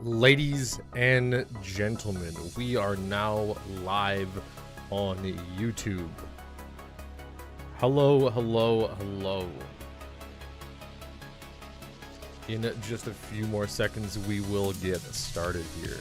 Ladies and gentlemen, we are now live on YouTube. Hello, hello, hello. In just a few more seconds, we will get started here.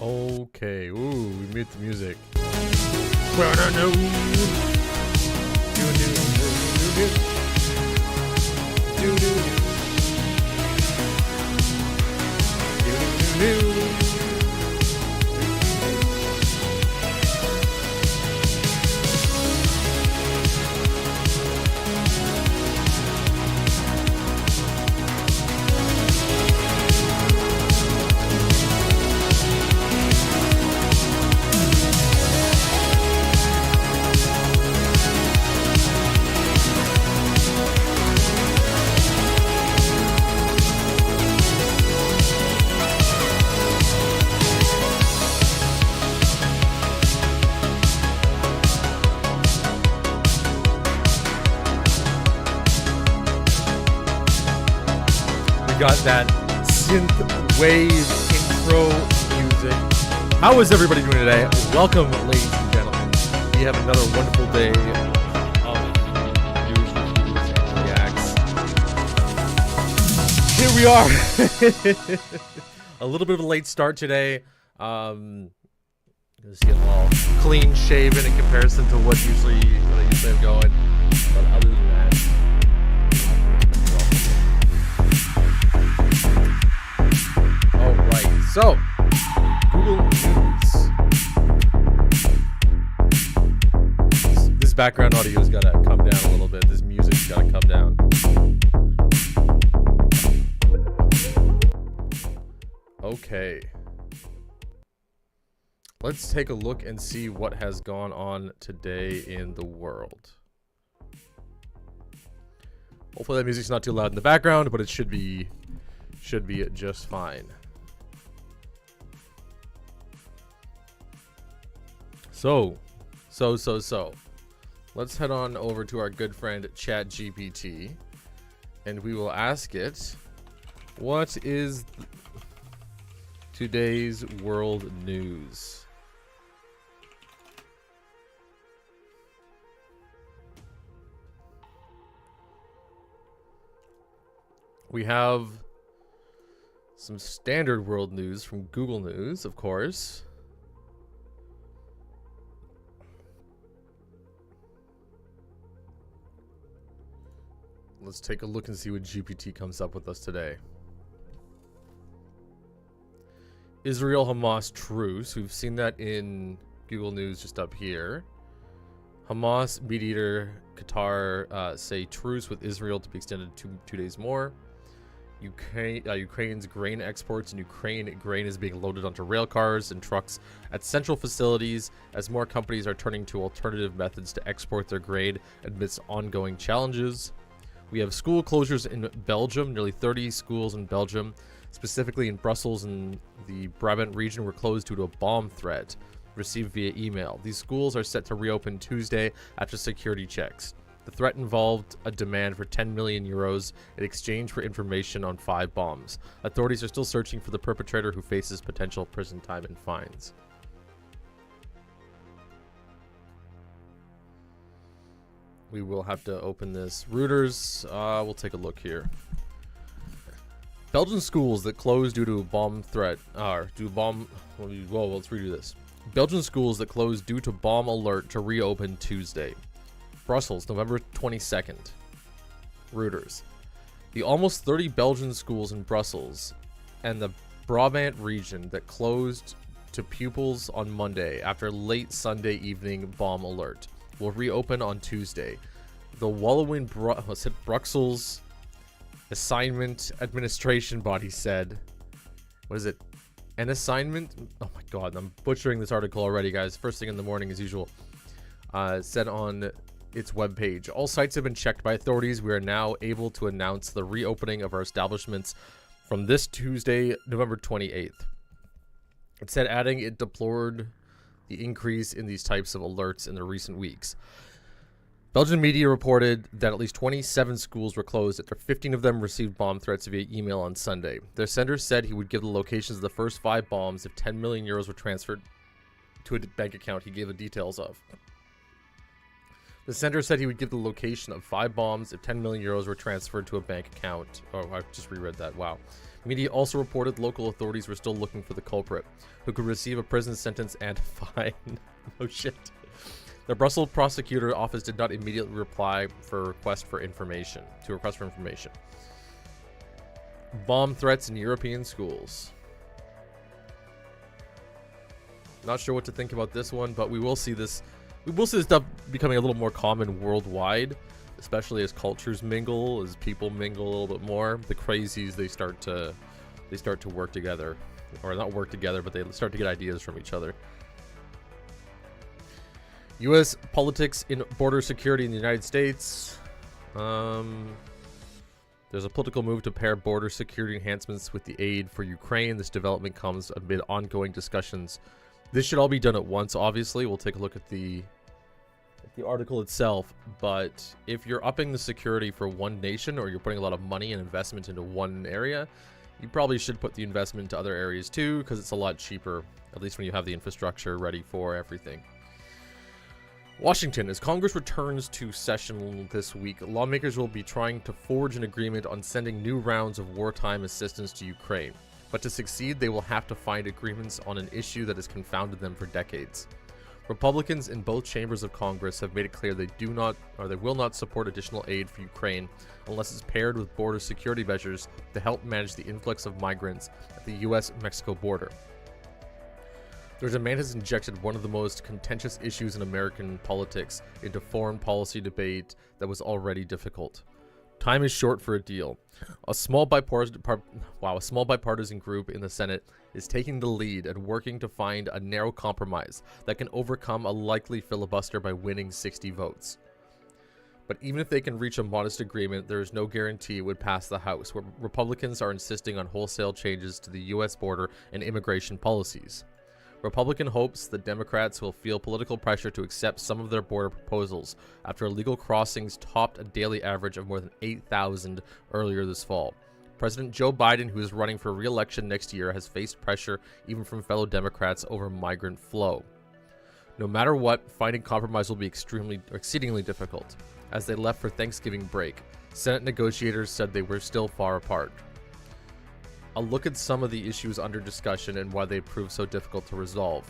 Okay, ooh, we mute the music. Got that synth wave intro music. How is everybody doing today? Welcome, ladies and gentlemen. We have another wonderful day of news, reviews, and reacts. Here we are. A little bit of a late start today. Just getting all clean shaven in comparison to what I usually have going. But other than that, alright, so Google News. This background audio's gotta come down a little bit. This music's gotta come down. Okay. Let's take a look and see what has gone on today in the world. Hopefully that music's not too loud in the background, but it should be just fine. So, let's head on over to our good friend ChatGPT, and we will ask it, what is today's world news? We have Some standard world news from Google News, of course. Let's take a look and see what GPT comes up with us today. Israel-Hamas truce. We've seen that in Google News just up here. Hamas, mediator, Qatar say truce with Israel to be extended two days more. Ukraine's grain exports in Ukraine. Grain is being loaded onto rail cars and trucks at central facilities as more companies are turning to alternative methods to export their grain amidst ongoing challenges. We have school closures in Belgium. Nearly 30 schools in Belgium, specifically in Brussels and the Brabant region, were closed due to a bomb threat received via email. These schools are set to reopen Tuesday after security checks. The threat involved a demand for 10 million euros in exchange for information on 5 bombs. Authorities are still searching for the perpetrator, who faces potential prison time and fines. We will have to open this. Reuters, we'll take a look here. Belgian schools that closed due to a bomb threat, let's redo this. Belgian schools that closed due to bomb alert to reopen Tuesday. Brussels, November 22nd. Reuters. The almost 30 Belgian schools in Brussels and the Brabant region that closed to pupils on Monday after late Sunday evening bomb alert will reopen on Tuesday. The Wallowing Brussels Assignment Administration Body said, what is it? An assignment? Oh my god, I'm butchering this article already, guys. First thing in the morning as usual. Said on its webpage, all sites have been checked by authorities. We are now able to announce the reopening of our establishments from this Tuesday, November 28th. It said, adding it deplored the increase in these types of alerts in the recent weeks. Belgian media reported that at least 27 schools were closed after 15 of them received bomb threats via email on Sunday. Their sender said he would give the locations of the first 5 bombs if 10 million euros were transferred to a bank account he gave the details of. The sender said he would give the location of 5 bombs if 10 million euros were transferred to a bank account. Oh, I just reread that. Wow. Media also reported local authorities were still looking for the culprit, who could receive a prison sentence and fine. Oh shit. The Brussels prosecutor office did not immediately reply for a request for information. Bomb threats in European schools. Not sure what to think about this one, but we will see this. We will see this stuff becoming a little more common worldwide, especially as cultures mingle, as people mingle a little bit more. The crazies, they start to work together, or not work together, but they start to get ideas from each other. U.S. politics in border security in the United States. There's a political move to pair border security enhancements with the aid for Ukraine. This development comes amid ongoing discussions. This should all be done at once, obviously. We'll take a look at the article itself. But if you're upping the security for one nation, or you're putting a lot of money and investment into one area, you probably should put the investment into other areas too, because it's a lot cheaper, at least when you have the infrastructure ready for everything. Washington, as Congress returns to session this week, lawmakers will be trying to forge an agreement on sending new rounds of wartime assistance to Ukraine. But to succeed, they will have to find agreements on an issue that has confounded them for decades. Republicans in both chambers of Congress have made it clear they will not support additional aid for Ukraine unless it's paired with border security measures to help manage the influx of migrants at the U.S.-Mexico border. Their demand has injected one of the most contentious issues in American politics into foreign policy debate that was already difficult. Time is short for a deal. A small bipartisan group in the Senate is taking the lead and working to find a narrow compromise that can overcome a likely filibuster by winning 60 votes. But even if they can reach a modest agreement, there is no guarantee it would pass the House, where Republicans are insisting on wholesale changes to the U.S. border and immigration policies. Republican hopes that Democrats will feel political pressure to accept some of their border proposals after illegal crossings topped a daily average of more than 8,000 earlier this fall. President Joe Biden, who is running for re-election next year, has faced pressure even from fellow Democrats over migrant flow. No matter what, finding compromise will be exceedingly difficult. As they left for Thanksgiving break, Senate negotiators said they were still far apart. I'll look at some of the issues under discussion and why they prove so difficult to resolve.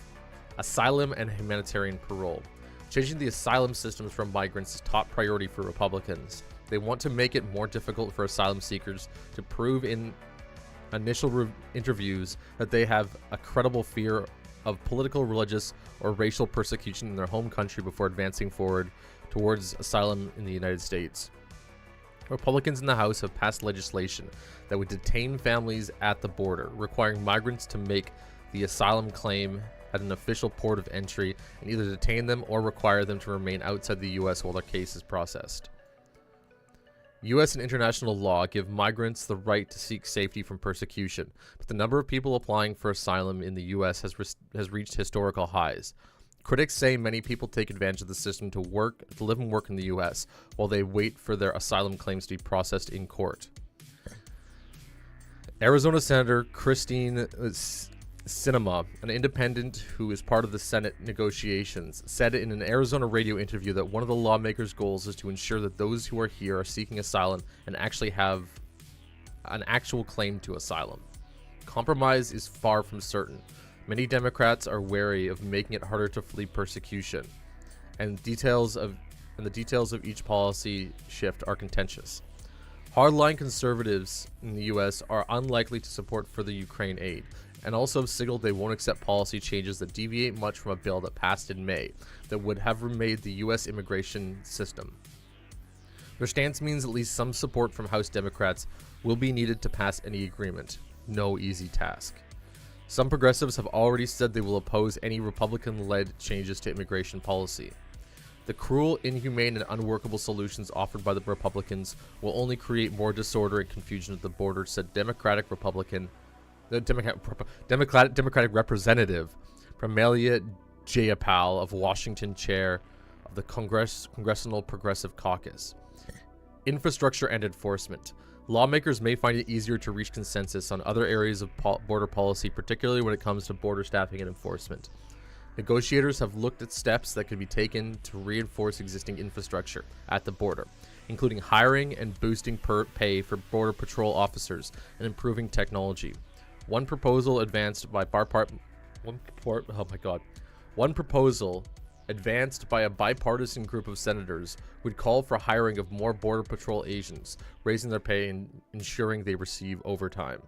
Asylum and humanitarian parole. Changing the asylum systems for migrants is top priority for Republicans. They want to make it more difficult for asylum seekers to prove in initial interviews that they have a credible fear of political, religious, or racial persecution in their home country before advancing forward towards asylum in the United States. Republicans in the House have passed legislation that would detain families at the border, requiring migrants to make the asylum claim at an official port of entry and either detain them or require them to remain outside the U.S. while their case is processed. U.S. and international law give migrants the right to seek safety from persecution, but the number of people applying for asylum in the U.S. has reached historical highs. Critics say many people take advantage of the system to live and work in the U.S. while they wait for their asylum claims to be processed in court. Arizona Senator Christine Sinema, an independent who is part of the Senate negotiations, said in an Arizona radio interview that one of the lawmakers' goals is to ensure that those who are here are seeking asylum and actually have an actual claim to asylum. Compromise is far from certain. Many Democrats are wary of making it harder to flee persecution, and the details of each policy shift are contentious. Hardline conservatives in the U.S. are unlikely to support further Ukraine aid, and also have signaled they won't accept policy changes that deviate much from a bill that passed in May that would have remade the U.S. immigration system. Their stance means at least some support from House Democrats will be needed to pass any agreement. No easy task. Some progressives have already said they will oppose any Republican-led changes to immigration policy. The cruel, inhumane, and unworkable solutions offered by the Republicans will only create more disorder and confusion at the border, said Democratic Representative Pramelia Jayapal of Washington, chair of the Congressional Progressive Caucus. Infrastructure and enforcement. Lawmakers may find it easier to reach consensus on other areas of border policy, particularly when it comes to border staffing and enforcement. Negotiators have looked at steps that could be taken to reinforce existing infrastructure at the border, including hiring and boosting pay for Border Patrol officers and improving technology. One proposal advanced by a bipartisan group of senators would call for hiring of more Border Patrol agents, raising their pay and ensuring they receive overtime.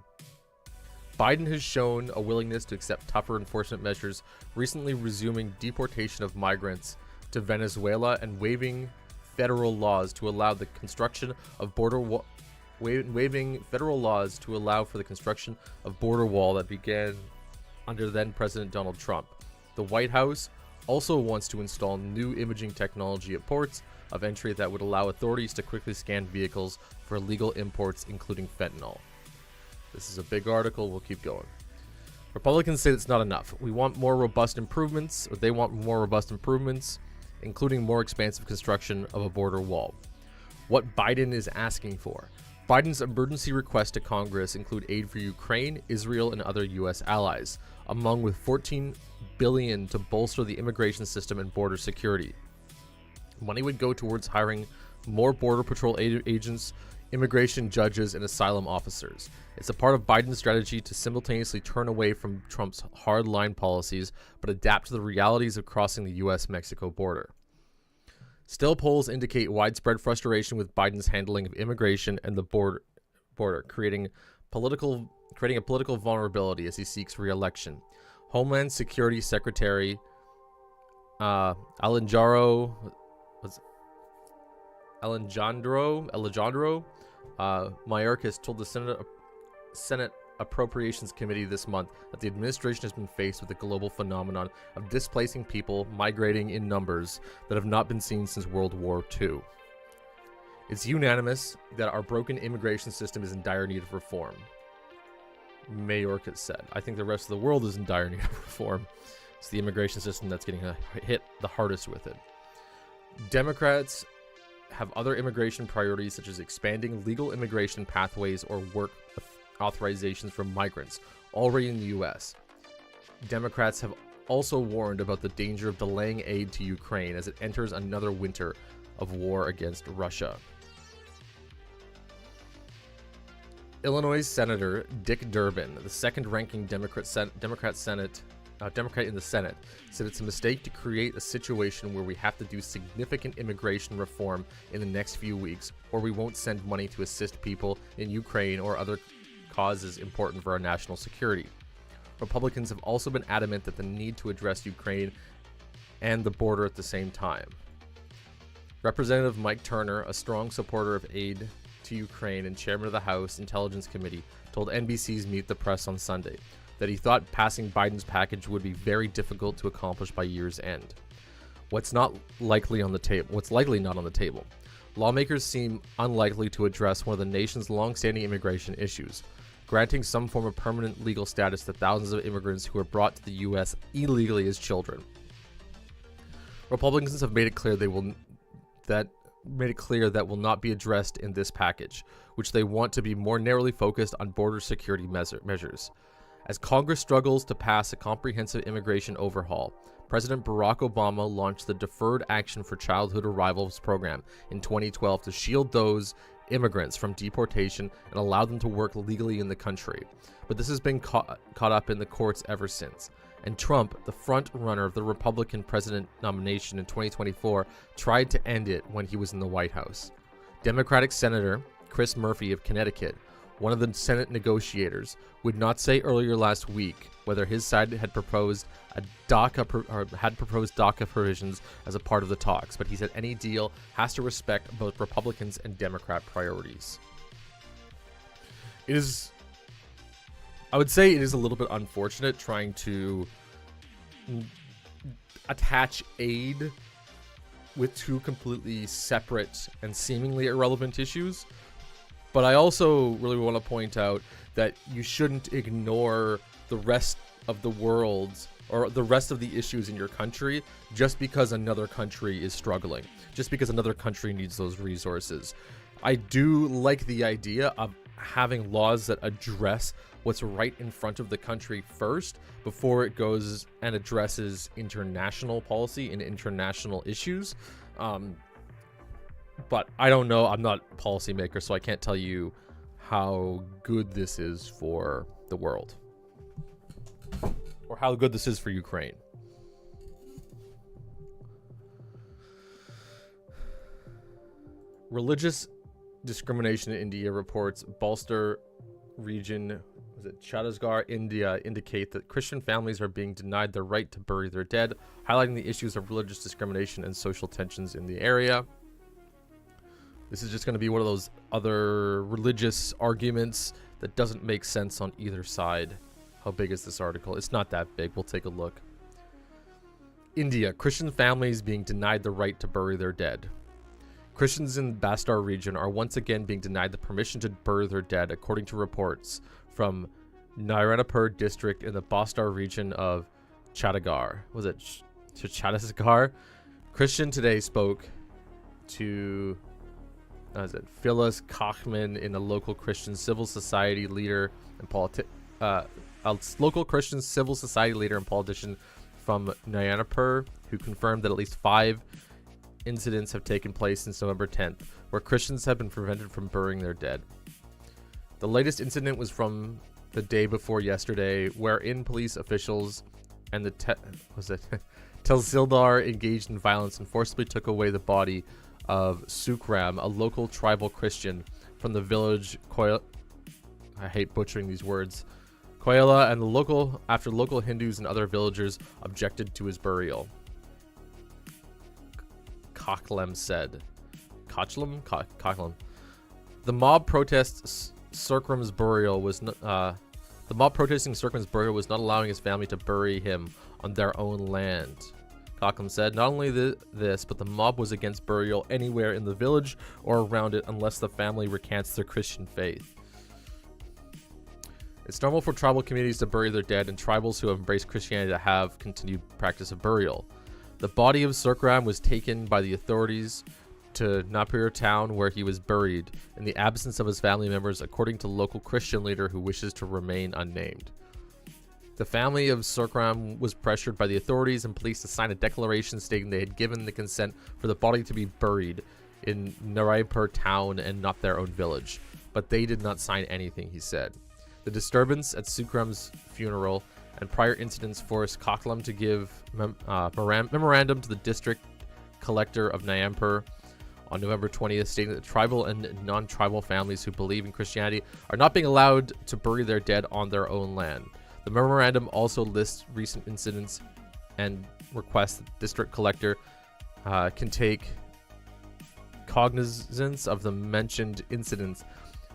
Biden has shown a willingness to accept tougher enforcement measures, recently resuming deportation of migrants to Venezuela and waiving federal laws to allow the construction of waiving federal laws to allow for the construction of border wall that began under then President Donald Trump. The White House also wants to install new imaging technology at ports of entry that would allow authorities to quickly scan vehicles for illegal imports, including fentanyl. This is a big article. We'll keep going. Republicans say that's not enough. They want more robust improvements, including more expansive construction of a border wall. What Biden is asking for. Biden's emergency requests to Congress include aid for Ukraine, Israel, and other U.S. allies, among with $14 billion to bolster the immigration system and border security. Money would go towards hiring more Border Patrol agents, immigration judges, and asylum officers. It's a part of Biden's strategy to simultaneously turn away from Trump's hard-line policies, but adapt to the realities of crossing the U.S.-Mexico border. Still, polls indicate widespread frustration with Biden's handling of immigration and the border, creating a political vulnerability as he seeks re-election. Homeland Security Secretary Alejandro Mayorkas told the Senate Appropriations Committee this month that the administration has been faced with the global phenomenon of displacing people migrating in numbers that have not been seen since World War II. It's unanimous that our broken immigration system is in dire need of reform, Mayorkas said. I think the rest of the world is in dire need of reform. It's the immigration system that's getting hit the hardest with it. Democrats have other immigration priorities, such as expanding legal immigration pathways or work authorizations for migrants already in the U.S. Democrats have also warned about the danger of delaying aid to Ukraine as it enters another winter of war against Russia. Illinois Senator Dick Durbin, the second-ranking Democrat in the Senate, said it's a mistake to create a situation where we have to do significant immigration reform in the next few weeks, or we won't send money to assist people in Ukraine or other causes important for our national security. Republicans have also been adamant that the need to address Ukraine and the border at the same time. Representative Mike Turner, a strong supporter of aid to Ukraine and chairman of the House Intelligence Committee, told NBC's Meet the Press on Sunday that he thought passing Biden's package would be very difficult to accomplish by year's end. What's likely not on the table? Lawmakers seem unlikely to address one of the nation's long-standing immigration issues, granting some form of permanent legal status to thousands of immigrants who were brought to the U.S. illegally as children. Republicans have made it clear that will not be addressed in this package, which they want to be more narrowly focused on border security measures. As Congress struggles to pass a comprehensive immigration overhaul, President Barack Obama launched the Deferred Action for Childhood Arrivals program in 2012 to shield those immigrants from deportation and allow them to work legally in the country. But this has been caught up in the courts ever since. And Trump, the front runner of the Republican president nomination in 2024, tried to end it when he was in the White House. Democratic Senator Chris Murphy of Connecticut, one of the Senate negotiators, would not say earlier last week whether his side had proposed DACA provisions as a part of the talks, but he said any deal has to respect both Republicans and Democrat priorities. I would say it is a little bit unfortunate trying to attach aid with two completely separate and seemingly irrelevant issues. But I also really want to point out that you shouldn't ignore the rest of the world or the rest of the issues in your country just because another country is struggling, just because another country needs those resources. I do like the idea of having laws that address what's right in front of the country first before it goes and addresses international policy and international issues. But I don't know. I'm not a policymaker, so I can't tell you how good this is for the world or how good this is for Ukraine. Religious discrimination in India reports Balstar region, Chhattisgarh, India, indicate that Christian families are being denied their right to bury their dead, highlighting the issues of religious discrimination and social tensions in the area. This is just going to be one of those other religious arguments that doesn't make sense on either side. How big is this article? It's not that big. We'll take a look. India, Christian families being denied the right to bury their dead. Christians in the Bastar region are once again being denied the permission to bury their dead, according to reports from Narayanpur district in the Bastar region of Chhattisgarh. Was it Chhattisgarh? Christian Today spoke to Phyllis Kochman, in a local Christian civil society leader and politician from Narayanpur, who confirmed that at least 5 incidents have taken place since November 10th, where Christians have been prevented from burying their dead. The latest incident was from the day before yesterday, wherein police officials and the Tehsildar engaged in violence and forcibly took away the body of Sukram, a local tribal Christian from the village Koyala. I hate butchering these words. Koyala, and after local Hindus and other villagers objected to his burial. Kochlam said. Kochlam. The mob protesting Sukram's burial was not allowing his family to bury him on their own land. Kochlam said not only this, but the mob was against burial anywhere in the village or around it unless the family recants their Christian faith. It's normal for tribal communities to bury their dead, and tribals who have embraced Christianity to have continued practice of burial. The body of Sukram was taken by the authorities to Napur town, where he was buried in the absence of his family members, according to local Christian leader who wishes to remain unnamed. The family of Sukram was pressured by the authorities and police to sign a declaration stating they had given the consent for the body to be buried in Narayanpur town and not their own village. but they did not sign anything, he said. The disturbance at Sukram's funeral and prior incidents forced Koklam to give memorandum to the district collector of Nayampur on November 20th, stating that tribal and non-tribal families who believe in Christianity are not being allowed to bury their dead on their own land. The memorandum also lists recent incidents and requests that the district collector can take cognizance of the mentioned incidents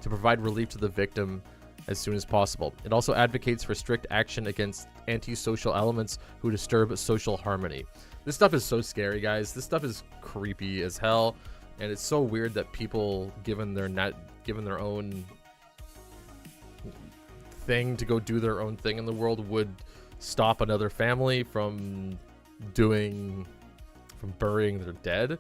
to provide relief to the victim as soon as possible. It also advocates for strict action against antisocial elements who disturb social harmony. This stuff is so scary, guys. This stuff is creepy as hell, and it's so weird that people, given their own thing to go do their own thing in the world, would stop another family from burying their dead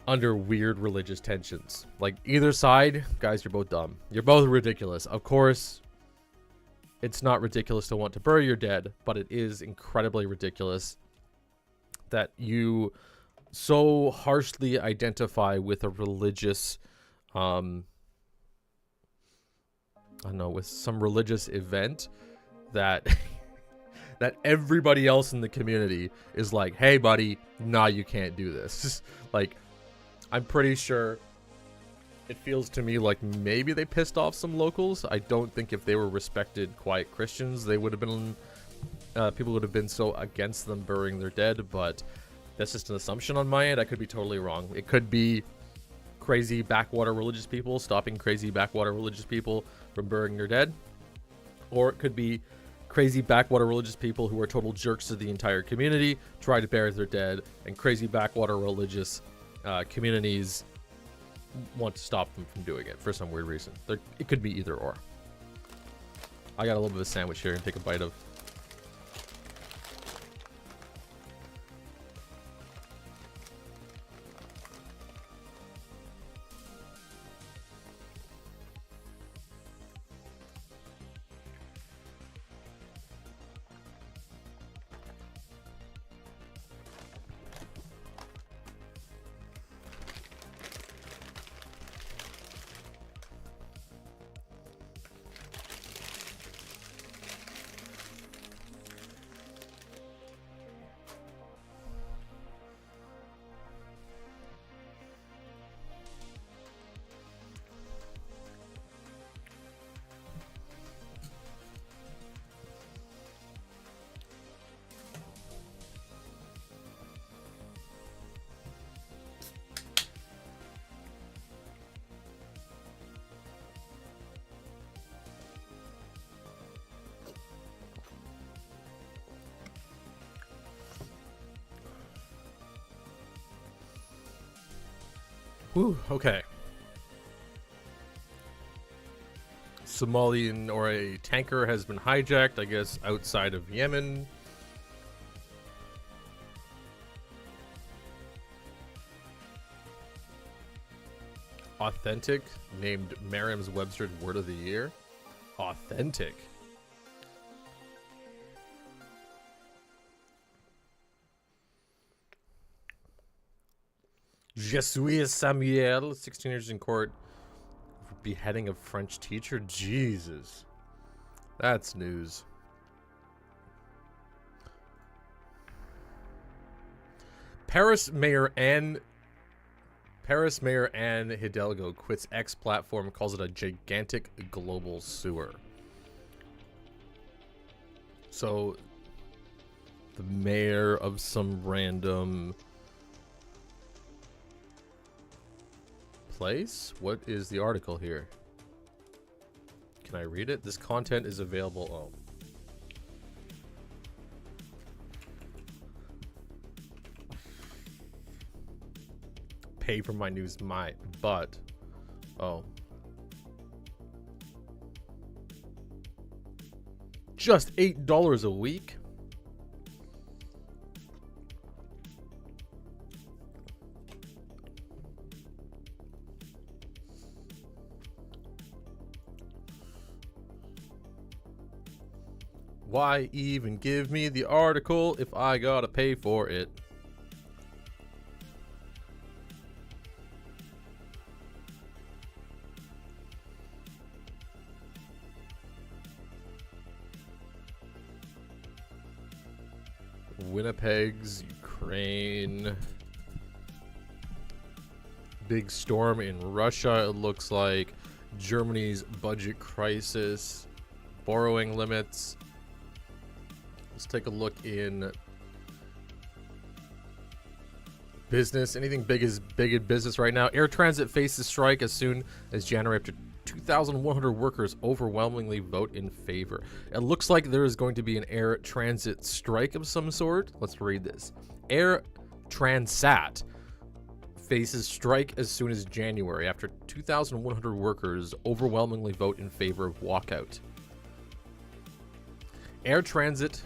under weird religious tensions. Like, either side, guys, you're both dumb. You're both ridiculous. Of course, it's not ridiculous to want to bury your dead, but it is incredibly ridiculous that you so harshly identify with a religious, I don't know, with some religious event that that everybody else in the community is like, hey buddy, nah, you can't do this. Like, I'm pretty sure it feels to me like maybe they pissed off some locals. I don't think if they were respected, quiet Christians, they would have been, people would have been so against them burying their dead, but that's just an assumption on my end. I could be totally wrong. It could be crazy backwater religious people stopping crazy backwater religious people from burying their dead, or it could be crazy backwater religious people who are total jerks to the entire community, try to bury their dead, and crazy backwater religious communities want to stop them from doing it for some weird reason. It could be either or. I got a little bit of a sandwich here and take a bite of. Whew, okay. Somalian or a tanker has been hijacked, I guess, outside of Yemen. Authentic, named Merriam-Webster's Word of the Year. Authentic. Je suis Samuel, 16 years in court for beheading of French teacher. Jesus. That's news. Paris Mayor Anne Hidalgo quits X platform, calls it a gigantic global sewer. So, the mayor of some random place? What is the article here? Can I read it? This content is available. Oh. Pay for my news, my butt. Oh. Just $8 a week? Why even give me the article if I gotta pay for it? Winnipeg's Ukraine. Big storm in Russia, it looks like. Germany's budget crisis. Borrowing limits. Let's take a look in business. Anything big in business right now. Air Transit faces strike as soon as January after 2,100 workers overwhelmingly vote in favor. It looks like there is going to be an air transit strike of some sort. Let's read this. Air Transat faces strike as soon as January after 2,100 workers overwhelmingly vote in favor of walkout. Air Transat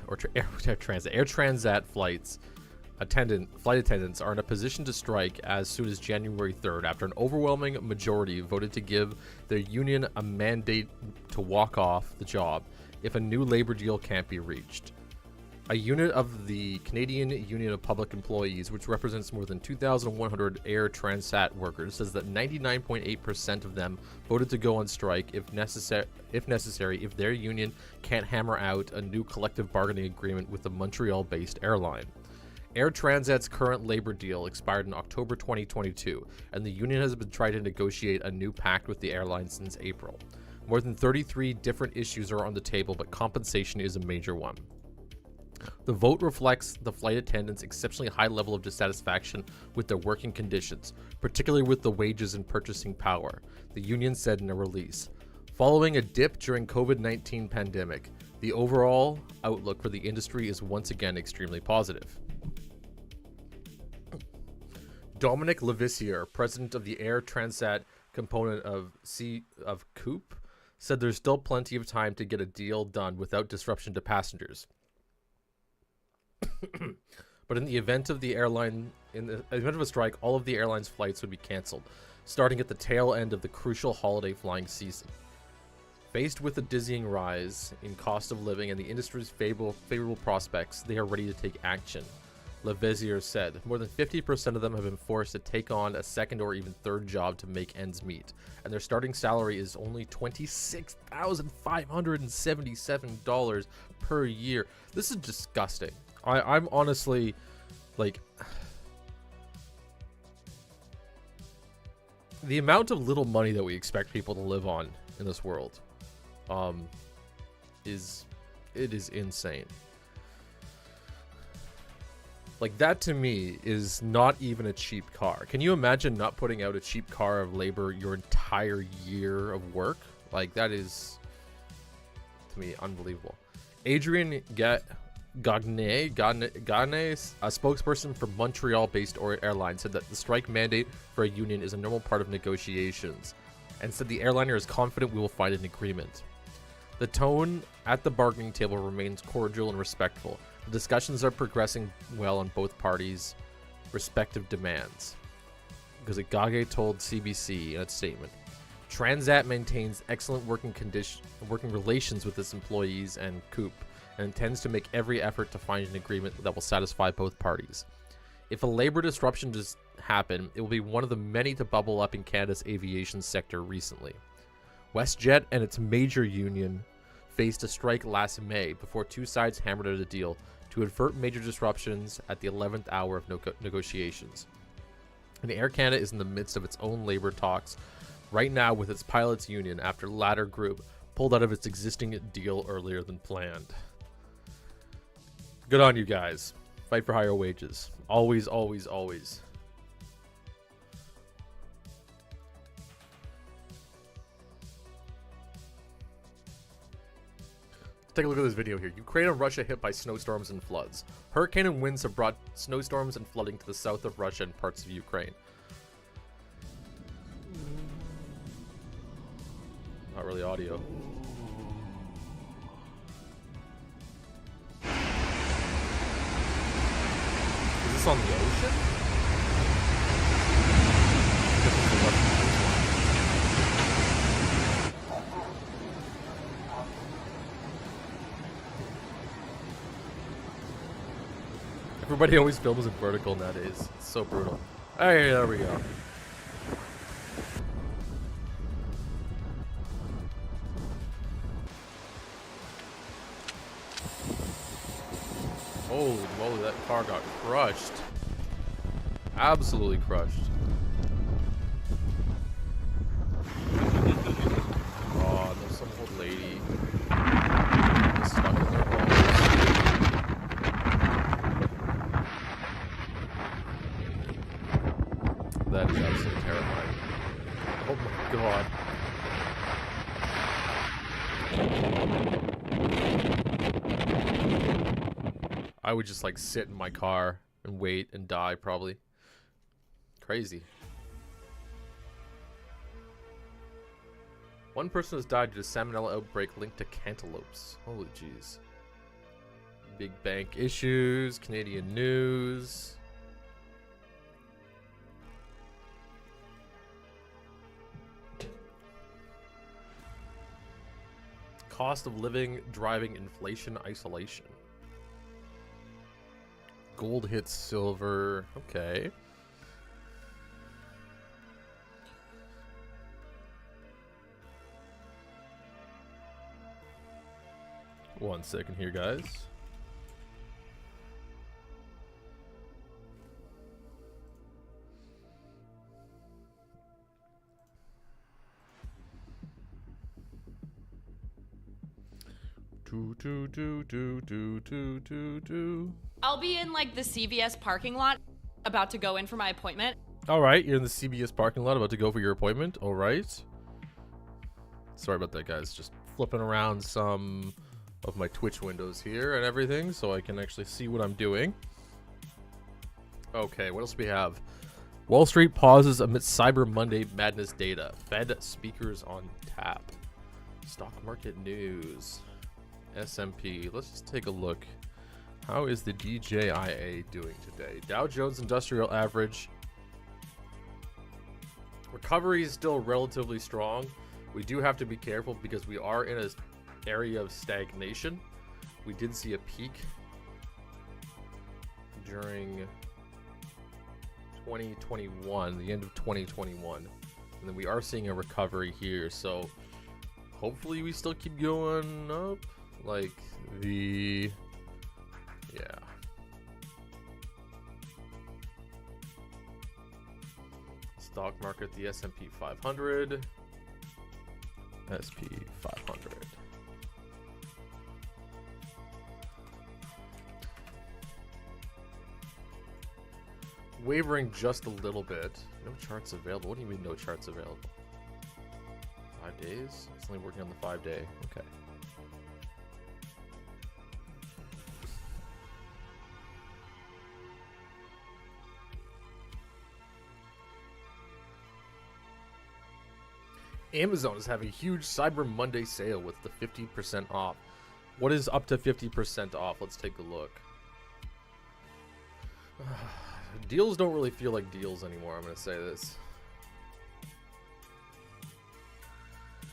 flight attendants are in a position to strike as soon as January 3rd after an overwhelming majority voted to give their union a mandate to walk off the job if a new labor deal can't be reached. A unit of the Canadian Union of Public Employees, which represents more than 2,100 Air Transat workers, says that 99.8% of them voted to go on strike if necessary if their union can't hammer out a new collective bargaining agreement with the Montreal-based airline. Air Transat's current labor deal expired in October 2022, and the union has been trying to negotiate a new pact with the airline since April. More than 33 different issues are on the table, but compensation is a major one. The vote reflects the flight attendants' exceptionally high level of dissatisfaction with their working conditions, particularly with the wages and purchasing power, the union said in a release. Following a dip during COVID-19 pandemic, the overall outlook for the industry is once again extremely positive. Dominic Levissier, president of the Air Transat component of COOP, said there's still plenty of time to get a deal done without disruption to passengers. But in the event of a strike, all of the airline's flights would be canceled, starting at the tail end of the crucial holiday flying season. Faced with a dizzying rise in cost of living and the industry's favorable prospects, they are ready to take action. Levissier said more than 50% of them have been forced to take on a second or even third job to make ends meet, and their starting salary is only $26,577 per year. This is disgusting. I'm honestly, like, the amount of little money that we expect people to live on in this world, is insane. Like, that to me is not even a cheap car. Can you imagine not putting out a cheap car of labor your entire year of work? Like, that is, to me, unbelievable. Adrian Gagne, a spokesperson for Montreal-based airline, said that the strike mandate for a union is a normal part of negotiations, and said the airliner is confident we will find an agreement. The tone at the bargaining table remains cordial and respectful. The discussions are progressing well on both parties' respective demands. Because Gage told CBC in its statement, Transat maintains excellent working relations with its employees and COOP, and intends to make every effort to find an agreement that will satisfy both parties. If a labor disruption does happen, it will be one of the many to bubble up in Canada's aviation sector recently. WestJet and its major union faced a strike last May before two sides hammered out a deal to avert major disruptions at the 11th hour of negotiations. And Air Canada is in the midst of its own labor talks right now with its pilots union after Ladder Group pulled out of its existing deal earlier than planned. Good on you guys. Fight for higher wages. Always, always, always. Take a look at this video here. Ukraine and Russia hit by snowstorms and floods. Hurricane and winds have brought snowstorms and flooding to the south of Russia and parts of Ukraine. Not really audio. Is this on the ocean? Everybody always films in vertical nowadays. It's so brutal. Alright, there we go. Holy moly, that car got crushed. Absolutely crushed. Oh, there's some old lady stuck in their homes. That is absolutely terrifying. Oh my god. I would just like sit in my car and wait and die probably. Crazy. One person has died due to salmonella outbreak linked to cantaloupes. Holy jeez. Big bank issues, Canadian news. Cost of living driving inflation isolation. Gold hits silver. Okay. One second here, guys. I'll be in like the CVS parking lot, about to go in for my appointment. All right, you're in the CVS parking lot, about to go for your appointment. All right. Sorry about that, guys. Just flipping around some of my Twitch windows here and everything, so I can actually see what I'm doing. Okay, what else do we have? Wall Street pauses amidst Cyber Monday madness data. Fed speakers on tap. Stock market news. S&P. Let's just take a look. How is the DJIA doing today? Dow Jones Industrial Average. Recovery is still relatively strong. We do have to be careful because we are in an area of stagnation. We did see a peak during 2021, the end of 2021. And then we are seeing a recovery here. So hopefully we still keep going up. Like the, yeah. Stock market, the S&P 500. SP 500. Wavering just a little bit. No charts available. What do you mean no charts available? 5 days? It's only working on the 5-day. Okay. Amazon is having a huge Cyber Monday sale with the 50% off. What is up to 50% off? Let's take a look. Deals don't really feel like deals anymore, I'm going to say this.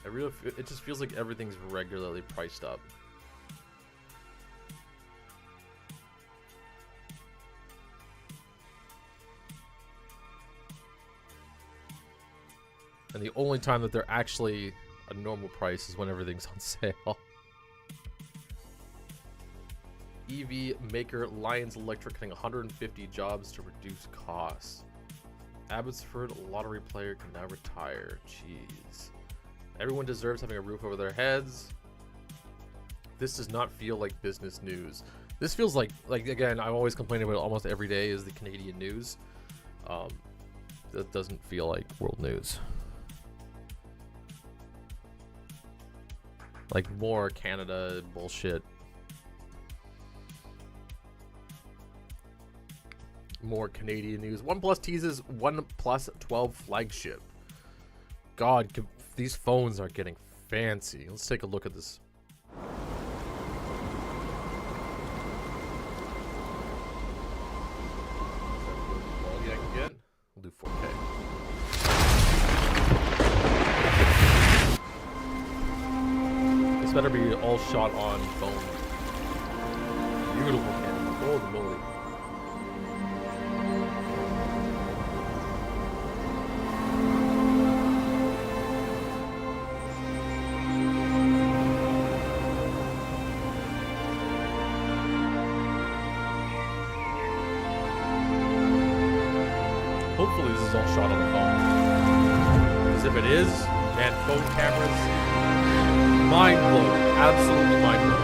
It just feels like everything's regularly priced up. And the only time that they're actually a normal price is when everything's on sale. EV maker Lions Electric cutting 150 jobs to reduce costs. Abbotsford lottery player can now retire. Jeez. Everyone deserves having a roof over their heads. This does not feel like business news. This feels like again, I'm always complaining about it almost every day is the Canadian news. That doesn't feel like world news. Like more Canada bullshit. More Canadian news. OnePlus teases OnePlus 12 flagship. God, these phones are getting fancy. Let's take a look at this. Quality I can get. We'll do 4K. This better be all shot on phone. Beautiful camera. Holy moly. is all shot on the phone. Because if it is, man, phone cameras, mind blowing, absolutely mind blowing.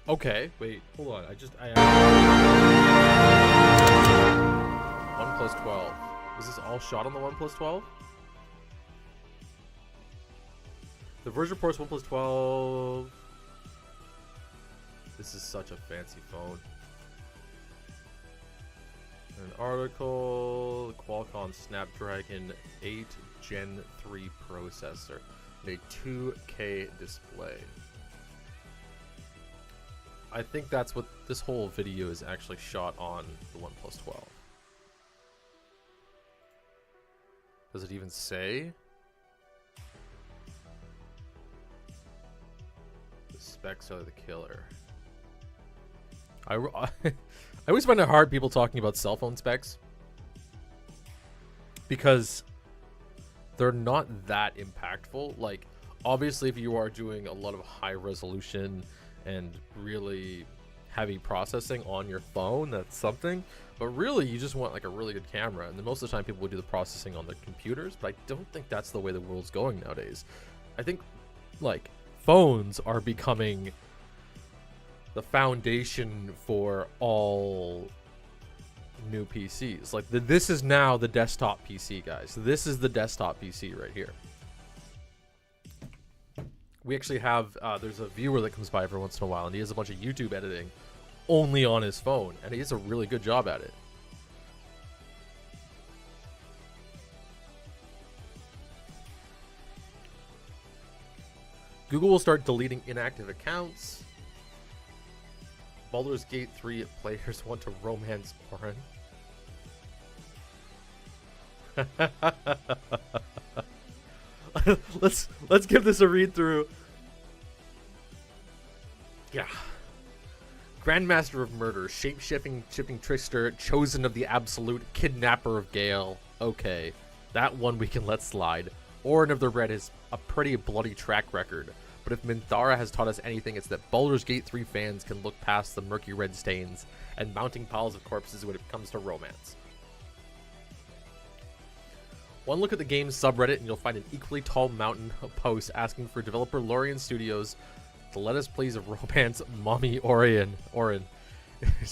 Okay, wait, hold on. OnePlus 12. Was this all shot on the OnePlus 12? The Verge reports OnePlus 12. This is such a fancy phone. An article, Qualcomm Snapdragon 8 Gen 3 processor, and a 2K display. I think that's what this whole video is actually shot on the OnePlus 12. Does it even say? The specs are the killer. I always find it hard people talking about cell phone specs because they're not that impactful. Like, obviously, if you are doing a lot of high resolution and really heavy processing on your phone, that's something, but really you just want like a really good camera, and then most of the time people would do the processing on their computers, but I don't think that's the way the world's going nowadays. I think like phones are becoming the foundation for all new PCs. Like this is now the desktop PC, guys. This is the desktop PC right here. We actually have, there's a viewer that comes by every once in a while, and he has a bunch of YouTube editing only on his phone, and he does a really good job at it. Google will start deleting inactive accounts. Baldur's Gate 3 players want to romance porn. let's give this a read through. Yeah. Grandmaster of Murder, shape-shifting trickster, chosen of the absolute, kidnapper of Gale. Okay, that one we can let slide. Orin of the Red is a pretty bloody track record, but if Minthara has taught us anything, it's that Baldur's Gate 3 fans can look past the murky red stains and mounting piles of corpses when it comes to romance. One look at the game's subreddit and you'll find an equally tall mountain of posts asking for developer Lorien Studios to let us please romance Mommy Orin. It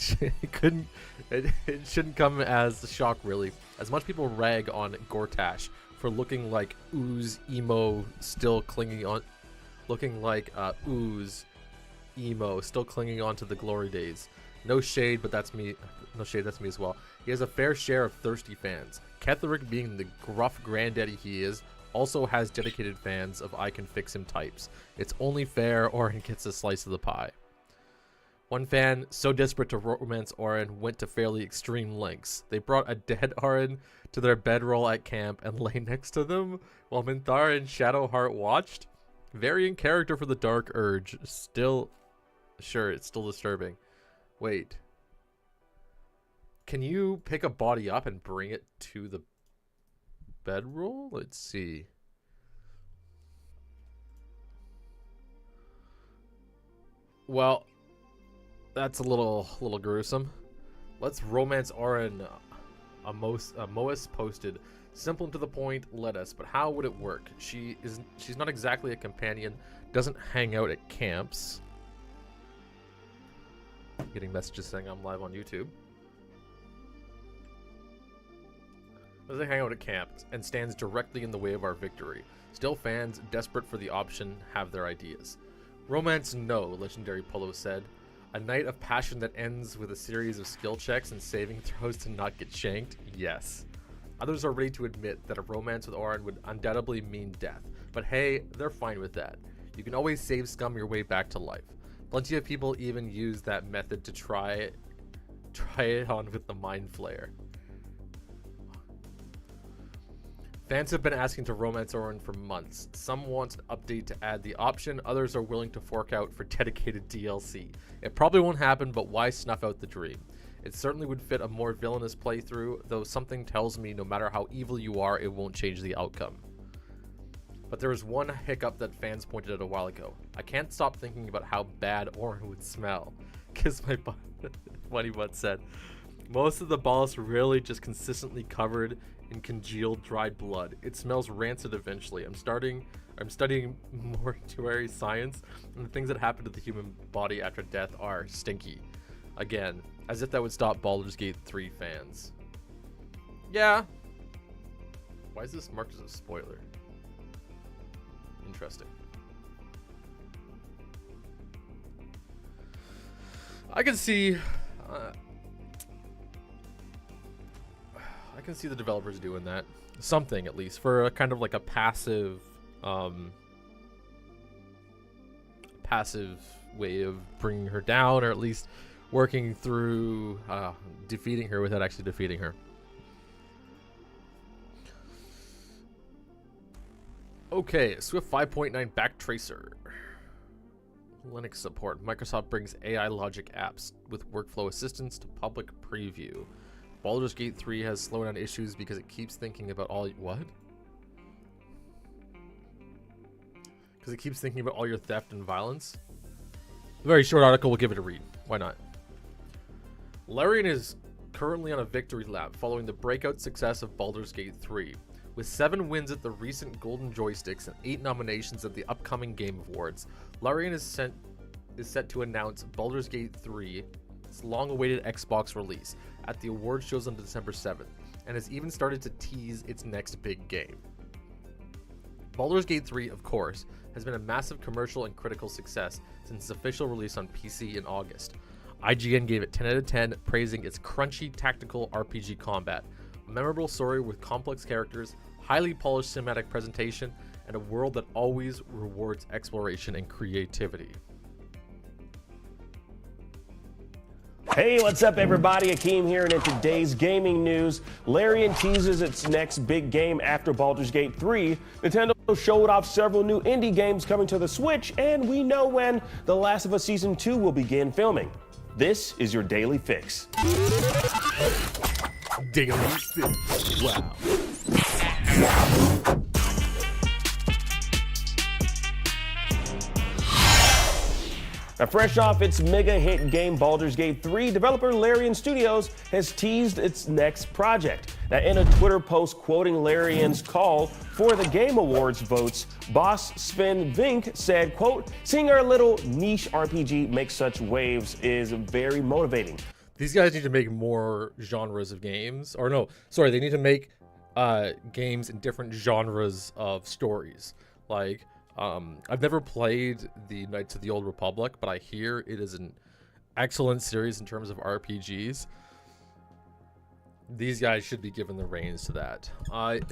shouldn't come as a shock, really, as much people rag on Gortash for looking like Ooze emo still clinging on, looking like Ooze emo still clinging on to the glory days. No shade, but that's me. No shade, that's me as well. He has a fair share of thirsty fans. Ketherick, being the gruff granddaddy he is, also has dedicated fans of I can fix him types. It's only fair Orin gets a slice of the pie. One fan, so desperate to romance Orin, went to fairly extreme lengths. They brought a dead Orin to their bedroll at camp and lay next to them, while Minthara and Shadowheart watched. Varying character for the dark urge. Still, sure, it's still disturbing. Wait. Can you pick a body up and bring it to the bedroll? Let's see. Well, that's a little gruesome. Let's romance Orin. Moas posted, simple and to the point, let us, but how would it work? She's not exactly a companion, doesn't hang out at camps. Getting messages saying I'm live on YouTube. Doesn't hang out at camps and stands directly in the way of our victory. Still, fans desperate for the option have their ideas. Romance, no, Legendary Polo said. A night of passion that ends with a series of skill checks and saving throws to not get shanked? Yes. Others are ready to admit that a romance with Auron would undoubtedly mean death, but hey, they're fine with that. You can always save scum your way back to life. Plenty of people even use that method to try it on with the Mind Flayer. Fans have been asking to romance Auron for months. Some want an update to add the option, others are willing to fork out for dedicated DLC. It probably won't happen, but why snuff out the dream? It certainly would fit a more villainous playthrough, though something tells me no matter how evil you are, it won't change the outcome. But there is one hiccup that fans pointed out a while ago. I can't stop thinking about how bad Auron would smell. Kiss my butt, Funny Butt said. Most of the ballast really just consistently covered in congealed dried blood. It smells rancid eventually. I'm studying mortuary science, and the things that happen to the human body after death are stinky. Again, as if that would stop Baldur's Gate 3 fans. Yeah. Why is this marked as a spoiler? Interesting. I can see the developers doing that. Something, at least, for a kind of like a passive way of bringing her down, or at least working through defeating her without actually defeating her. Okay, Swift 5.9 Backtracer. Linux support. Microsoft brings AI logic apps with workflow assistance to public preview. Baldur's Gate 3 has slowdown issues because it keeps thinking about all... What? Because it keeps thinking about all your theft and violence? A very short article, we'll give it a read. Why not? Larian is currently on a victory lap following the breakout success of Baldur's Gate 3. With 7 wins at the recent Golden Joysticks and 8 nominations at the upcoming Game Awards, Larian is set to announce Baldur's Gate 3's long-awaited Xbox release at the award shows on December 7th, and has even started to tease its next big game. Baldur's Gate 3, of course, has been a massive commercial and critical success since its official release on PC in August. IGN gave it 10 out of 10, praising its crunchy tactical RPG combat, a memorable story with complex characters, highly polished cinematic presentation, and a world that always rewards exploration and creativity. Hey, what's up everybody? Akeem here, and in today's gaming news, Larian teases its next big game after Baldur's Gate 3. Nintendo showed off several new indie games coming to the Switch, and we know when The Last of Us Season 2 will begin filming. This is your Daily Fix. Daily Fix. Wow. Now, fresh off its mega hit game Baldur's Gate 3, developer Larian Studios has teased its next project. Now, in a Twitter post quoting Larian's call for the Game Awards votes, boss Sven Vink said, quote, "Seeing our little niche RPG make such waves is very motivating." These guys need to make more genres of games. Or no, sorry, they need to make games in different genres of stories. Like, I've never played the Knights of the Old Republic, but I hear it is an excellent series in terms of RPGs. These guys should be given the reins to that.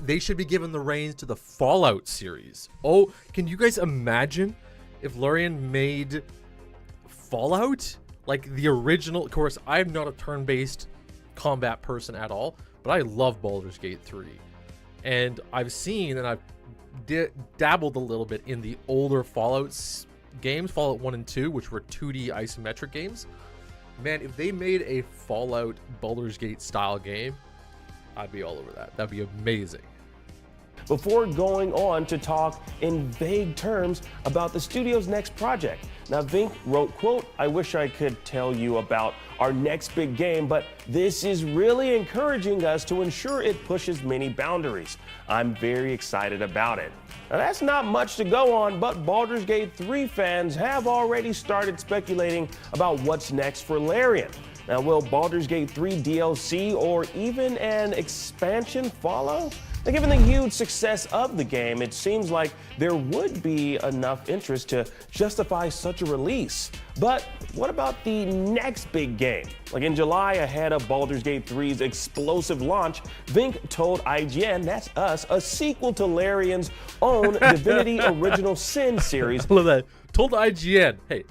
They should be given the reins to the Fallout series. Oh, can you guys imagine if Larian made Fallout? Like the original. Of course, I'm not a turn-based combat person at all, but I love Baldur's Gate 3. And I've seen and I've dabbled a little bit in the older Fallout games, Fallout 1 and 2, which were 2D isometric games. Man, if they made a Fallout Baldur's Gate style game, I'd be all over that. That'd be amazing. Before going on to talk in vague terms about the studio's next project. Now, Vink wrote, quote, "I wish I could tell you about our next big game, but this is really encouraging us to ensure it pushes many boundaries. I'm very excited about it." Now, that's not much to go on, but Baldur's Gate 3 fans have already started speculating about what's next for Larian. Now, will Baldur's Gate 3 DLC or even an expansion follow? Now, given the huge success of the game, it seems like there would be enough interest to justify such a release. But what about the next big game? Like in July, ahead of Baldur's Gate 3's explosive launch, Vink told IGN, that's us, a sequel to Larian's own Divinity Original Sin series. I love that. Told IGN, hey,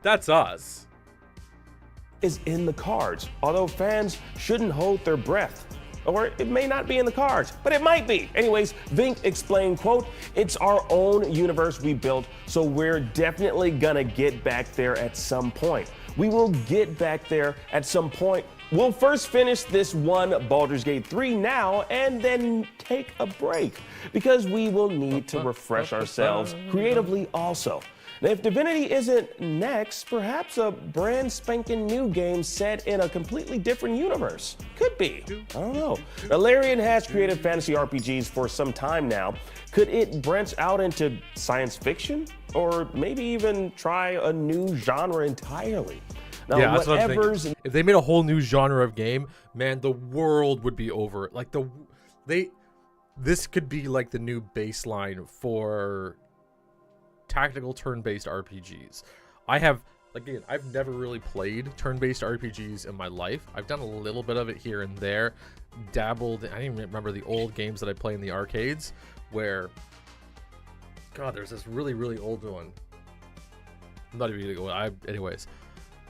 that's us. Is in the cards, although fans shouldn't hold their breath. Or it may not be in the cards, but it might be. Anyways, Vink explained, quote, it's our own universe we built, so we're definitely gonna get back there at some point. We will get back there at some point. We'll first finish this one Baldur's Gate 3 now and then take a break because we will need to refresh ourselves creatively also. Now, if Divinity isn't next, perhaps a brand spanking new game set in a completely different universe. Could be. I don't know. Now, Larian has created fantasy RPGs for some time now. Could it branch out into science fiction? Or maybe even try a new genre entirely? Now, Yeah, that's what I'm thinking. If they made a whole new genre of game, man, the world would be over. Like this could be like the new baseline for tactical turn-based RPGs. I've never really played turn-based RPGs in my life. I've done a little bit of it here and there, dabbled. I don't even remember the old games that I play in the arcades where, God, there's this really, really old one. I'm not even gonna go, anyways.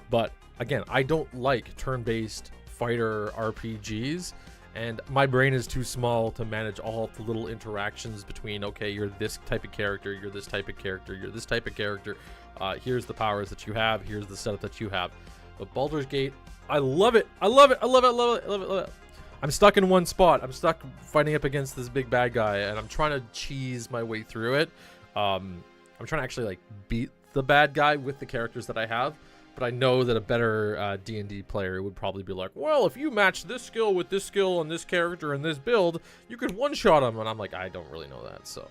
But again, I don't like turn-based fighter RPGs, and my brain is too small to manage all the little interactions between, okay, you're this type of character, you're this type of character, you're this type of character. Here's the powers that you have, here's the setup that you have. But Baldur's Gate, I love it. I love it. I love it. I love it. I love it. I love it. I'm stuck in one spot. I'm stuck fighting up against this big bad guy, and I'm trying to cheese my way through it. I'm trying to actually like beat the bad guy with the characters that I have. But I know that a better D&D player would probably be like, well, if you match this skill with this skill and this character and this build, you could one-shot him. And I'm like, I don't really know that, so.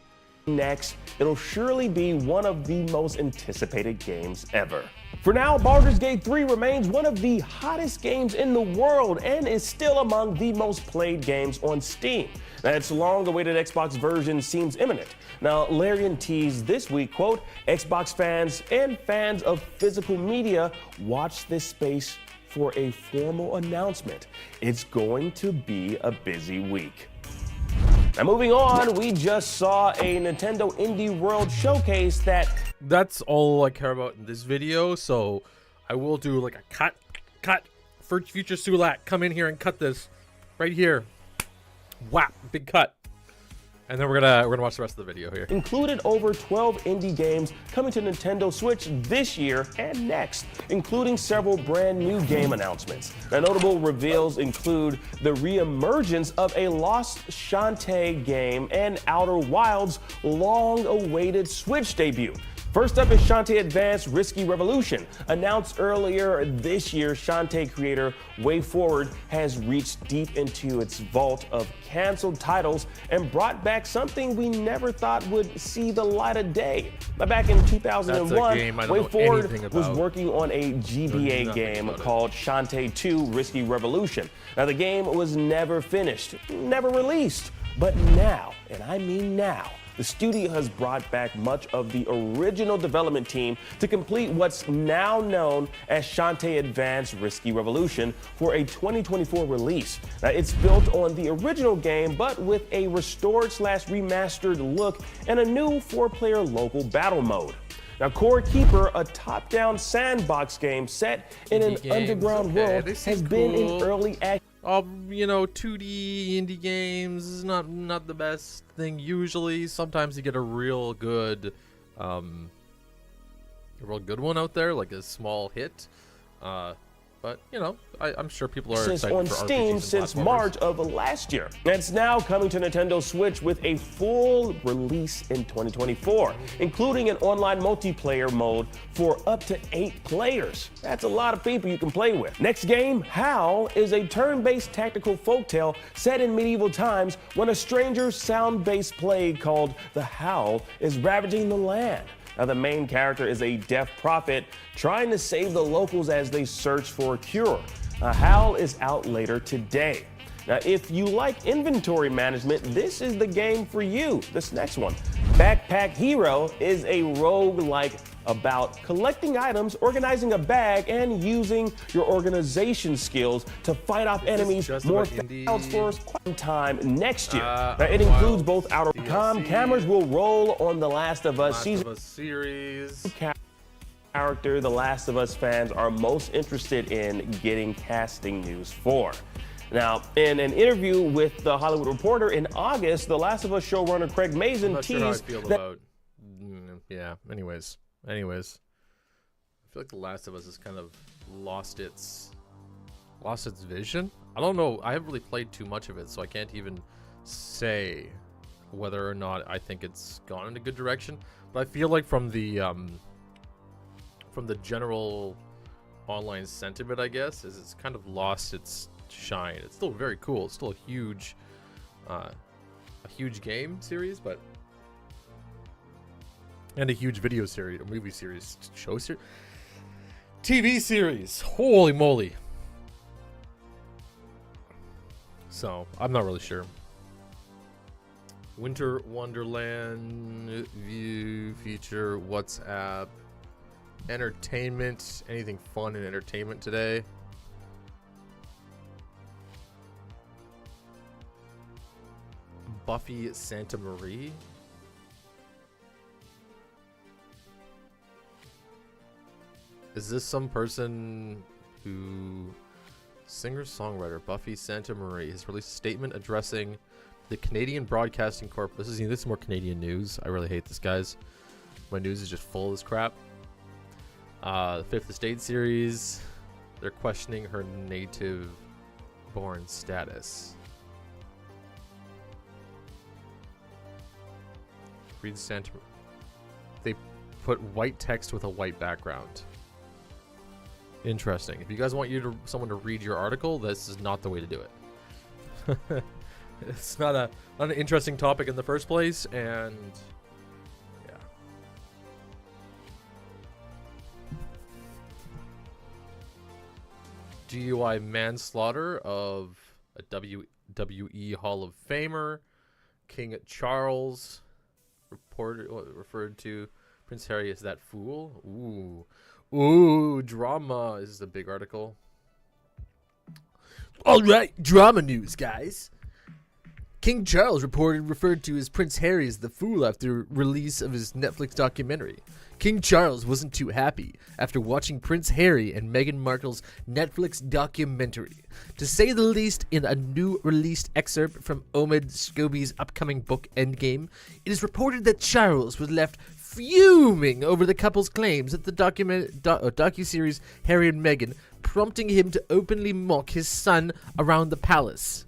Next, it'll surely be one of the most anticipated games ever. For now, Baldur's Gate 3 remains one of the hottest games in the world and is still among the most played games on Steam. Now, its long-awaited Xbox version seems imminent. Now, Larian teased this week, quote, Xbox fans and fans of physical media, watch this space for a formal announcement. It's going to be a busy week. Now, moving on, we just saw a Nintendo Indie World showcase That's all I care about in this video, so I will do like a cut for future Sulack. Come in here and cut this right here. Whap, big cut. And then we're gonna watch the rest of the video here. included over 12 indie games coming to Nintendo Switch this year and next, including several brand new game announcements. Now, notable reveals include the re-emergence of a lost Shantae game and Outer Wilds' long-awaited Switch debut. First up is Shantae Advance Risky Revolution. Announced earlier this year, Shantae creator WayForward has reached deep into its vault of canceled titles and brought back something we never thought would see the light of day. Now, back in 2001, WayForward was working on a GBA game called Shantae 2 Risky Revolution. Now, the game was never finished, never released, but now, and I mean now, the studio has brought back much of the original development team to complete what's now known as Shantae Advance Risky Revolution for a 2024 release. Now, it's built on the original game, but with a restored/remastered look and a new 4-player local battle mode. Now, Core Keeper, a top-down sandbox game set in an underground world, has been in early access. 2D indie games is not the best thing usually. Sometimes you get a real good one out there, like a small hit. But I'm sure people are excited on for Steam RPGs since and March of last year. It's now coming to Nintendo Switch with a full release in 2024, including an online multiplayer mode for up to 8 players. That's a lot of people you can play with. Next game, Howl, is a turn-based tactical folktale set in medieval times when a stranger sound-based plague called the Howl is ravaging the land. Now, the main character is a deaf prophet trying to save the locals as they search for a cure. Howl is out later today. Now, if you like inventory management, this is the game for you. This next one, Backpack Hero, is a roguelike about collecting items, organizing a bag, and using your organization skills to fight off enemies more fast for quite time next year. Now, it includes both outer cameras will roll on The Last of Us series. Character The Last of Us fans are most interested in getting casting news for. Now, in an interview with The Hollywood Reporter in August, The Last of Us showrunner Craig Mazin teased that. Yeah. Anyways, I feel like The Last of Us has kind of lost its vision. I don't know. I haven't really played too much of it, so I can't even say whether or not I think it's gone in a good direction. But I feel like from the general online sentiment, I guess, is it's kind of lost its shine. It's still very cool. It's still a huge game series, but and a huge video series, a movie series, show series, TV series. Holy moly! So I'm not really sure. Winter Wonderland view feature WhatsApp. Entertainment. Anything fun in entertainment today? Buffy Santa Marie. Is this some person who... Singer-songwriter Buffy Santa Marie has released a statement addressing the Canadian Broadcasting Corp. This is more Canadian news. I really hate this, guys. My news is just full of this crap. The Fifth Estate series. They're questioning her native-born status. Read Santa. They put white text with a white background. Interesting. If you guys want someone to read your article, this is not the way to do it. It's not an interesting topic in the first place, and yeah. DUI manslaughter of a WWE Hall of Famer, King Charles, referred to Prince Harry as that fool. Ooh, drama. This is a big article. All right, drama news, guys. King Charles referred to as Prince Harry as the fool after release of his Netflix documentary. King Charles wasn't too happy after watching Prince Harry and Meghan Markle's Netflix documentary. To say the least, in a new released excerpt from Omid Scobie's upcoming book Endgame, it is reported that Charles was left fuming over the couple's claims that the docuseries Harry and Meghan, prompting him to openly mock his son around the palace.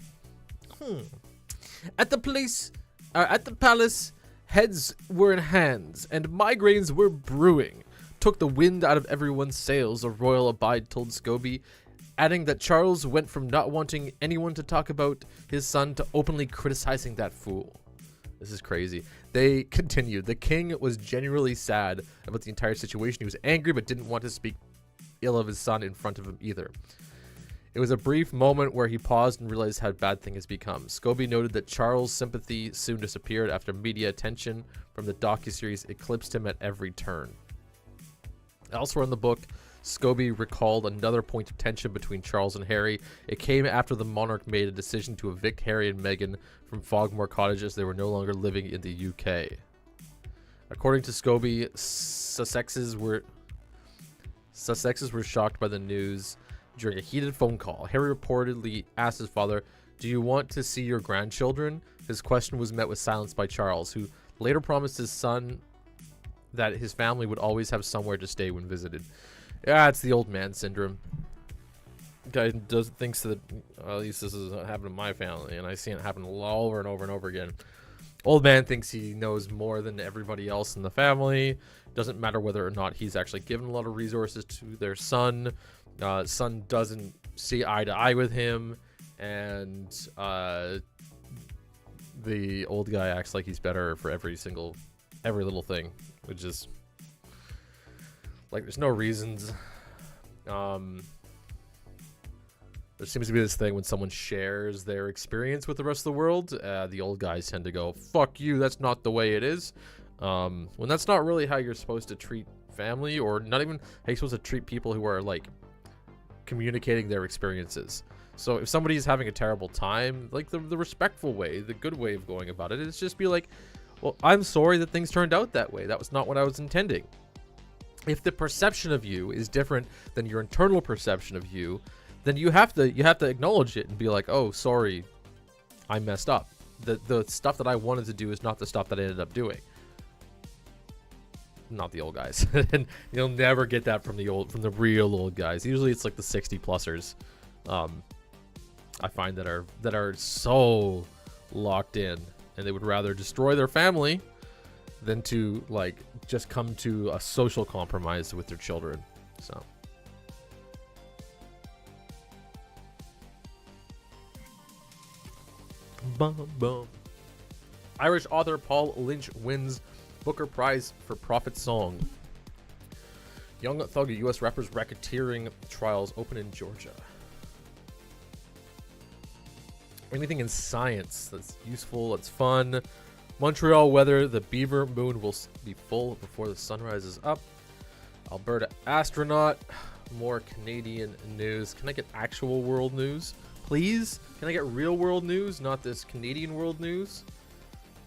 At the palace, heads were in hands and migraines were brewing. Took the wind out of everyone's sails, a royal abide told Scobie, adding that Charles went from not wanting anyone to talk about his son to openly criticizing that fool. This is crazy. They continued. The king was genuinely sad about the entire situation. He was angry but didn't want to speak ill of his son in front of him either. It was a brief moment where he paused and realized how bad things has become. Scobie noted that Charles' sympathy soon disappeared after media attention from the docuseries eclipsed him at every turn. Elsewhere in the book, Scobie recalled another point of tension between Charles and Harry. It came after the monarch made a decision to evict Harry and Meghan from Fogmore Cottage as they were no longer living in the UK. According to Scobie, Sussexes were shocked by the news during a heated phone call. Harry reportedly asked his father, "Do you want to see your grandchildren?" His question was met with silence by Charles, who later promised his son that his family would always have somewhere to stay when visited. Yeah, it's the old man syndrome. Guy thinks that at least this is happening to my family, and I see it happen over and over and over again. Old man thinks he knows more than everybody else in the family. Doesn't matter whether or not he's actually given a lot of resources to their son. Son doesn't see eye to eye with him, and the old guy acts like he's better for every little thing, which is like there's no reasons. There seems to be this thing when someone shares their experience with the rest of the world, the old guys tend to go, fuck you, that's not the way it is. When that's not really how you're supposed to treat family, or not even how you're supposed to treat people who are like communicating their experiences. So if somebody's having a terrible time, like the respectful way, the good way of going about it is just be like, well, I'm sorry that things turned out that way. That was not what I was intending. If the perception of you is different than your internal perception of you, then you have to acknowledge it and be like, oh, sorry, I messed up. The stuff that I wanted to do is not the stuff that I ended up doing. Not the old guys. And you'll never get that from the real old guys. Usually it's like the 60-plussers. I find that are so locked in, and they would rather destroy their family than to like just come to a social compromise with their children. So bum, bum. Irish author Paul Lynch wins Booker Prize for Prophet Song. Young Thug, U.S. rappers racketeering trials open in Georgia. Anything in science that's useful, that's fun. Montreal weather, the beaver moon will be full before the sun rises up. Alberta astronaut. More Canadian news. Can I get actual world news, please? Can I get real world news, not this Canadian world news?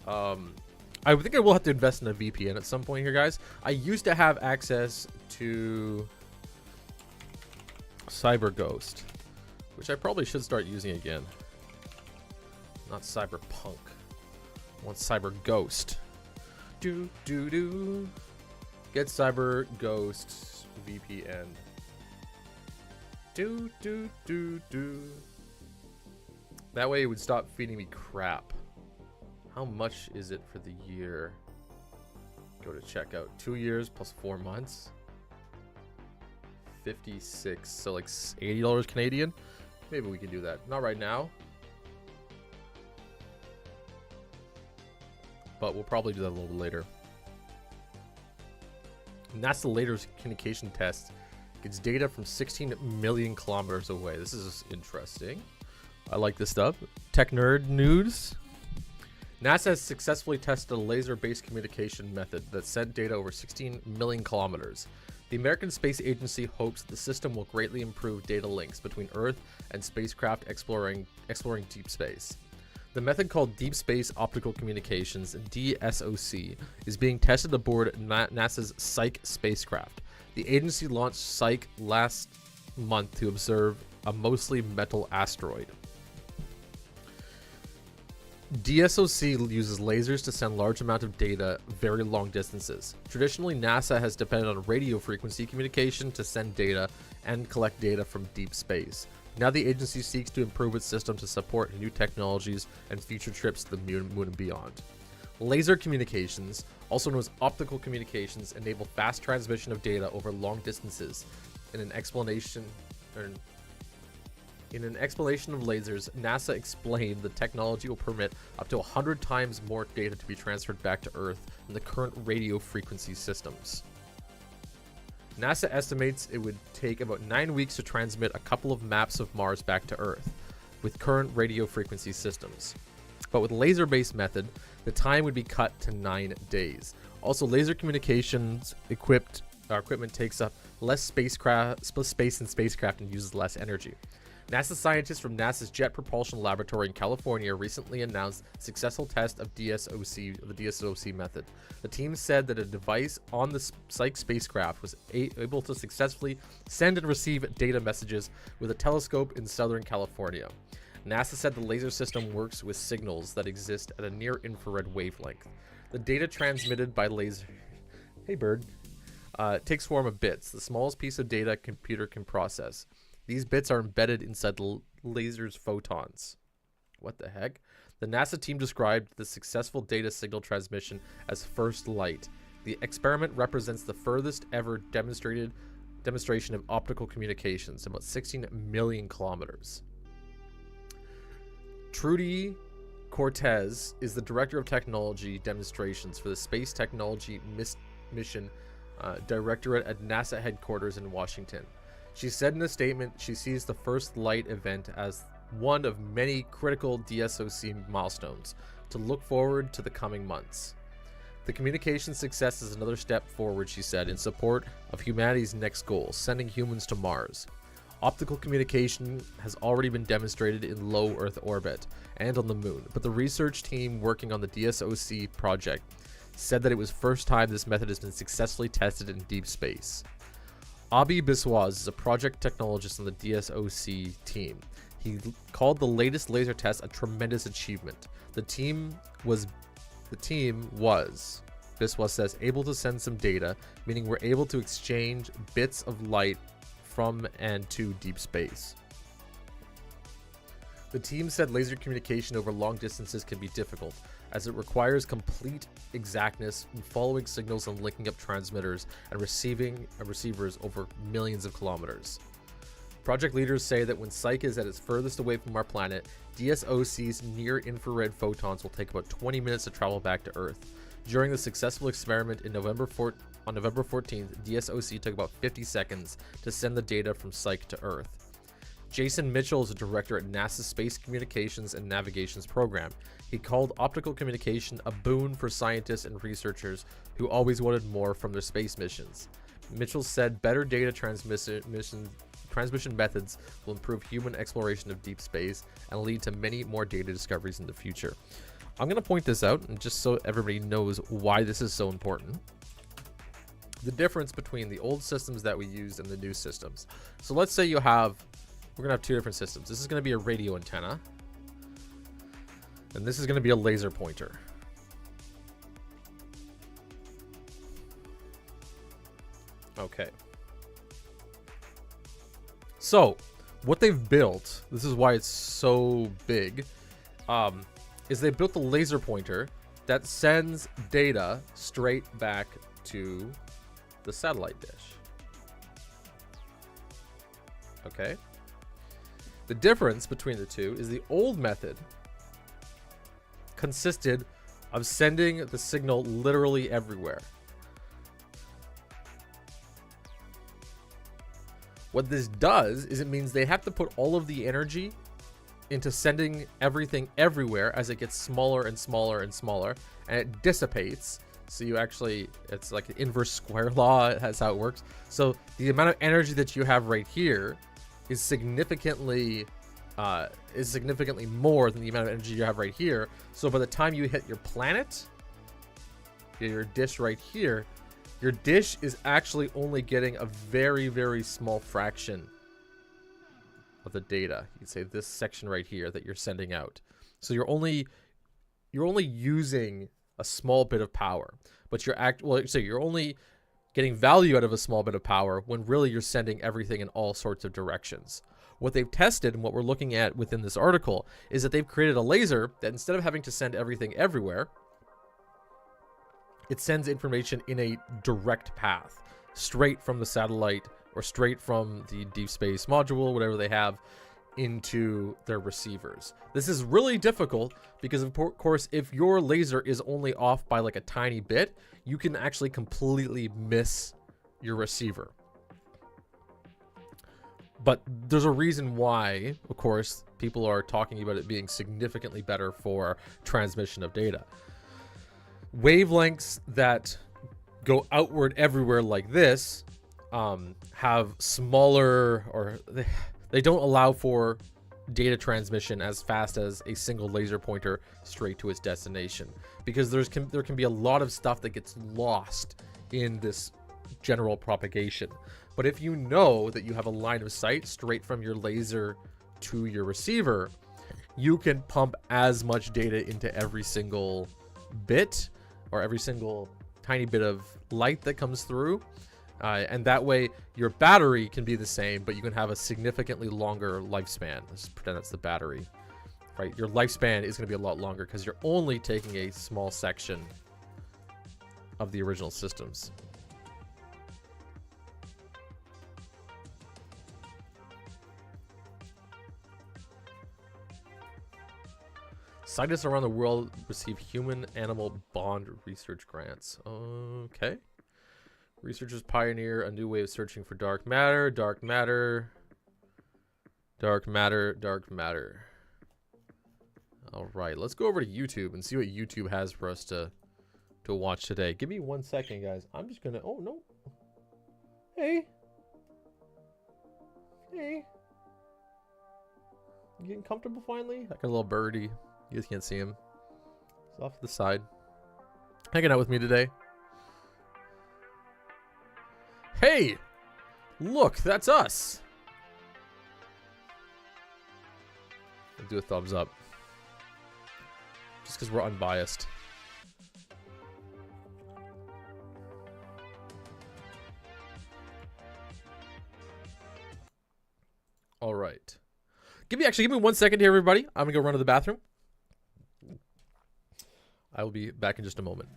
I think I will have to invest in a VPN at some point here, guys. I used to have access to CyberGhost, which I probably should start using again. Not Cyberpunk. I want CyberGhost. Do. Get CyberGhost VPN. Do. That way it would stop feeding me crap. How much is it for the year? Go to checkout. 2 years plus 4 months. 56. So like $80 Canadian. Maybe we can do that. Not right now. But we'll probably do that a little later. NASA later communication test gets data from 16 million kilometers away. This is interesting. I like this stuff. Tech nerd news. NASA has successfully tested a laser-based communication method that sent data over 16 million kilometers. The American Space Agency hopes the system will greatly improve data links between Earth and spacecraft exploring deep space. The method, called Deep Space Optical Communications, DSOC, is being tested aboard NASA's Psyche spacecraft. The agency launched Psyche last month to observe a mostly metal asteroid. DSOC uses lasers to send large amounts of data very long distances. Traditionally, NASA has depended on radio frequency communication to send data and collect data from deep space. Now the agency seeks to improve its system to support new technologies and future trips to the moon and beyond. Laser communications, also known as optical communications, enable fast transmission of data over long distances. In an explanation of lasers, NASA explained the technology will permit up to 100 times more data to be transferred back to Earth than the current radio frequency systems. NASA estimates it would take about 9 weeks to transmit a couple of maps of Mars back to Earth with current radio frequency systems. But with laser-based method, the time would be cut to 9 days. Also, laser communications equipment takes up less space in spacecraft and uses less energy. NASA scientists from NASA's Jet Propulsion Laboratory in California recently announced successful test of the DSOC method. The team said that a device on the Psyche spacecraft was able to successfully send and receive data messages with a telescope in Southern California. NASA said the laser system works with signals that exist at a near-infrared wavelength. The data transmitted by laser... Hey, bird. Takes form of bits, the smallest piece of data a computer can process. These bits are embedded inside the laser's photons. What the heck? The NASA team described the successful data signal transmission as first light. The experiment represents the furthest ever demonstration of optical communications, about 16 million kilometers. Trudy Cortez is the Director of Technology Demonstrations for the Space Technology Mission Directorate at NASA headquarters in Washington. She said in a statement she sees the first light event as one of many critical DSOC milestones to look forward to the coming months. The communication success is another step forward, she said, in support of humanity's next goal, sending humans to Mars. Optical communication has already been demonstrated in low Earth orbit and on the moon, but the research team working on the DSOC project said that it was first time this method has been successfully tested in deep space. Abi Biswas is a project technologist on the DSOC team. He called the latest laser test a tremendous achievement. The team was, Biswas says, able to send some data, meaning we're able to exchange bits of light from and to deep space. The team said laser communication over long distances can be difficult, as it requires complete exactness in following signals and linking up transmitters and receivers over millions of kilometers. Project leaders say that when Psyche is at its furthest away from our planet, DSOC's near-infrared photons will take about 20 minutes to travel back to Earth. During the successful experiment on November 14th, DSOC took about 50 seconds to send the data from Psyche to Earth. Jason Mitchell is a director at NASA's Space Communications and Navigations program. He called optical communication a boon for scientists and researchers who always wanted more from their space missions. Mitchell said better data transmission methods will improve human exploration of deep space and lead to many more data discoveries in the future. I'm going to point this out, and just so everybody knows why this is so important. The difference between the old systems that we used and the new systems. So let's say we're going to have two different systems. This is going to be a radio antenna, and this is going to be a laser pointer. Okay. So, what they've built, this is why it's so big, is they built a laser pointer that sends data straight back to the satellite dish. Okay. The difference between the two is the old method consisted of sending the signal literally everywhere. What this does is it means they have to put all of the energy into sending everything everywhere as it gets smaller and smaller and smaller, and it dissipates. So you actually, it's like an inverse square law. That's how it works. So the amount of energy that you have right here is significantly more than the amount of energy you have right here. So by the time you hit your planet, your dish right here, your dish is actually only getting a very, very small fraction of the data. You'd say this section right here that you're sending out. So you're only using a small bit of power, but you're only getting value out of a small bit of power when really you're sending everything in all sorts of directions. What they've tested and what we're looking at within this article is that they've created a laser that instead of having to send everything everywhere, it sends information in a direct path, straight from the satellite or straight from the deep space module, whatever they have, into their receivers. This is really difficult because, of course, if your laser is only off by like a tiny bit, you can actually completely miss your receiver. But there's a reason why, of course, people are talking about it being significantly better for transmission of data. Wavelengths that go outward everywhere like this have smaller, or they don't allow for data transmission as fast as a single laser pointer straight to its destination, because there can be a lot of stuff that gets lost in this general propagation. But if you know that you have a line of sight straight from your laser to your receiver, you can pump as much data into every single bit or every single tiny bit of light that comes through. And that way your battery can be the same, but you can have a significantly longer lifespan. Let's pretend that's the battery, right? Your lifespan is going to be a lot longer because you're only taking a small section of the original systems. Scientists around the world receive human-animal bond research grants. Okay. Researchers pioneer a new way of searching for dark matter. Dark matter. Dark matter. Dark matter. All right, let's go over to YouTube and see what YouTube has for us to watch today. Give me 1 second, guys. I'm just gonna. Oh no. Hey. Hey. You getting comfortable finally? I got a little birdie. You guys can't see him. He's off to the side. Hanging out with me today. Hey! Look, that's us! I'll do a thumbs up. Just because we're unbiased. Alright. Give me 1 second here, everybody. I'm gonna go run to the bathroom. I will be back in just a moment.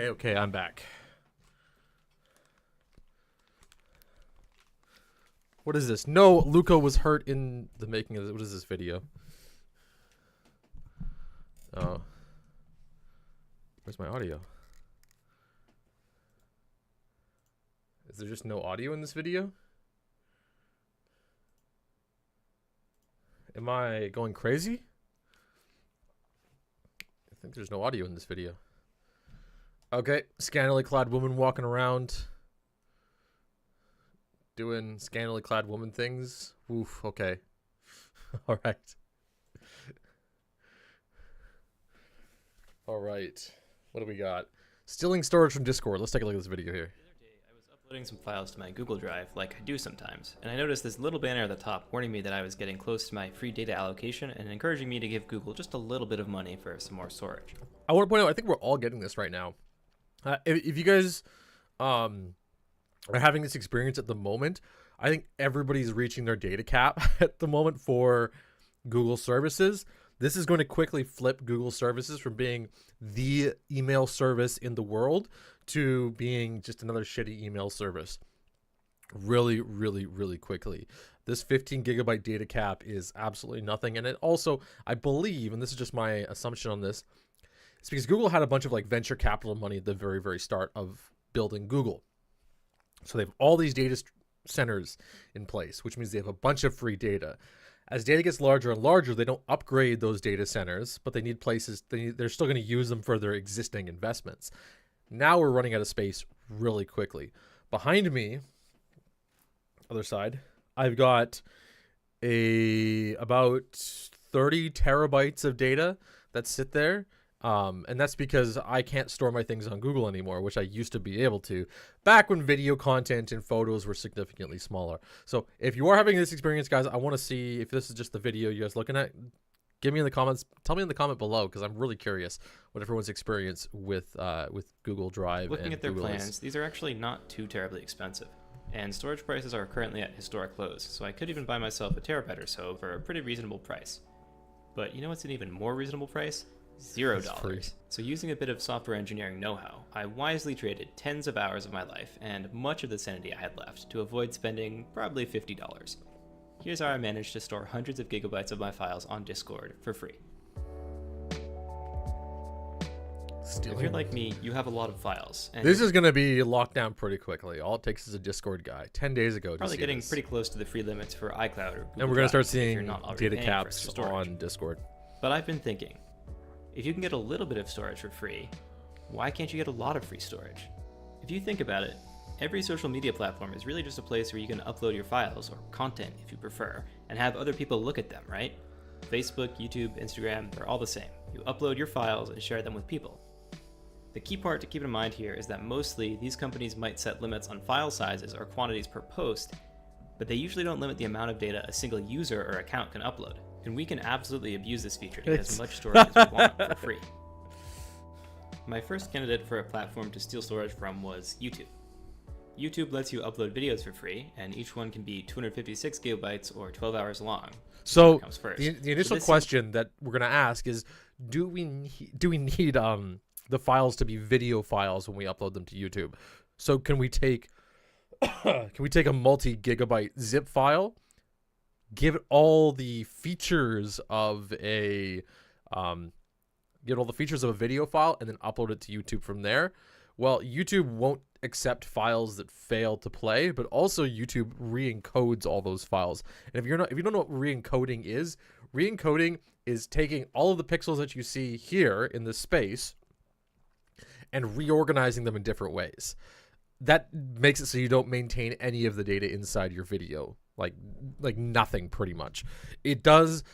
Okay, I'm back. What is this? No, Luca was hurt in the making of this. What is this video? Oh. Where's my audio? Is there just no audio in this video? Am I going crazy? I think there's no audio in this video. Okay, scantily clad woman walking around doing scantily clad woman things. Oof, okay. All right. All right. What do we got? Stealing storage from Discord. Let's take a look at this video here. The other day, I was uploading some files to my Google Drive, like I do sometimes, and I noticed this little banner at the top warning me that I was getting close to my free data allocation and encouraging me to give Google just a little bit of money for some more storage. I want to point out, I think we're all getting this right now. If you guys are having this experience at the moment, I think everybody's reaching their data cap at the moment for Google services. This is going to quickly flip Google services from being the email service in the world to being just another shitty email service. Really, really, really quickly. This 15 gigabyte data cap is absolutely nothing. And it also, I believe, and this is just my assumption on this, it's because Google had a bunch of like venture capital money at the very, very start of building Google. So they have all these data centers in place, which means they have a bunch of free data. As data gets larger and larger, they don't upgrade those data centers, but they need places, they're still going to use them for their existing investments. Now we're running out of space really quickly. Behind me, other side, I've got about 30 terabytes of data that sit there. And that's because I can't store my things on Google anymore, which I used to be able to back when video content and photos were significantly smaller. So if you are having this experience, guys, I want to see if this is just the video you guys looking at. Give me in the comments. Tell me in the comment below, because I'm really curious what everyone's experience with Google Drive. Looking and at their Google plans, is. these are actually not too terribly expensive. And storage prices are currently at historic lows, so I could even buy myself a terabyte or so for a pretty reasonable price. But you know what's an even more reasonable price? $0. So using a bit of software engineering know-how, I wisely traded tens of hours of my life and much of the sanity I had left to avoid spending probably $50. Here's how I managed to store hundreds of gigabytes of my files on Discord for free. If you're like me, you have a lot of files. And This is going to be locked down pretty quickly. All it takes is a Discord guy 10 days ago to probably see getting this. pretty close to the free limits for iCloud or Google And we're going to start Drive if you're seeing not already data paying for caps extra storage. on Discord. But I've been thinking, if you can get a little bit of storage for free, why can't you get a lot of free storage? If you think about it, every social media platform is really just a place where you can upload your files, or content if you prefer, and have other people look at them, right? Facebook, YouTube, Instagram, they're all the same. You upload your files and share them with people. The key part to keep in mind here is that mostly these companies might set limits on file sizes or quantities per post, but they usually don't limit the amount of data a single user or account can upload. And we can absolutely abuse this feature to get as much storage as we want for free. My first candidate for a platform to steal storage from was YouTube. YouTube lets you upload videos for free, and each one can be 256 gigabytes or 12 hours long. So Comes first. the initial question that we're going to ask is, do we need the files to be video files when we upload them to YouTube? So can we take a multi-gigabyte zip file, give it all the features of a video file, and then upload it to YouTube from there? Well, YouTube won't accept files that fail to play, but also YouTube re-encodes all those files. And if you don't know what re-encoding is taking all of the pixels that you see here in this space and reorganizing them in different ways. That makes it so you don't maintain any of the data inside your video, like nothing pretty much. It does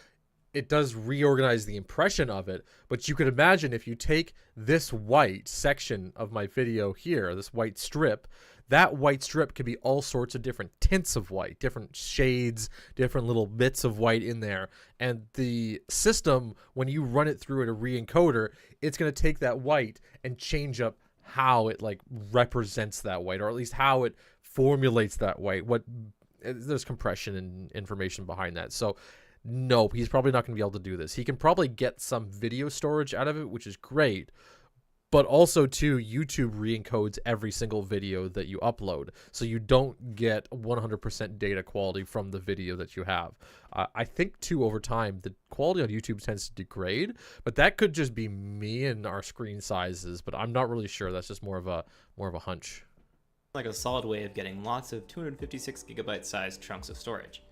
reorganize the impression of it, but you could imagine if you take this white section of my video here, this white strip, that white strip could be all sorts of different tints of white, different shades, different little bits of white in there. And the system, when you run it through a re-encoder, it's going to take that white and change up how it like represents that white, or at least how it formulates that white. There's compression and information behind that. So no, he's probably not going to be able to do this. He can probably get some video storage out of it, which is great. But also, too, YouTube re-encodes every single video that you upload. So you don't get 100% data quality from the video that you have. I think, too, over time, the quality on YouTube tends to degrade. But that could just be me and our screen sizes. But I'm not really sure. That's just more of a hunch. Like a solid way of getting lots of 256 gigabyte sized chunks of storage.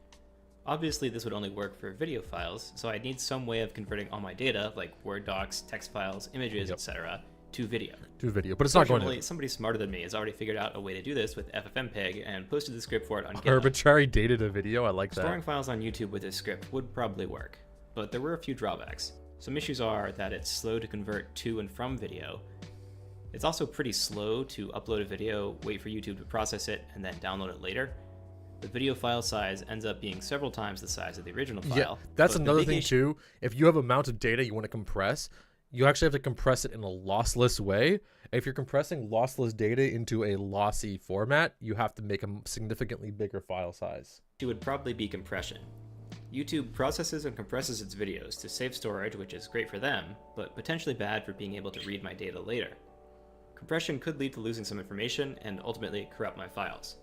Obviously, this would only work for video files, so I'd need some way of converting all my data, like Word docs, text files, images, etc., to video. But it's not going to. Somebody smarter than me has already figured out a way to do this with FFmpeg and posted the script for it on GitHub. Arbitrary data to video, I like that. Storing files on YouTube with this script would probably work, but there were a few drawbacks. Some issues are that it's slow to convert to and from video. It's also pretty slow to upload a video, wait for YouTube to process it, and then download it later. The video file size ends up being several times the size of the original file. Yeah, that's another thing too. If you have a amount of data you want to compress, you actually have to compress it in a lossless way. If you're compressing lossless data into a lossy format, you have to make a significantly bigger file size. It would probably be compression. YouTube processes and compresses its videos to save storage, which is great for them, but potentially bad for being able to read my data later. Compression could lead to losing some information and ultimately corrupt my files.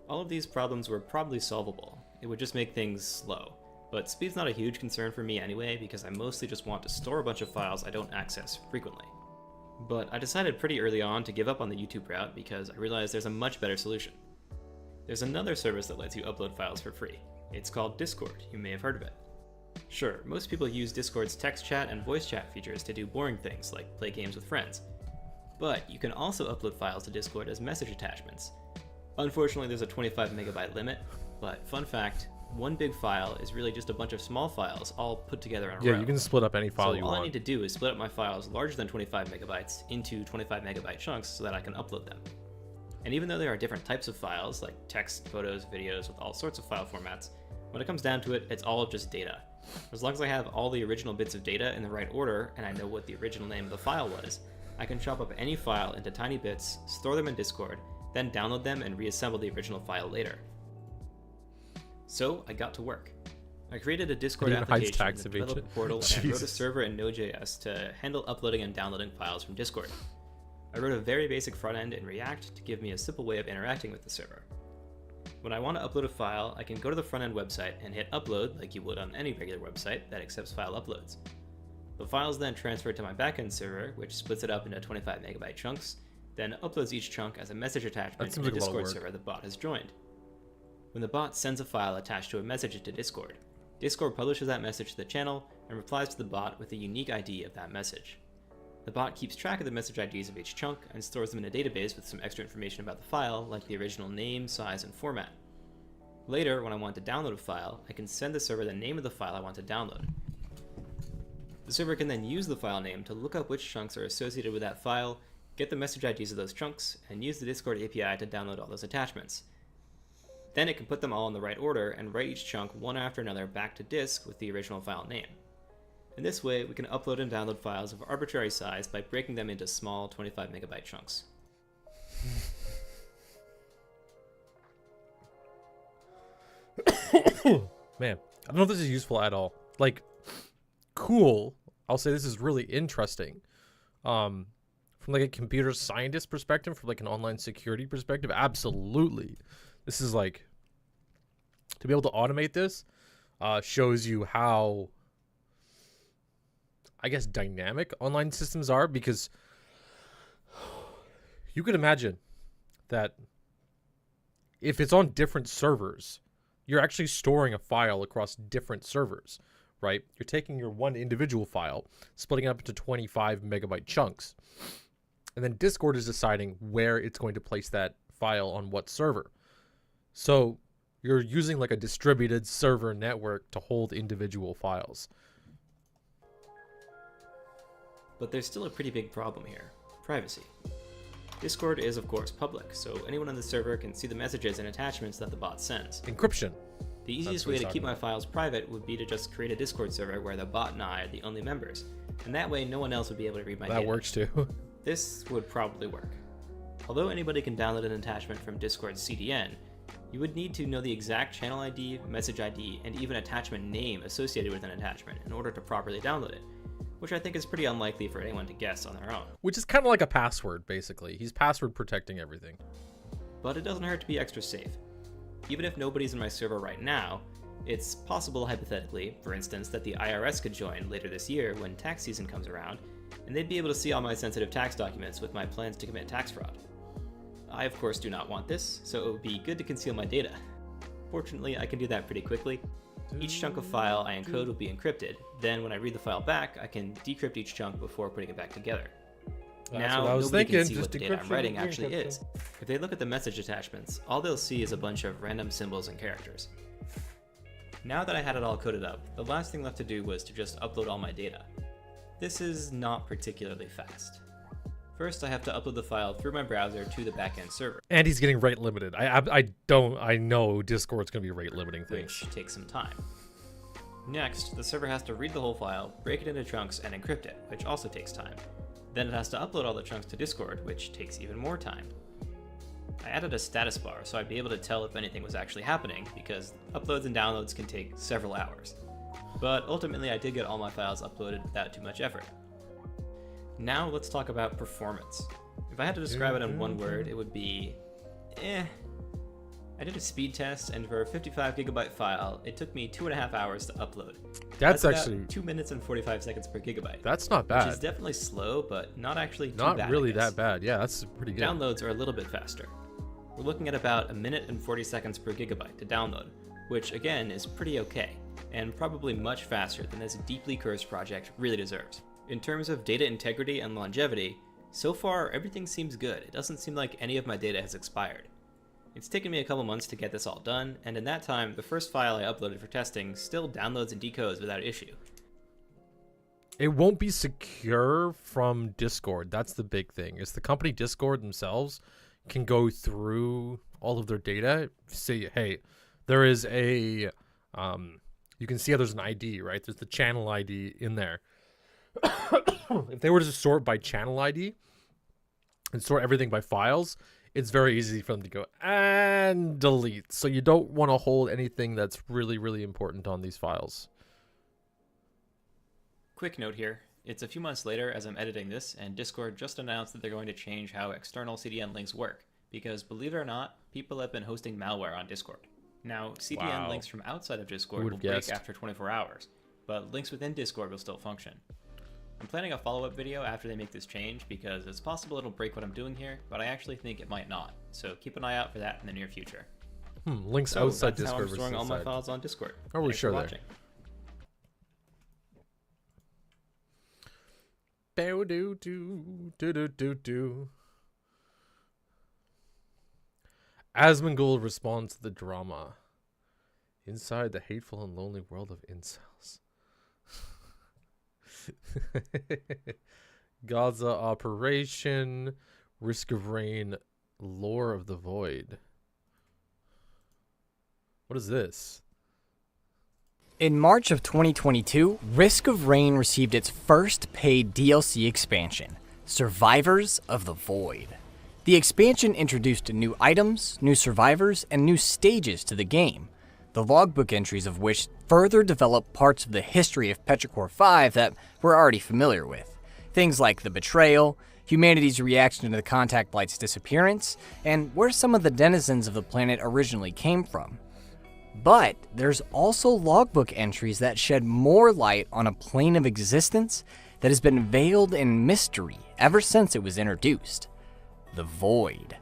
All of these problems were probably solvable. It would just make things slow. But speed's not a huge concern for me anyway, because I mostly just want to store a bunch of files I don't access frequently. But I decided pretty early on to give up on the YouTube route because I realized there's a much better solution. There's another service that lets you upload files for free. It's called Discord. You may have heard of it. Sure, most people use Discord's text chat and voice chat features to do boring things like play games with friends. But you can also upload files to Discord as message attachments. Unfortunately, there's a 25 megabyte limit, but fun fact, one big file is really just a bunch of small files all put together in a row. Yeah, you can split up any file you want. All I need to do is split up my files larger than 25 megabytes into 25 megabyte chunks so that I can upload them. And even though there are different types of files, like text, photos, videos, with all sorts of file formats, when it comes down to it, it's all just data. As long as I have all the original bits of data in the right order, and I know what the original name of the file was, I can chop up any file into tiny bits, store them in Discord, then download them and reassemble the original file later. So I got to work. I created a Discord It even hides application, tax a developer evasion. portal, and I wrote a Jesus. server in Node.js to handle uploading and downloading files from Discord. I wrote a very basic front end in React to give me a simple way of interacting with the server. When I want to upload a file, I can go to the front end website and hit upload like you would on any regular website that accepts file uploads. The file is then transferred to my backend server, which splits it up into 25 megabyte chunks, then uploads each chunk as a message attachment seems in the like a lot of Discord work. server the bot has joined. When the bot sends a file attached to a message to Discord, Discord publishes that message to the channel and replies to the bot with a unique ID of that message. The bot keeps track of the message IDs of each chunk and stores them in a database with some extra information about the file, like the original name, size, and format. Later, when I want to download a file, I can send the server the name of the file I want to download. The server can then use the file name to look up which chunks are associated with that file, get the message IDs of those chunks, and use the Discord API to download all those attachments. Then it can put them all in the right order and write each chunk one after another back to disk with the original file name. In this way, we can upload and download files of arbitrary size by breaking them into small 25 megabyte chunks. Man, I don't know if this is useful at all. Like, cool. I'll say this is really interesting. From like a computer scientist perspective, from like an online security perspective, absolutely. This is like, to be able to automate this shows you how, I guess, dynamic online systems are, because you could imagine that if it's on different servers, you're actually storing a file across different servers, right? You're taking your one individual file, splitting it up into 25 megabyte chunks, and then Discord is deciding where it's going to place that file on what server. So you're using like a distributed server network to hold individual files. But there's still a pretty big problem here: privacy. Discord is of course public, so anyone on the server can see the messages and attachments that the bot sends. Encryption. The easiest what way he's to keep talking my files private would be to just create a Discord server where the bot and I are the only members, and that way no one else would be able to read my data. That works too. This would probably work. Although anybody can download an attachment from Discord's CDN, you would need to know the exact channel ID, message ID, and even attachment name associated with an attachment in order to properly download it, which I think is pretty unlikely for anyone to guess on their own. Which is kind of like a password, basically. He's password protecting everything. But it doesn't hurt to be extra safe. Even if nobody's in my server right now, it's possible hypothetically, for instance, that the IRS could join later this year when tax season comes around, and they'd be able to see all my sensitive tax documents with my plans to commit tax fraud. I of course do not want this, so it would be good to conceal my data. Fortunately, I can do that pretty quickly. Each chunk of file I encode will be encrypted, then when I read the file back, I can decrypt each chunk before putting it back together. That's Now, what I was nobody thinking, can see just what the data I'm decryption writing and actually decryption. is. If they look at the message attachments, all they'll see is a bunch of random symbols and characters. Now that I had it all coded up, the last thing left to do was to just upload all my data. This is not particularly fast. First, I have to upload the file through my browser to the backend server, And he's getting rate limited. I know Discord's going to be rate limiting things. which takes some time. Next, the server has to read the whole file, break it into chunks, and encrypt it, which also takes time. Then it has to upload all the chunks to Discord, which takes even more time. I added a status bar so I'd be able to tell if anything was actually happening, because uploads and downloads can take several hours. But ultimately I did get all my files uploaded without too much effort. Now let's talk about performance. If I had to describe it in one word, it would be I did a speed test, and for a 55 gigabyte file, it took me 2.5 hours to upload. That's about actually 2 minutes and 45 seconds per gigabyte. that's not Which is bad. definitely slow, but not actually too Not bad, I really guess. that bad. Yeah, that's pretty good. Downloads are a little bit faster. We're looking at about 1 minute and 40 seconds per gigabyte to download, which again is pretty okay, and probably much faster than this deeply cursed project really deserves. In terms of data integrity and longevity, so far everything seems good. It doesn't seem like any of my data has expired. It's taken me a couple months to get this all done, and in that time, the first file I uploaded for testing still downloads and decodes without issue. It won't be secure from Discord. That's the big thing. Is the company Discord themselves can go through all of their data, say, hey, there is a, you can see how there's an ID, right? There's the channel ID in there. If they were to sort by channel ID and sort everything by files, it's very easy for them to go and delete. So you don't want to hold anything that's really, really important on these files. Quick note here. It's a few months later as I'm editing this, and Discord just announced that they're going to change how external CDN links work, because believe it or not, people have been hosting malware on Discord. Now, CDN links from outside of Discord will break after 24 hours, but links within Discord will still function. I'm planning a follow-up video after they make this change, because it's possible it'll break what I'm doing here, but I actually think it might not, so keep an eye out for that in the near future. Links outside that's Discord how I'm versus storing all my inside. files on Discord. Oh, we're Thanks sure for there. watching. Bow do do do do do do. Asmongold responds to the drama inside the hateful and lonely world of incels. Gaza Operation, Risk of Rain, Lore of the Void. What is this? In March of 2022, Risk of Rain received its first paid DLC expansion, Survivors of the Void. The expansion introduced new items, new survivors, and new stages to the game, the logbook entries of which further develop parts of the history of Petrichor 5 that we're already familiar with. Things like the betrayal, humanity's reaction to the contact light's disappearance, and where some of the denizens of the planet originally came from. But there's also logbook entries that shed more light on a plane of existence that has been veiled in mystery ever since it was introduced. The Void.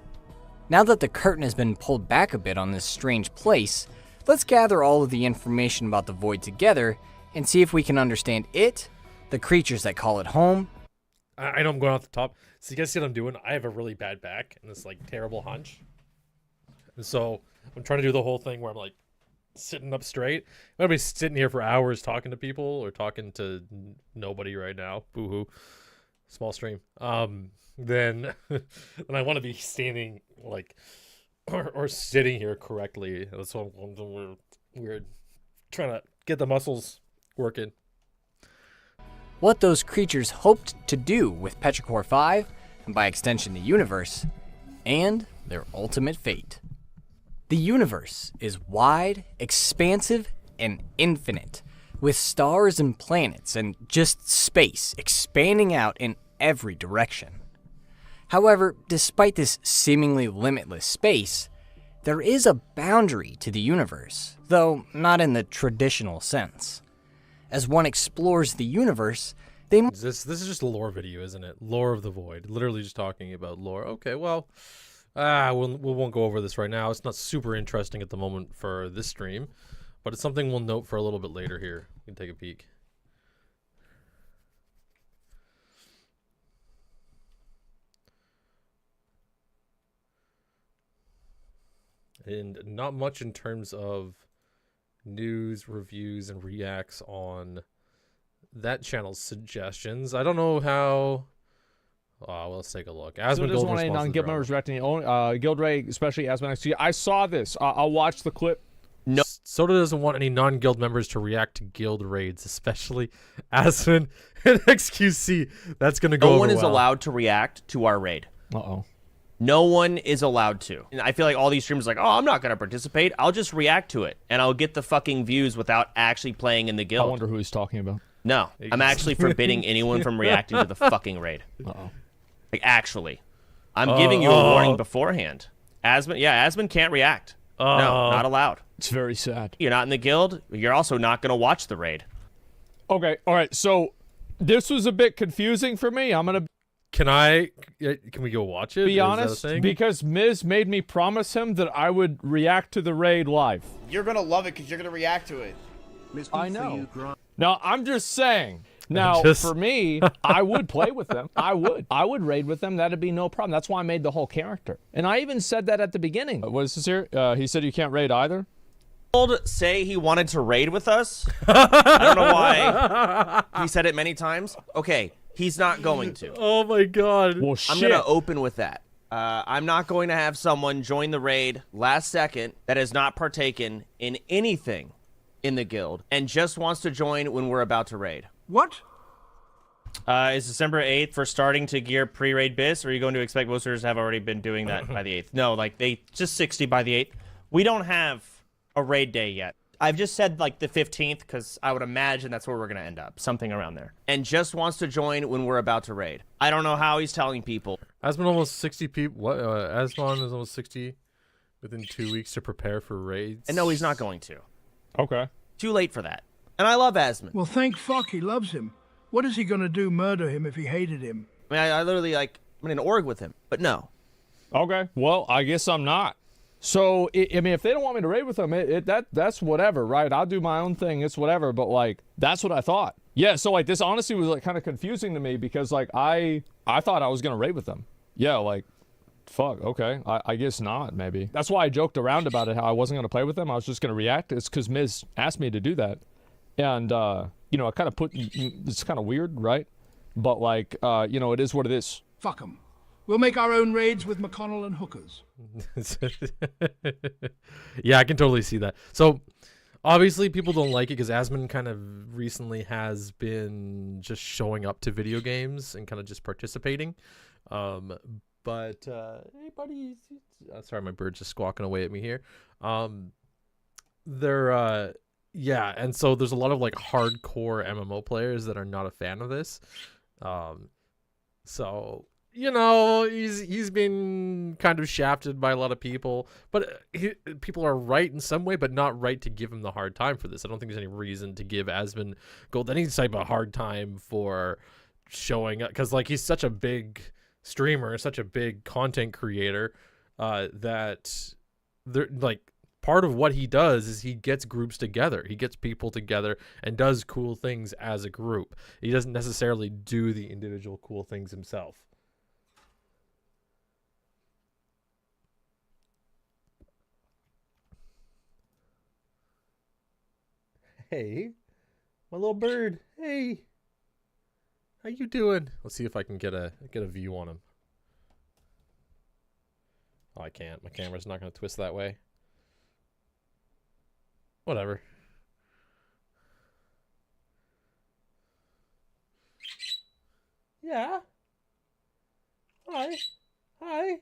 Now that the curtain has been pulled back a bit on this strange place, let's gather all of the information about the Void together and see if we can understand it, the creatures that call it home. I know I'm going off the top. So you guys see what I'm doing? I have a really bad back and this like terrible hunch. And so I'm trying to do the whole thing where I'm like sitting up straight. I'm gonna be sitting here for hours talking to people or talking to nobody right now. Boo-hoo. Small stream. Then and I want to be standing like or sitting here correctly. That's what we're trying to get the muscles working. What those creatures hoped to do with Petrichor 5, and by extension the universe, and their ultimate fate. The universe is wide, expansive, and infinite, with stars and planets and just space expanding out in every direction. However, despite this seemingly limitless space, there is a boundary to the universe, though not in the traditional sense. As one explores the universe, This is just a lore video, isn't it? Lore of the Void. Literally just talking about lore. Okay, well, we won't go over this right now. It's not super interesting at the moment for this stream, but it's something we'll note for a little bit later here. You can take a peek. And not much in terms of news, reviews, and reacts on that channel's suggestions. I don't know how. Well, let's take a look. So there's one non-guild members reacting. Guild Ray, especially Asman. I saw this. I'll watch the clip. No. Soda doesn't want any non-guild members to react to guild raids, especially Asman and XQC. That's going to go over well. No one is allowed to react to our raid. Uh-oh. No one is allowed to. And I feel like all these streamers are like, oh, I'm not going to participate. I'll just react to it, and I'll get the fucking views without actually playing in the guild. I wonder who he's talking about. No, I'm actually forbidding anyone from reacting to the fucking raid. Uh-oh. Like, actually. I'm giving you a warning beforehand. Asman can't react. No, not allowed. It's very sad. You're not in the guild. You're also not going to watch the raid. Okay, all right. So this was a bit confusing for me. I'm going to Can we go watch it? be honest, because Miz made me promise him that I would react to the raid live. You're going to love it because you're going to react to it. I know. Now, I'm just saying. Now, for me, I would play with them. I would raid with them. That'd be no problem. That's why I made the whole character. And I even said that at the beginning. What is this here? He said you can't raid either? Say he wanted to raid with us. I don't know why. He said it many times. Okay, he's not going to. Oh my god. Well, shit. I'm going to open with that. I'm not going to have someone join the raid last second that has not partaken in anything in the guild and just wants to join when we're about to raid. What? Is December 8th for starting to gear pre-raid bis, or are you going to expect most servers have already been doing that by the 8th? No, like they just 60 by the 8th. We don't have a raid day yet. I've just said like the 15th because I would imagine that's where we're going to end up, something around there. And just wants to join when we're about to raid. I don't know how he's telling people. Asmon almost 60 people. What? Asmon is almost 60 within 2 weeks to prepare for raids. And no, he's not going to. Okay. Too late for that. And I love Asmon. Well, thank fuck he loves him. What is he gonna do, murder him if he hated him? I mean, I literally, like, I'm in an org with him, but no. Okay. Well, I guess I'm not. So, I mean, if they don't want me to raid with them, that's whatever, right? I'll do my own thing. It's whatever. But, like, that's what I thought. Yeah, so, like, this honestly was, like, kind of confusing to me because, like, I thought I was going to raid with them. Yeah, like, fuck, okay. I guess not, maybe. That's why I joked around about it, how I wasn't going to play with them. I was just going to react. It's because Miz asked me to do that. And, you know, I kind of it's kind of weird, right? But, like, you know, it is what it is. Fuck 'em. We'll make our own raids with McConnell and hookers. Yeah, I can totally see that. So, obviously, people don't like it because Asmon kind of recently has been just showing up to video games and kind of just participating. But, hey, buddy. Sorry, my bird's just squawking away at me here. Yeah, and so there's a lot of, like, hardcore MMO players that are not a fan of this. So... You know, he's been kind of shafted by a lot of people, but people are right in some way, but not right to give him the hard time for this. I don't think there's any reason to give Asmon Gold any type of hard time for showing up, because like he's such a big streamer, such a big content creator, that they're like part of what he does is he gets groups together. He gets people together and does cool things as a group. He doesn't necessarily do the individual cool things himself. Hey, my little bird. Hey, how you doing? Let's see if I can get a view on him. Oh, I can't. My camera's not going to twist that way. Whatever. Yeah. Hi. Hi.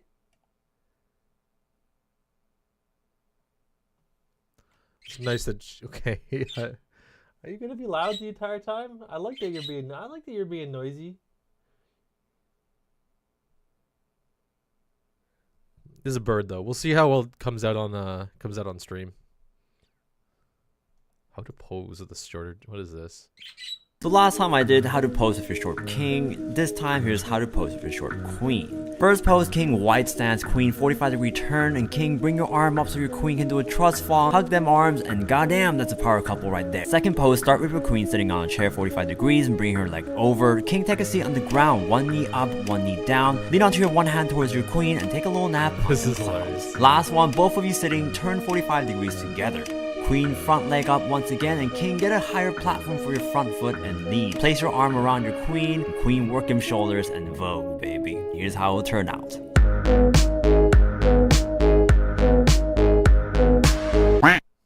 It's nice that okay. Are you gonna be loud the entire time? I like that you're being noisy. This is a bird though. We'll see how well it comes out on stream. How to pose with the shorter. What is this? So last time I did how to pose with your short king, this time here's how to pose with your short queen. First pose, king wide stance, queen 45-degree turn, and king bring your arm up so your queen can do a trust fall, hug them arms, and goddamn that's a power couple right there. Second pose, start with your queen sitting on a chair 45 degrees and bring her leg over. King take a seat on the ground, one knee up, one knee down, lean onto your one hand towards your queen and take a little nap. This is hilarious. Last one, both of you sitting, turn 45 degrees together. Queen front leg up once again, and king get a higher platform for your front foot and lean. Place your arm around your queen, and queen work them shoulders and vogue, baby. Here's how it'll turn out.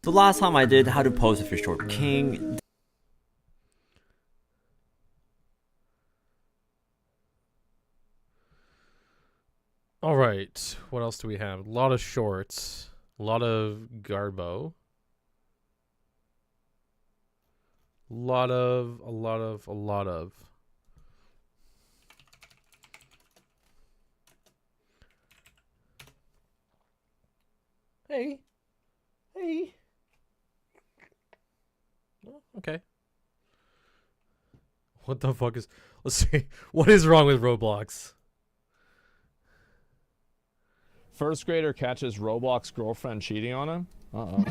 So last time I did how to pose with your short king. All right, what else do we have? A lot of shorts, a lot of garbo. A lot of. Hey. Oh, okay. What the fuck is... Let's see. What is wrong with Roblox? First grader catches Roblox girlfriend cheating on him? Uh-oh.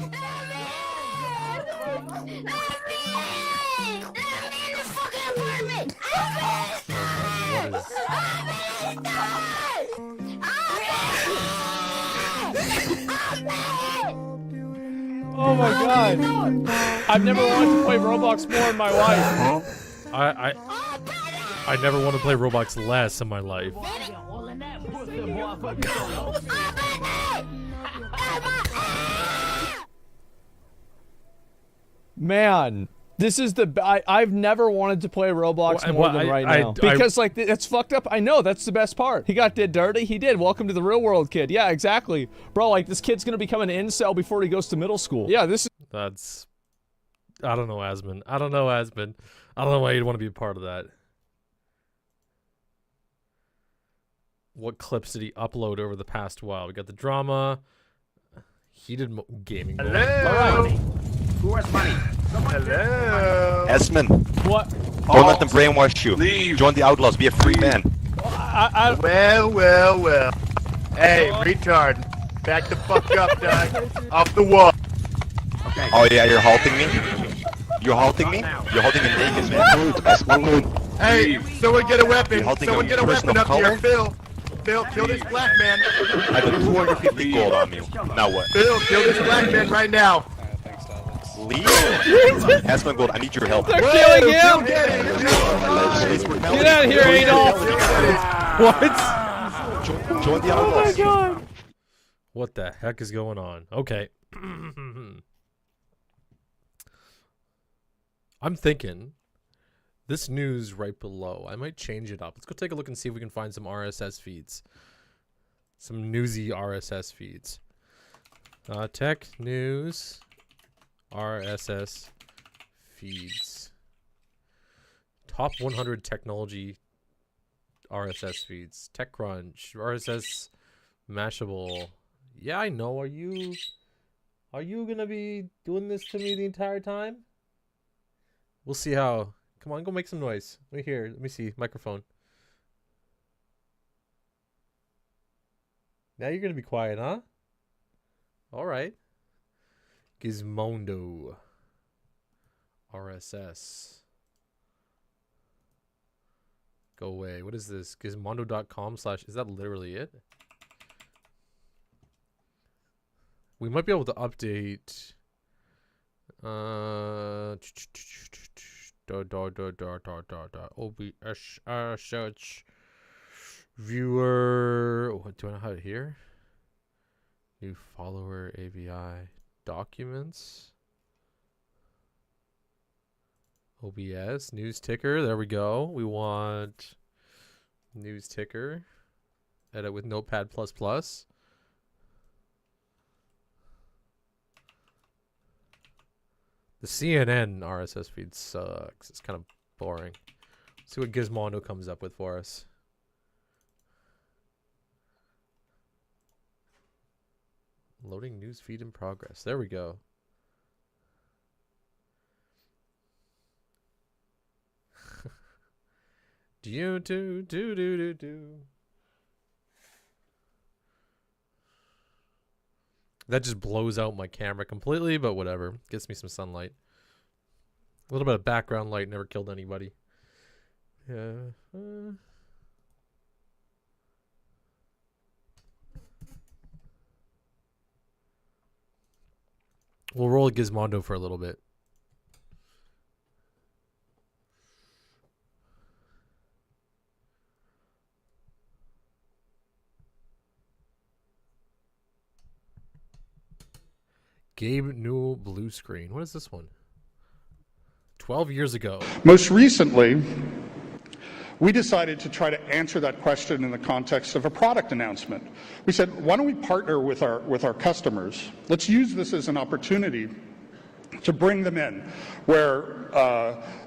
Oh my god! I've never wanted to play Roblox more in my life. I never want to play Roblox less in my life. Man, This is I've never wanted to play Roblox more than right now. Because, like, it's fucked up. I know, that's the best part. He did dirty. He did. Welcome to the real world, kid. Yeah, exactly. Bro, like, this kid's gonna become an incel before he goes to middle school. Yeah, this is... That's... I don't know, Asmund. I don't know why you'd want to be a part of that. What clips did he upload over the past while? We got the drama. He did gaming. Hello. All right. Who has money? Hello. Esmond. What? Don't let them brainwash you. Leave. Join the Outlaws. Be a free man. Well. Hey, retard. Back the fuck up, dog. Off the wall. Okay. Oh yeah, you're halting me? You're halting me? You're halting in Vegas, man. Hey, someone get a weapon. Someone get a weapon up here. Phil, kill this black man. I have 250 gold on you. Now what? Phil, kill this black man right now. Leave? That's my gold. I need your help. They're killing him! Get out of here, Adolf! What? Join the Outlaws. Oh my god! What the heck is going on? Okay. I'm thinking this news right below. I might change it up. Let's go take a look and see if we can find some RSS feeds. Some newsy RSS feeds. Tech news RSS feeds. Top 100 technology RSS feeds. TechCrunch, RSS Mashable. Yeah, I know. Are you gonna be doing this to me the entire time? We'll see how. Come on, go make some noise. Let me see. Microphone. Now you're gonna be quiet, huh? All right. Gizmondo. RSS. Go away. What is this? Gizmondo.com/ is that literally it? We might be able to update. OBS search viewer. What do I know how to hear? New follower AVI documents. OBS news ticker. There we go. We want news ticker. Edit with Notepad++. The CNN RSS feed sucks. It's kind of boring. Let's see what Gizmondo comes up with for us. Loading news feed in progress. There we go. do. That just blows out my camera completely, but whatever. Gets me some sunlight. A little bit of background light never killed anybody. Yeah. We'll roll Gizmondo for a little bit. Gabe Newell blue screen. What is this one? 12 years ago. Most recently, we decided to try to answer that question in the context of a product announcement. We said, why don't we partner with our customers? Let's use this as an opportunity to bring them in, where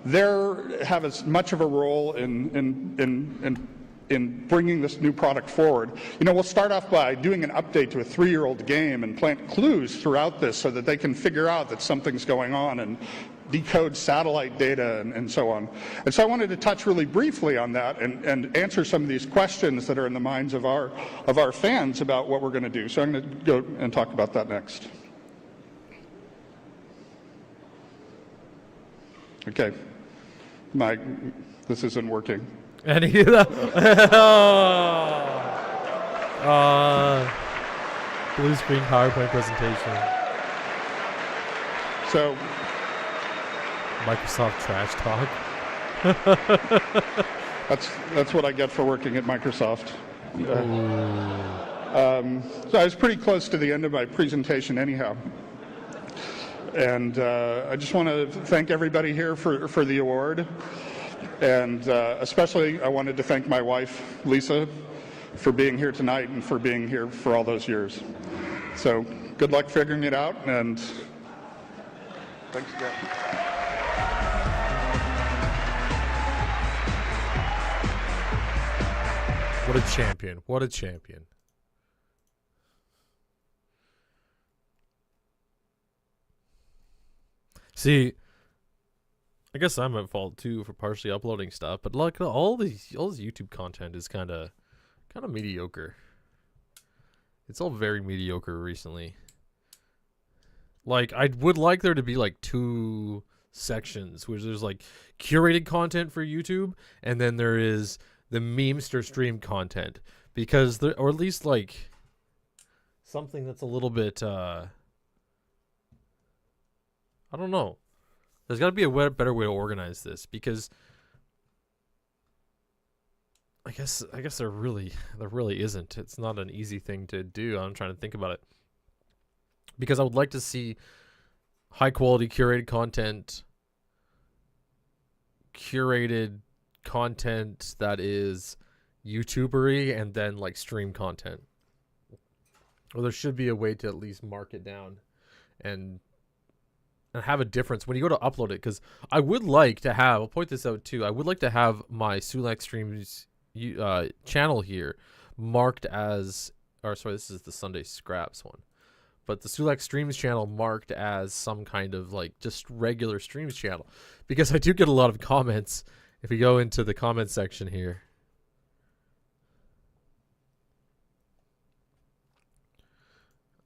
they have as much of a role in bringing this new product forward. You know, we'll start off by doing an update to a 3-year-old game and plant clues throughout this so that they can figure out that something's going on and decode satellite data and so on. And so I wanted to touch really briefly on that and answer some of these questions that are in the minds of our fans about what we're going to do. So I'm going to go and talk about that next. Okay, this isn't working. And he, blue screen PowerPoint presentation. So, Microsoft trash talk. that's what I get for working at Microsoft. So I was pretty close to the end of my presentation anyhow. And I just want to thank everybody here for the award. And especially I wanted to thank my wife, Lisa, for being here tonight and for being here for all those years. So good luck figuring it out, and thanks again. What a champion. What a champion. See, I guess I'm at fault too for partially uploading stuff, but like all this YouTube content is kind of mediocre. It's all very mediocre recently. Like, I would like there to be like 2 sections where there's like curated content for YouTube, and then there is the memester stream content, because there, or at least like something that's a little bit I don't know. There's got to be a better way to organize this, because I guess there really isn't. It's not an easy thing to do. I'm trying to think about it, because I would like to see high quality curated content that is YouTubery, and then like stream content. Or there should be a way to at least mark it down and have a difference when you go to upload it, because I would like to have, I'll point this out too, I would like to have my Sulack Streams channel here marked as, or sorry, this is the Sunday Scraps one, but the Sulack Streams channel marked as some kind of like just regular streams channel, because I do get a lot of comments. If we go into the comment section here,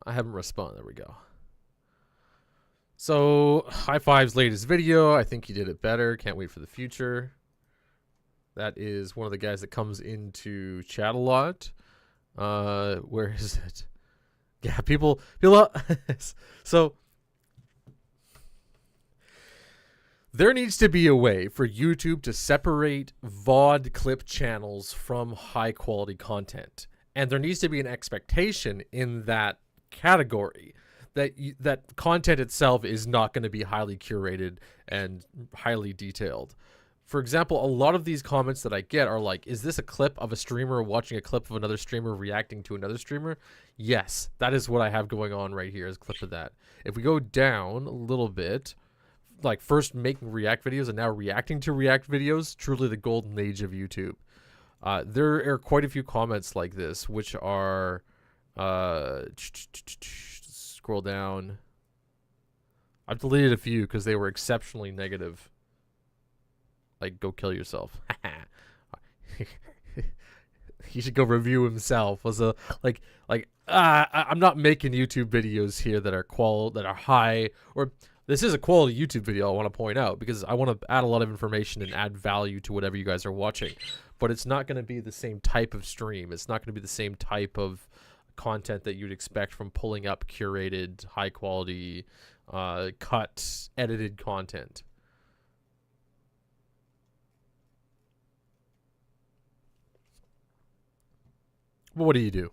I haven't responded. There we go. So, High Five's latest video, I think he did it better. Can't wait for the future. That is one of the guys that comes into chat a lot. Where is it? Yeah, people. So, there needs to be a way for YouTube to separate VOD clip channels from high quality content. And there needs to be an expectation in that category that content itself is not going to be highly curated and highly detailed. For example, a lot of these comments that I get are like, is this a clip of a streamer watching a clip of another streamer reacting to another streamer? Yes, that is what I have going on right here, is a clip of that. If we go down a little bit, like first making react videos and now reacting to react videos, truly the golden age of YouTube. There are quite a few comments like this, which are scroll down. I've deleted a few because they were exceptionally negative. Like, go kill yourself. He should go review himself. Was a I'm not making YouTube videos here that are high, or this is a quality YouTube video, I want to point out, because I want to add a lot of information and add value to whatever you guys are watching. But it's not going to be the same type of stream. It's not going to be the same type of content that you'd expect from pulling up curated, high quality, cut, edited content. But what do you do?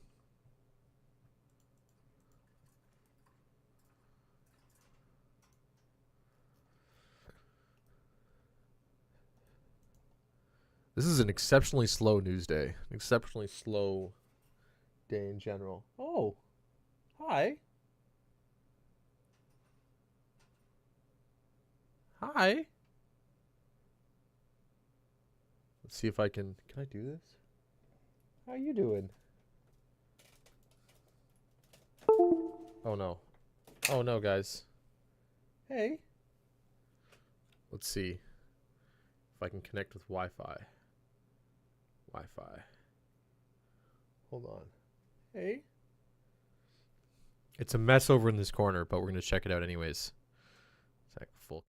This is an exceptionally slow news day. An exceptionally slow day in general. Oh, hi. Hi. Let's see if I can I do this? How you doing? Oh no. Oh no, guys. Hey. Let's see if I can connect with Wi-Fi. Hold on. Hey. It's a mess over in this corner, but we're going to check it out anyways. It's like full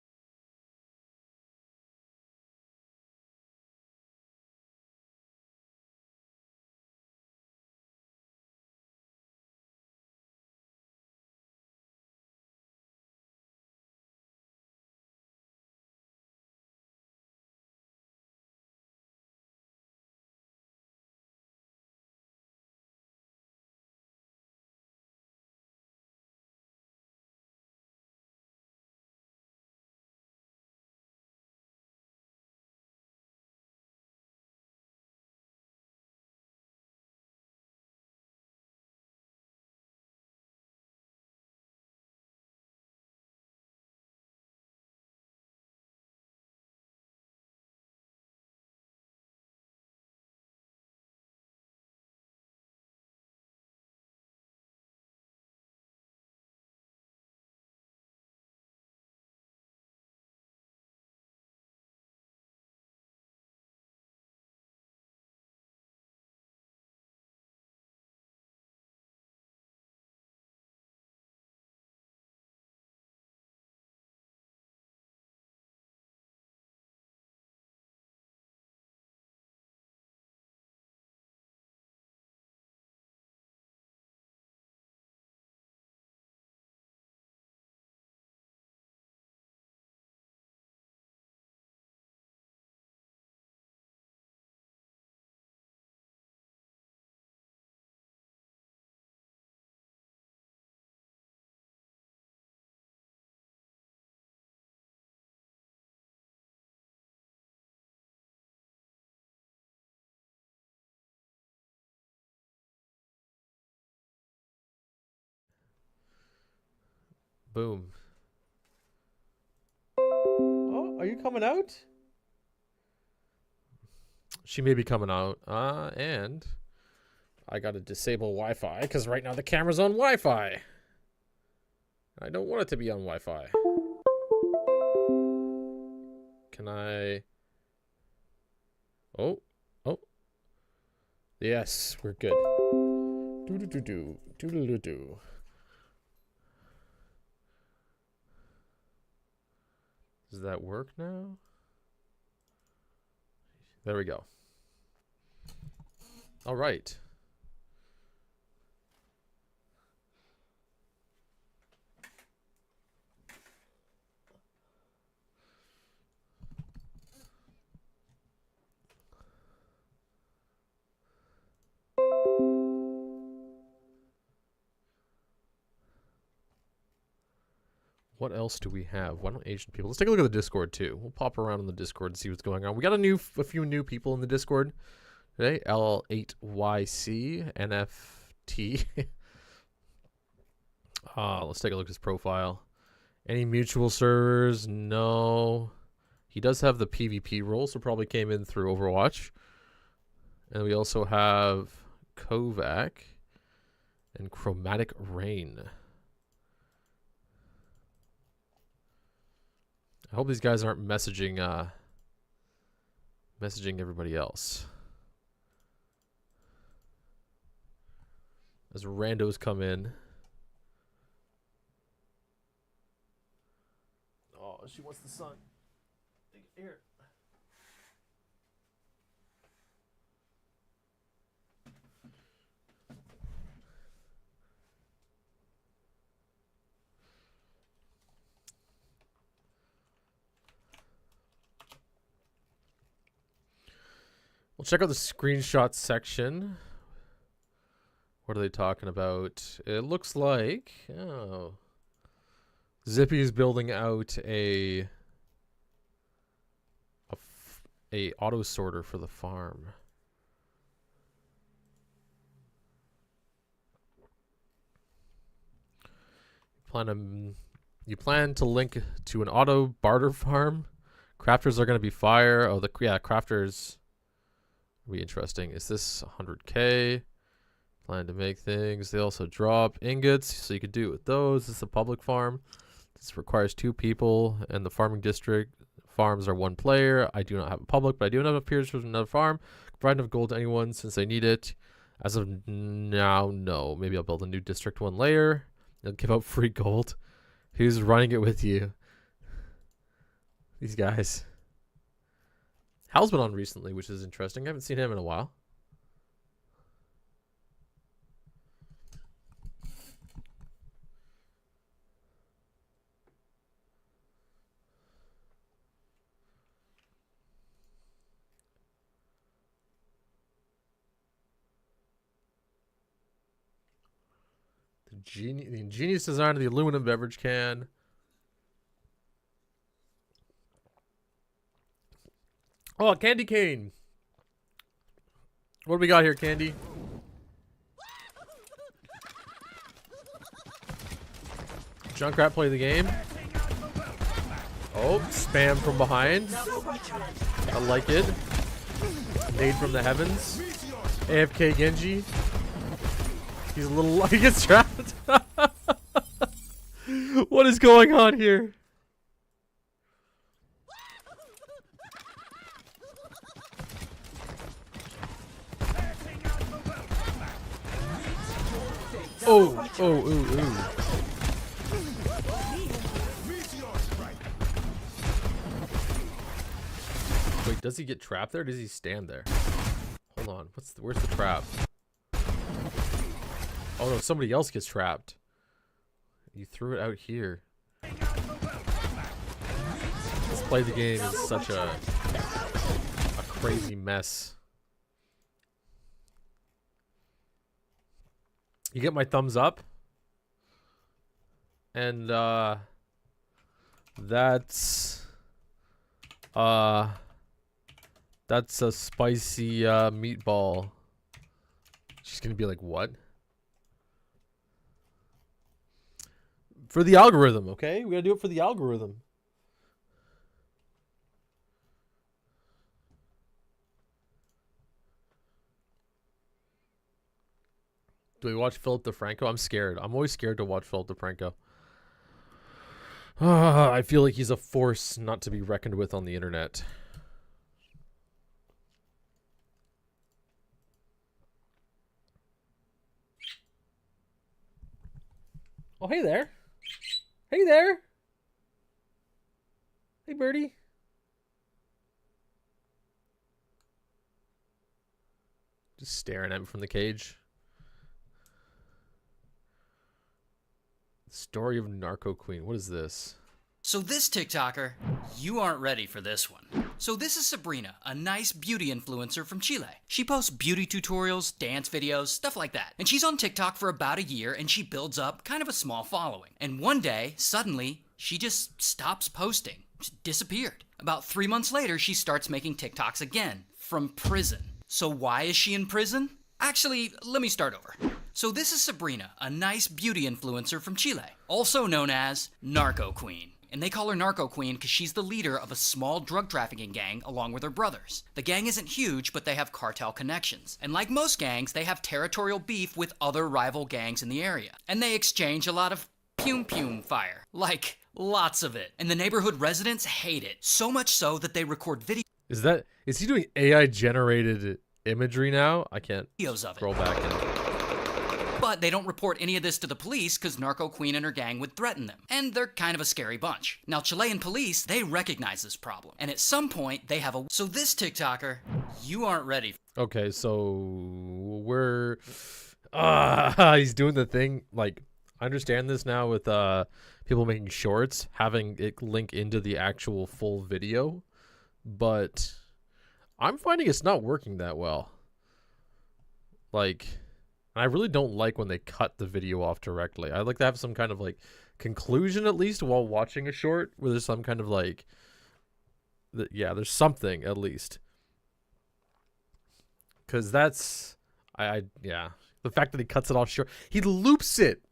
Boom. Oh, are you coming out? She may be coming out. And I got to disable Wi-Fi because right now the camera's on Wi-Fi. I don't want it to be on Wi-Fi. Can I... Oh. Oh. Yes, we're good. Do-do-do-do. Do-do-do-do. Does that work now? There we go. All right. What else do we have? Why don't Asian people? Let's take a look at the Discord too. We'll pop around in the Discord and see what's going on. We got a few new people in the Discord today. L8YC NFT. Let's take a look at his profile. Any mutual servers? No. He does have the PvP role, so probably came in through Overwatch. And we also have Kovac and Chromatic Rain. I hope these guys aren't messaging everybody else. As randos come in. Oh, she wants the sun. Here. We'll check out the screenshot section. What are they talking about? It looks like, oh, Zippy is building out a auto sorter for the farm. You plan to link to an auto barter farm? Crafters are going to be fire. Oh, crafters will be interesting. Is this 100K? Plan to make things. They also drop ingots, so you could do it with those. This is a public farm. This requires 2 people, and the farming district farms are 1 player. I do not have a public, but I do have enough peers for another farm. Provide enough gold to anyone since they need it. As of now, no. Maybe I'll build a new district 1 layer. They'll give out free gold. Who's running it with you? These guys. Hal's been on recently, which is interesting. I haven't seen him in a while. The ingenious design of the aluminum beverage can. Oh, candy cane. What do we got here, Candy? Junkrat play the game. Oh, spam from behind. I like it. Nade from the heavens. AFK Genji. He's a little... He gets trapped. What is going on here? Oh, ooh. Wait, does he get trapped there or does he stand there? Hold on, where's the trap? Oh no, somebody else gets trapped. You threw it out here. This play the game is such a crazy mess. You get my thumbs up? And that's a spicy meatball. She's gonna be like, what? For the algorithm, okay? We gotta do it for the algorithm. Do we watch Philip DeFranco? I'm scared. I'm always scared to watch Philip DeFranco. I feel like he's a force not to be reckoned with on the internet. Oh, hey there. Hey there. Hey, birdie. Just staring at me from the cage. Story of Narco Queen. What is this? So this TikToker, you aren't ready for this one. So this is Sabrina, a nice beauty influencer from Chile. She posts beauty tutorials, dance videos, stuff like that. And she's on TikTok for about a year and she builds up kind of a small following. And one day, suddenly, she just stops posting. Just disappeared. About 3 months later, she starts making TikToks again, from prison. So why is she in prison? Actually, let me start over. So this is Sabrina, a nice beauty influencer from Chile, also known as Narco Queen. And they call her Narco Queen because she's the leader of a small drug trafficking gang along with her brothers. The gang isn't huge, but they have cartel connections. And like most gangs, they have territorial beef with other rival gangs in the area. And they exchange a lot of pum-pum fire. Like, lots of it. And the neighborhood residents hate it. So much so that they record videos. Is he doing AI generated imagery now? I can't scroll back in. But they don't report any of this to the police because Narco Queen and her gang would threaten them. And they're kind of a scary bunch. Now, Chilean police, they recognize this problem. And at some point, they have a... So this TikToker, you aren't ready. Okay, so we're... he's doing the thing, like, I understand this now with people making shorts, having it link into the actual full video. But I'm finding it's not working that well. Like... I really don't like when they cut the video off directly. I like to have some kind of like conclusion at least while watching a short where there's some kind of like, yeah, there's something at least. Cause that's, yeah, the fact that he cuts it off short, he loops it.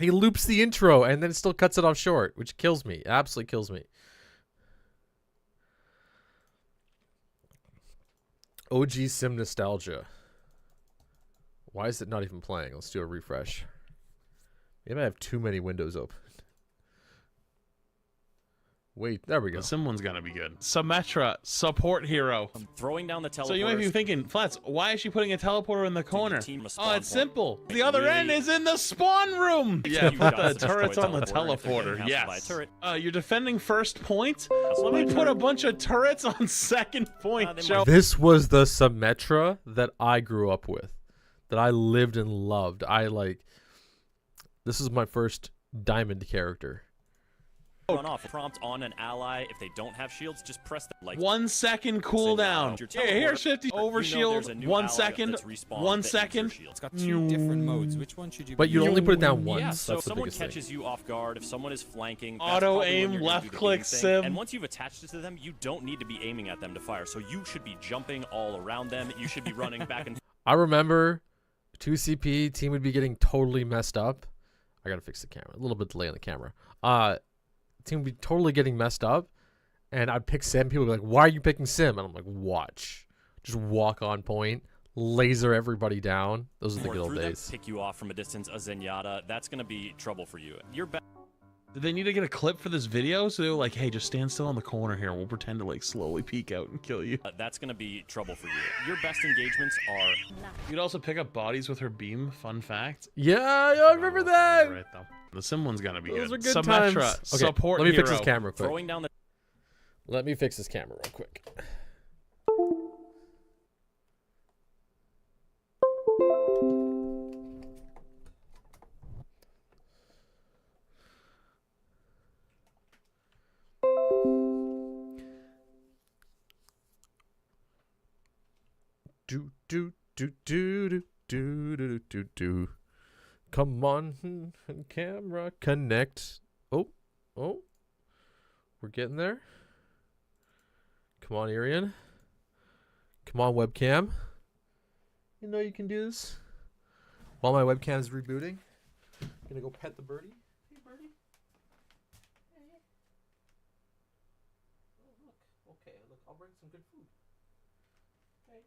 He loops the intro and then still cuts it off short, which kills me, absolutely kills me. OG Sim Nostalgia. Why is it not even playing? Let's do a refresh. Maybe I have too many windows open. Wait, there we go. Someone's gonna be good. Symmetra, support hero. I'm throwing down the teleporter. So you might be thinking, Flats, why is she putting a teleporter in the corner? Oh, it's simple. The other end is in the spawn room. Yeah, put the turrets on the teleporter. Yes. You're defending first point? Let me put a bunch of turrets on second point. This was the Symmetra that I grew up with. That I lived and loved. This is my first diamond character. Run off. Prompt on an ally. If they don't have shields, just press the 1 second cooldown. Here's 50 over shield. 1 second. 1 second. It's got 2 different modes. Which one should you? But you only put it down once. Yeah, so That's if someone the catches you off guard, if someone is flanking, auto aim, left click, sim. And once you've attached it to them, you don't need to be aiming at them to fire. So you should be jumping all around them. You should be running back and. I remember 2CP team would be getting totally messed up. I gotta fix the camera. A little bit delay on the camera. Team would be totally getting messed up, and I'd pick Sim. People would be like, "Why are you picking Sim?" And I'm like, "Watch, just walk on point, laser everybody down." Those are the good old days. Pick you off from a distance, a Zenyatta. That's gonna be trouble for you. You're back. Did they need to get a clip for this video? So they were like, hey, just stand still in the corner here. We'll pretend to like slowly peek out and kill you. That's going to be trouble for you. Your best engagements are... You could also pick up bodies with her beam. Fun fact. Yeah, I remember that. Right, though. The sim one's going to be Those good. Are good Symmetra, times. Okay, support let me hero. fix this camera quick. Throwing down the... Let me fix this camera real quick. Do. Come on, camera, connect. Oh, we're getting there. Come on, Arian. Come on, webcam. You know you can do this. While my webcam is rebooting, Gonna go pet the birdie? Hey, birdie. Hey. Oh, look. Okay, look. I'll bring some good food. Okay.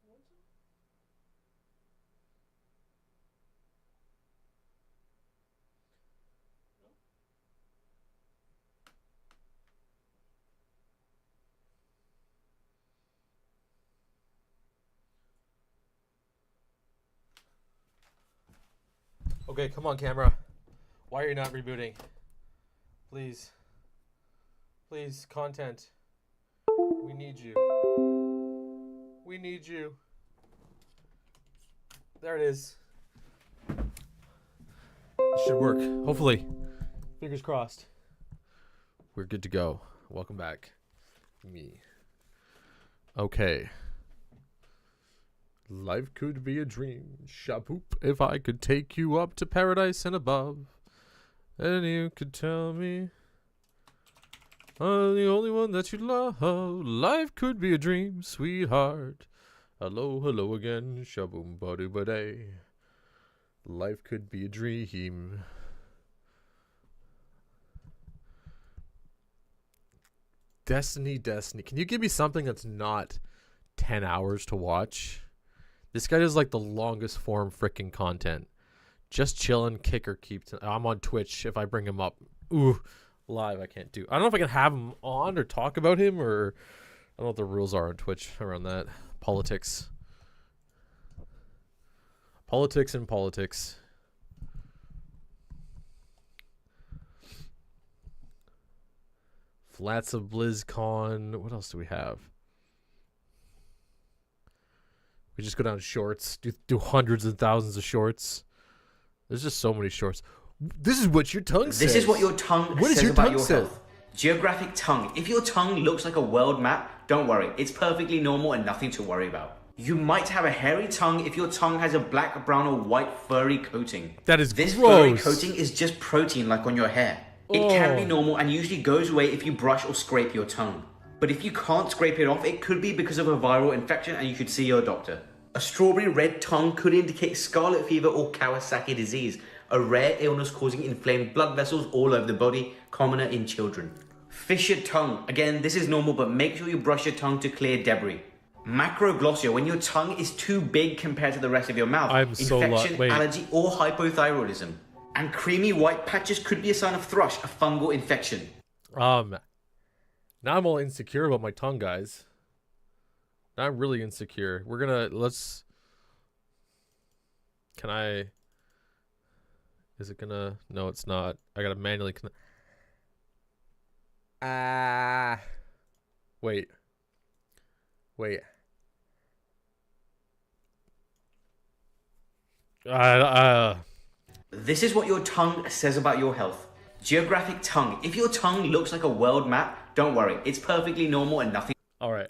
Want some? Okay, come on, camera. Why are you not rebooting? Please. Please, content. We need you. We need you. There it is. It should work. Hopefully. Fingers crossed. We're good to go. Welcome back. Me. Okay. Life could be a dream, shaboop, if I could take you up to paradise and above. And you could tell me I'm the only one that you love. Life could be a dream, sweetheart. Hello, hello again, shaboom, ba-doo-ba-day. Life could be a dream. Destiny. Can you give me something that's not 10 hours to watch? This guy does like the longest form freaking content. Just chillin', kick or keep. I'm on Twitch. If I bring him up, live I can't do. I don't know if I can have him on or talk about him, or I don't know what the rules are on Twitch around that. Politics. And politics. Flats of BlizzCon. What else do we have? We just go down shorts, do hundreds and thousands of shorts. There's just so many shorts. This is what your tongue says. This is what your tongue What says does your about tongue your say? health. Geographic tongue. If your tongue looks like a world map, don't worry. It's perfectly normal and nothing to worry about. You might have a hairy tongue if your tongue has a black, brown, or white furry coating. That is This gross. furry coating is just protein like on your hair. It can be normal and usually goes away if you brush or scrape your tongue. But if you can't scrape it off, it could be because of a viral infection and you should see your doctor. A strawberry red tongue could indicate scarlet fever or Kawasaki disease, a rare illness causing inflamed blood vessels all over the body, commoner in children. Fissured tongue. Again, this is normal, but make sure you brush your tongue to clear debris. Macroglossia, when your tongue is too big compared to the rest of your mouth. Infection, allergy, or hypothyroidism. And creamy white patches could be a sign of thrush, a fungal infection. Now I'm all insecure about my tongue, guys. Now I'm really insecure. Is it gonna? No, it's not. I gotta manually Wait. This is what your tongue says about your health. Geographic tongue. If your tongue looks like a world map, don't worry. It's perfectly normal and nothing. All right.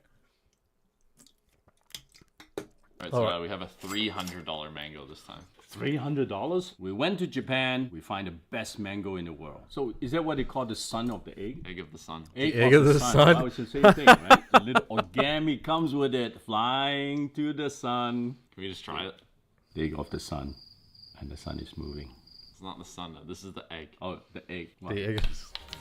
Alright, so we have a $300 mango this time. $300? We went to Japan, we find the best mango in the world. So is that what they call the son of the egg? Egg of the sun. Egg of the sun. Oh, it's the same thing, right? A little origami comes with it, flying to the sun. Can we just try it? The egg of the sun, and the sun is moving. It's not the sun though, this is the egg. Oh, the egg. Wow. The egg.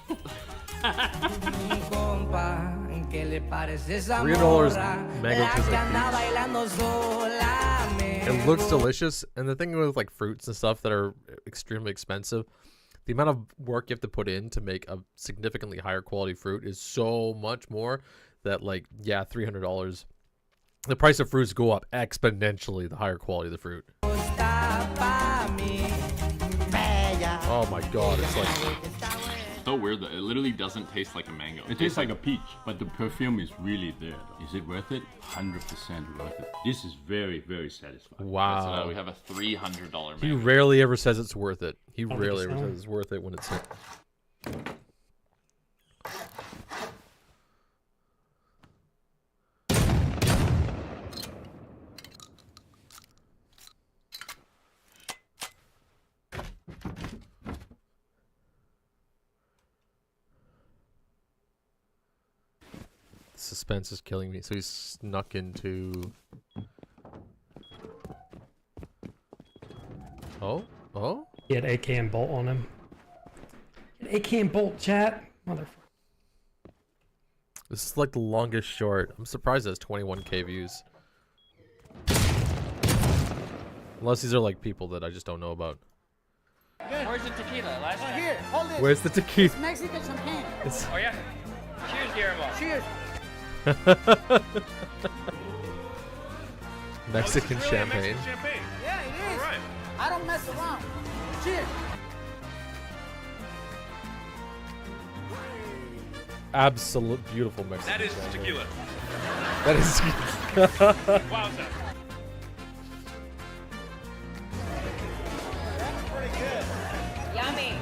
$300 mango tastes like peach. It looks delicious, and the thing with like fruits and stuff that are extremely expensive, the amount of work you have to put in to make a significantly higher quality fruit is so much more that, like, yeah, $300. The price of fruits go up exponentially the higher quality of the fruit. Oh my god, it's like so weird that it literally doesn't taste like a mango. It tastes like a peach, but the perfume is really there. Is it worth it? 100% worth it. This is very, very satisfying. wow. So now we have a $300 mango. He rarely ever says it's worth it. He rarely ever says it's worth it when it's Suspense is killing me. So he's snuck into... Oh? Oh? He had AK and bolt on him. AK and bolt, chat. Motherfucker. This is like the longest short. I'm surprised it has 21k views. Unless these are like people that I just don't know about. Where's the tequila? Last time. Here, hold this. Where's the tequila? It's Mexican champagne. It's... Oh yeah. Cheers, Guillermo. Cheers. Mexican champagne. Yeah, it is. All right. I don't mess around. Cheers. Absolute beautiful Mexican That is champagne. tequila. That is Wowza. Yummy.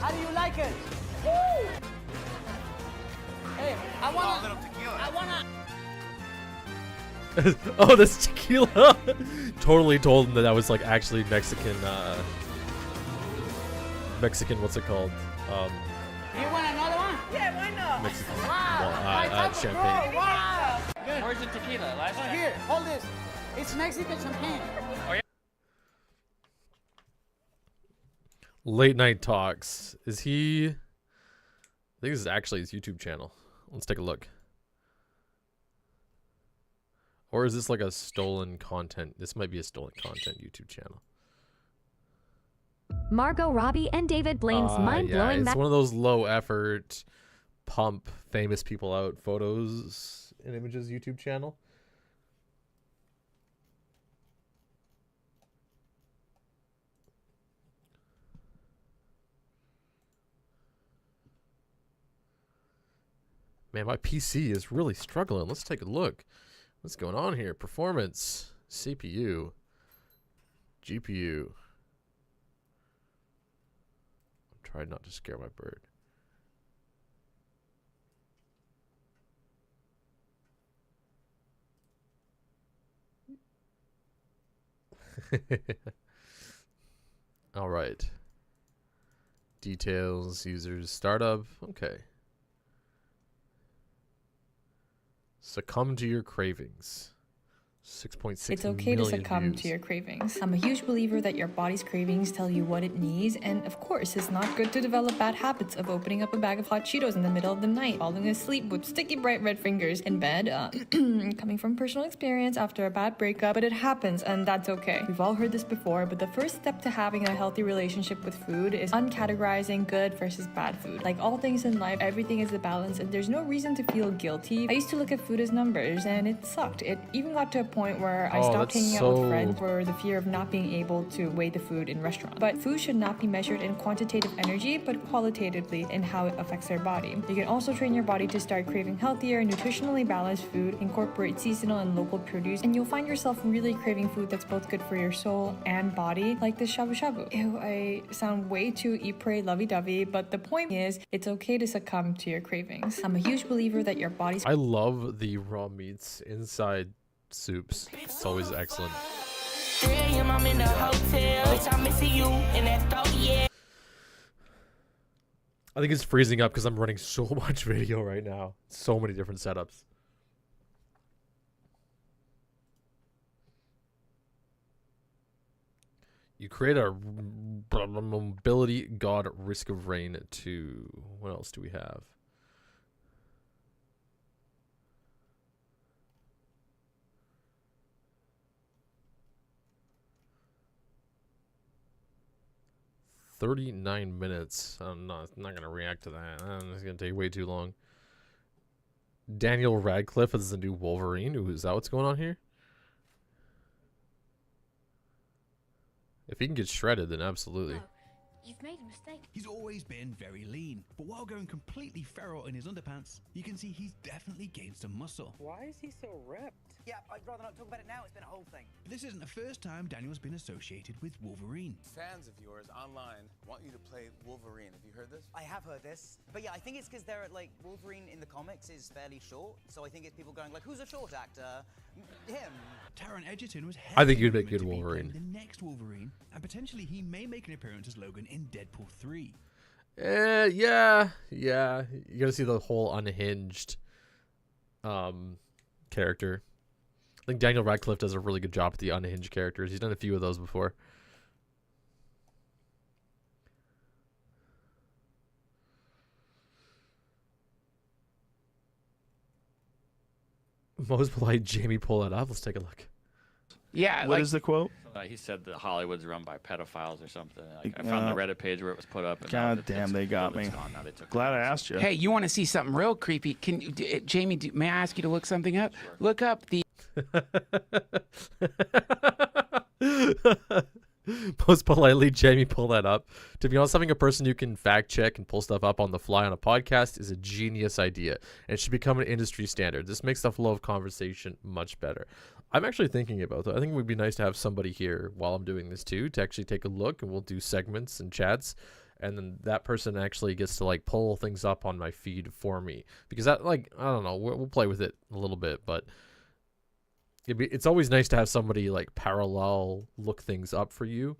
How do you like it? Woo! Hey, I wanna. Oh, this tequila. Totally told him that was like actually Mexican. Mexican, what's it called? You want another one? Yeah, why not? Mexican. Wow. Champagne. Wow. Good. Where's the tequila? Last time. Here, hold this. It's Mexican champagne. Oh yeah. Late Night Talks. Is he? I think this is actually his YouTube channel. Let's take a look. Or is this like a stolen content? This might be a stolen content YouTube channel. Margot Robbie and David Blaine's mind-blowing... Yeah, it's one of those low effort, pump famous people out photos and images YouTube channel. Man, my PC is really struggling. Let's take a look. What's going on here? Performance, CPU, GPU. Try not to scare my bird. All right. Details, users, startup. Okay. Succumb to your cravings. 6.6 It's okay to million succumb views. to your cravings. I'm a huge believer that your body's cravings tell you what it needs, and of course, it's not good to develop bad habits of opening up a bag of hot Cheetos in the middle of the night, falling asleep with sticky bright red fingers in bed. Coming from personal experience after a bad breakup, but it happens, and that's okay. We've all heard this before, but the first step to having a healthy relationship with food is uncategorizing good versus bad food. Like all things in life, everything is a balance, and there's no reason to feel guilty. I used to look at food as numbers, and it sucked. It even got to a point where I stopped hanging out with friends for the fear of not being able to weigh the food in restaurants. But food should not be measured in quantitative energy, but qualitatively in how it affects our body. You can also train your body to start craving healthier, nutritionally balanced food, incorporate seasonal and local produce, and you'll find yourself really craving food that's both good for your soul and body, like this shabu shabu. Ew, I sound way too eat, pray, lovey-dovey, but the point is, it's okay to succumb to your cravings. I'm a huge believer that your body's... I love the raw meats inside soups. It's always excellent. I think it's freezing up because I'm running so much video right now. So many different setups. You create a mobility god risk of rain 2. What else do we have? "39 minutes. I'm not gonna react to that. It's gonna take way too long. Daniel Radcliffe is the new Wolverine. Ooh, is that what's going on here? If he can get shredded, then absolutely. You've made a mistake. He's always been very lean, but while going completely feral in his underpants, you can see he's definitely gained some muscle. Why is he so ripped? Yeah, I'd rather not talk about it now. It's been a whole thing. This isn't the first time Daniel's been associated with Wolverine. Fans of yours online want you to play Wolverine. Have you heard this? I have heard this, but yeah, I think it's because they're like Wolverine in the comics is fairly short, so I think it's people going like, "Who's a short actor?" Him. Taron Egerton was. I think you'd make good Wolverine. The next Wolverine, and potentially he may make an appearance as Logan in Deadpool 3. Yeah. You gotta see the whole unhinged character. I think Daniel Radcliffe does a really good job with the unhinged characters. He's done a few of those before. Most polite Jamie, pull that up. Let's take a look. Yeah. What is the quote? He said that Hollywood's run by pedophiles or something. Like, I found the Reddit page where it was put up. And God damn, they got me. Glad I asked you. Hey, you want to see something real creepy? Can you, Jamie? May I ask you to look something up? Sure. Look up the. Most politely, Jamie, pull that up. To be honest, having a person you can fact check and pull stuff up on the fly on a podcast is a genius idea, and it should become an industry standard. This makes the flow of conversation much better. I'm actually thinking about that. I think it would be nice to have somebody here while I'm doing this too, to actually take a look, and we'll do segments and chats, and then that person actually gets to like pull things up on my feed for me, because that, like, I don't know, we'll play with it a little bit, but it's always nice to have somebody like parallel look things up for you,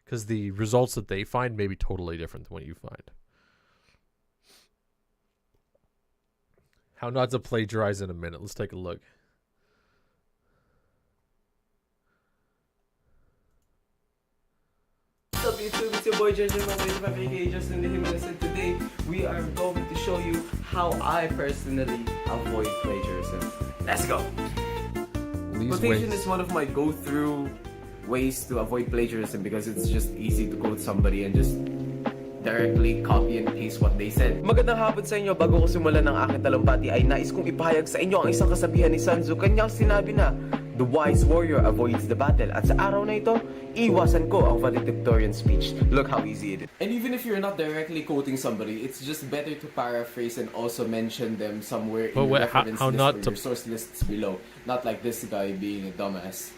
because the results that they find may be totally different than what you find. How not to plagiarize in a minute. Let's take a look. What's up YouTube, it's your boy Justin aka Justin the Humanist, and today we are going to show you how I personally avoid plagiarism. Let's go! Quotation is one of my go-through ways to avoid plagiarism because it's just easy to quote somebody and just directly copy and paste what they said. Magandang hapon sa inyo. Bago ko simulan ng aking talumpati ay nais kong ipahayag sa inyo ang isang kasabihan ni Sun Tzu. Kanyang sinabi na, the wise warrior avoids the battle. At sa araw na ito, iwasan ko ang valedictorian speech. Look how easy it is. And even if you're not directly quoting somebody, it's just better to paraphrase and also mention them somewhere in your reference list or your source lists below. Not like this guy being a dumbass.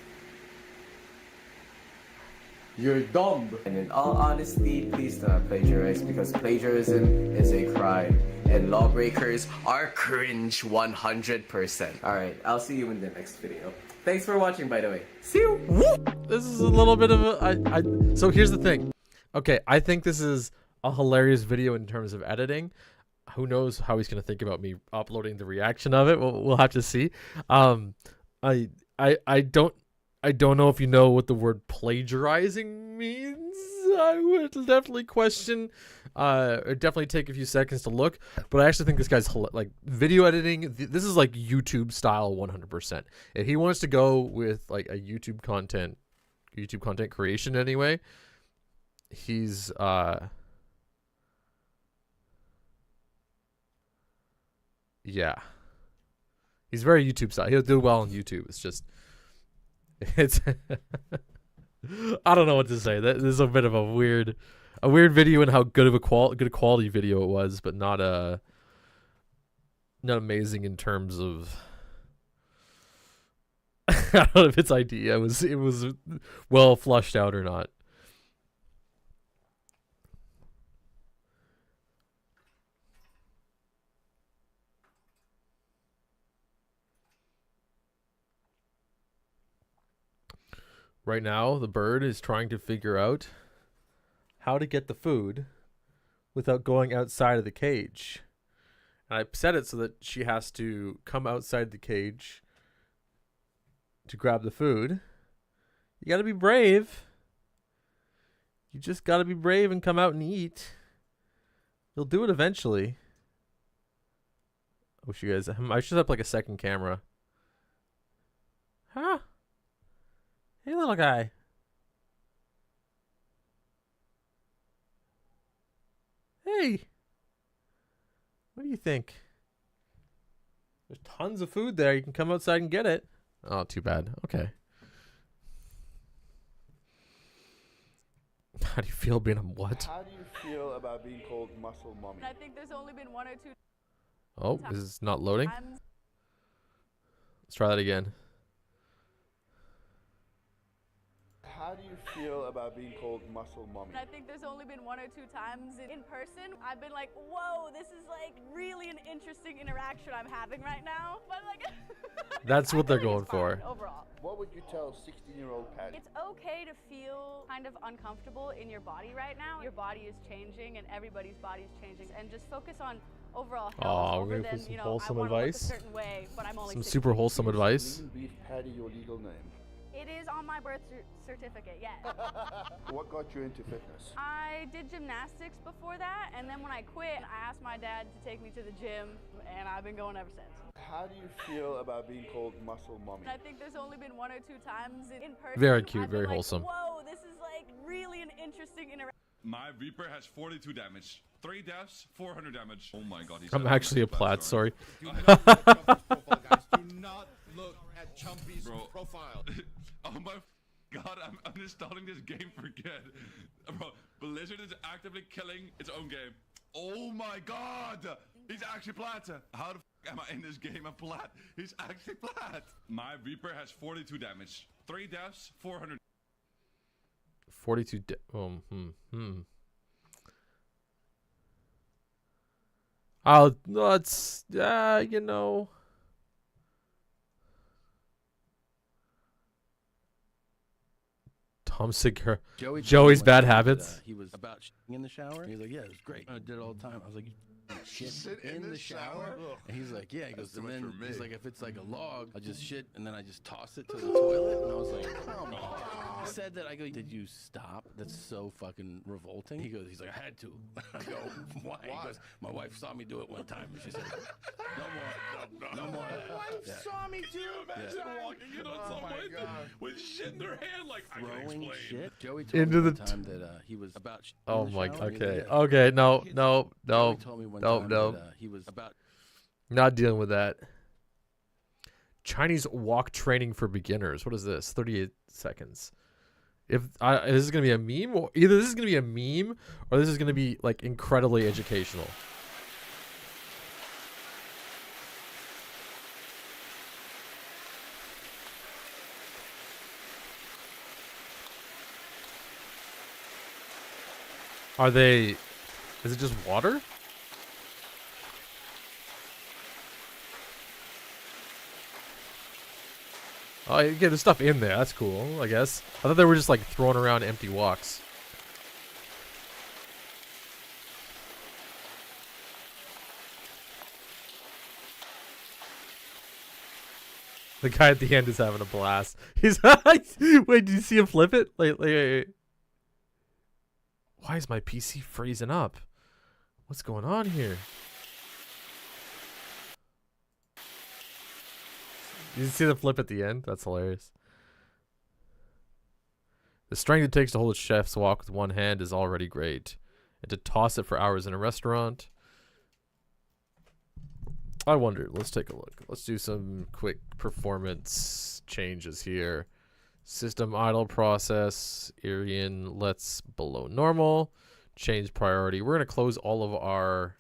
You're dumb. And in all honesty, please do not plagiarize because plagiarism is a crime and lawbreakers are cringe 100%. Alright, I'll see you in the next video. Thanks for watching, by the way. See you! This is a little bit of a... So here's the thing. Okay, I think this is a hilarious video in terms of editing. Who knows how he's going to think about me uploading the reaction of it. We'll have to see. I don't know if you know what the word plagiarizing means. I would definitely question, or definitely take a few seconds to look. But I actually think this guy's like video editing. This is like YouTube style 100%. If he wants to go with like a YouTube content creation anyway, he's yeah, he's very YouTube style. He'll do well on YouTube. It's just. It's I don't know what to say. This is a bit of a weird video and how good of a quality video it was, but not amazing in terms of I don't know if its idea was well flushed out or not. Right now, the bird is trying to figure out how to get the food without going outside of the cage. And I set it so that she has to come outside the cage to grab the food. You gotta be brave. You just gotta be brave and come out and eat. You'll do it eventually. I wish you guys... I should have like a second camera. Huh? Hey, little guy. Hey. What do you think? There's tons of food there. You can come outside and get it. Oh, too bad. Okay. How do you feel being a what? How do you feel about being called muscle mommy? I think there's only been one or two. Oh, is this not loading? Let's try that again. How do you feel about being called muscle mommy? I think there's only been 1 or 2 times in person I've been like, whoa, this is like really an interesting interaction I'm having right now. But like, That's what they're going for. overall. What would you tell 16-year-old Patty? It's okay to feel kind of uncomfortable in your body right now. Your body is changing and everybody's body is changing. And just focus on overall health. Oh, we're gonna put some wholesome advice. Way, but I'm only Some 16. super wholesome advice. Lean beef patty your legal name? It is on my birth certificate, yes. What got you into fitness? I did gymnastics before that, and then when I quit, I asked my dad to take me to the gym, and I've been going ever since. How do you feel about being called muscle mommy? I think there's only been 1 or 2 times in person. Very cute, I've very been like, wholesome. whoa, this is like really an interesting interaction. My Reaper has 42 damage, 3 deaths, 400 damage. Oh my god, he's I'm actually a plaid, sorry. Do not look at Chumpy's profile, guys. Do not look at Chumpy's profile. Oh my god, I'm uninstalling this game for good. Bro, Blizzard is actively killing its own game. Oh my god! He's actually plat. How the f am I in this game of plat? He's actually plat. My Reaper has 42 damage, 3 deaths, 400. 42. Oh, let's, you know. Tom Segura. Joey's bad habits. He was about shitting in the shower. He's like, yeah, it was great. I did it all the time. I was like, you shit in the shower? And he's like, yeah. He goes, and then he's like, if it's like a log, I just shit and then I just toss it to the toilet. And I was like, come on. He said that. I go, did you stop? That's so fucking revolting. He goes, he's like, I had to. I go, why? He goes, my wife saw me do it one time and she said, no more of that. My wife saw me do it. Imagine walking in on someone with shit in their hand, like, I can explain. Shit. Joey told Into me the one time that he was about shit Oh in the my. shower. Okay. Okay. No. No. No. Joey told me one No. time No. that, he was about. Not dealing with that. Chinese walk training for beginners. What is this? 38 seconds. If this is gonna be a meme, or either this is gonna be a meme, or this is gonna be like incredibly educational. Are they? Is it just water? Oh, you get the stuff in there. That's cool, I guess. I thought they were just like throwing around empty walks. The guy at the end is having a blast. He's wait, did you see him flip it? Wait. Why is my PC freezing up? What's going on here? You see the flip at the end? That's hilarious. The strength it takes to hold a chef's wok with one hand is already great. And to toss it for hours in a restaurant. I wonder. Let's take a look. Let's do some quick performance changes here. System idle process. Irian, let's below normal. Change priority. We're going to close all of our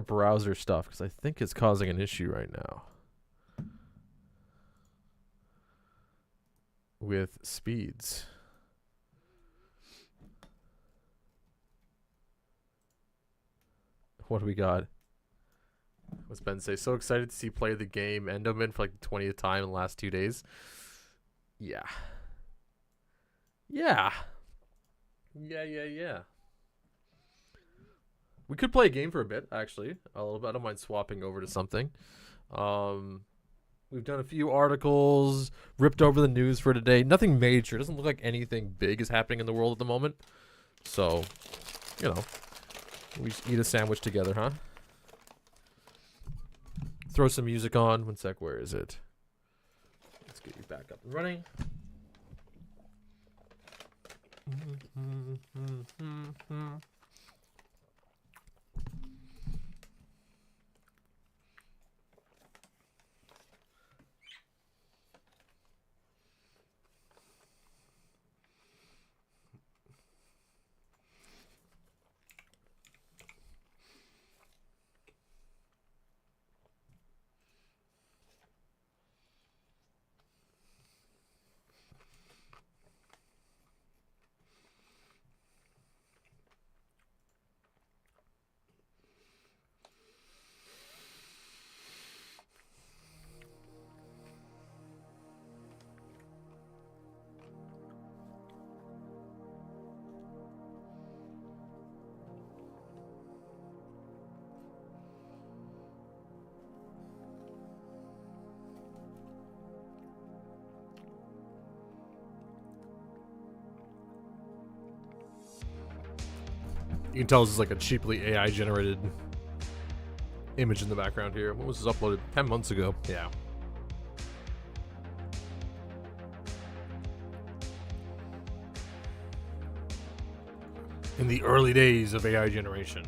browser stuff because I think it's causing an issue right now with speeds. What do we got? What's Ben say? So excited to see play the game Endoman for like the 20th time in the last 2 days. Yeah. Yeah. We could play a game for a bit, actually. A little bit. I don't mind swapping over to something. We've done a few articles, ripped over the news for today. Nothing major. It doesn't look like anything big is happening in the world at the moment. So, you know, we just eat a sandwich together, huh? Throw some music on. One sec, where is it? Let's get you back up and running. You can tell this is like a cheaply AI generated image in the background here. When was this uploaded? 10 months ago. Yeah. In the early days of AI generation.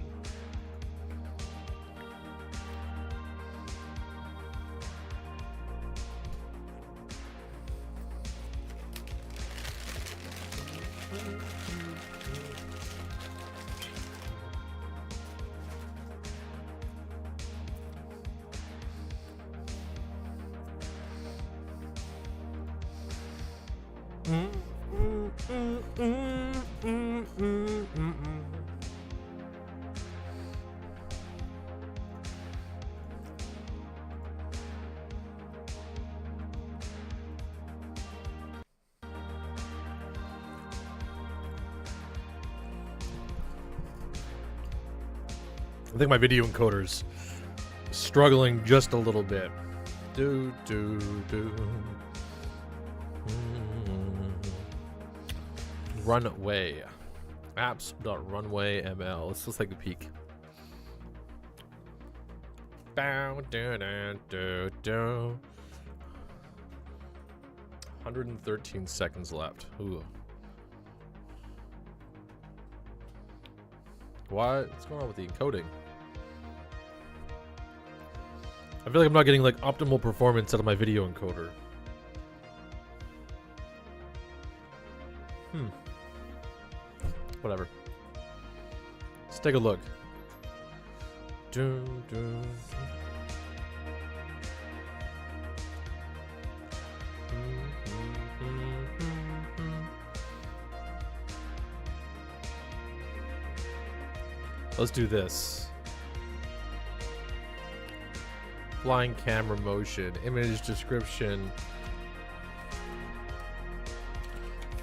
I think my video encoder's struggling just a little bit. Do. Runway. Apps.runway.ml. Let's take a peek. 113 seconds left. Ooh. What? What's going on with the encoding? I feel like I'm not getting like optimal performance out of my video encoder. Whatever. Let's take a look. Let's do this. Flying camera motion, image description.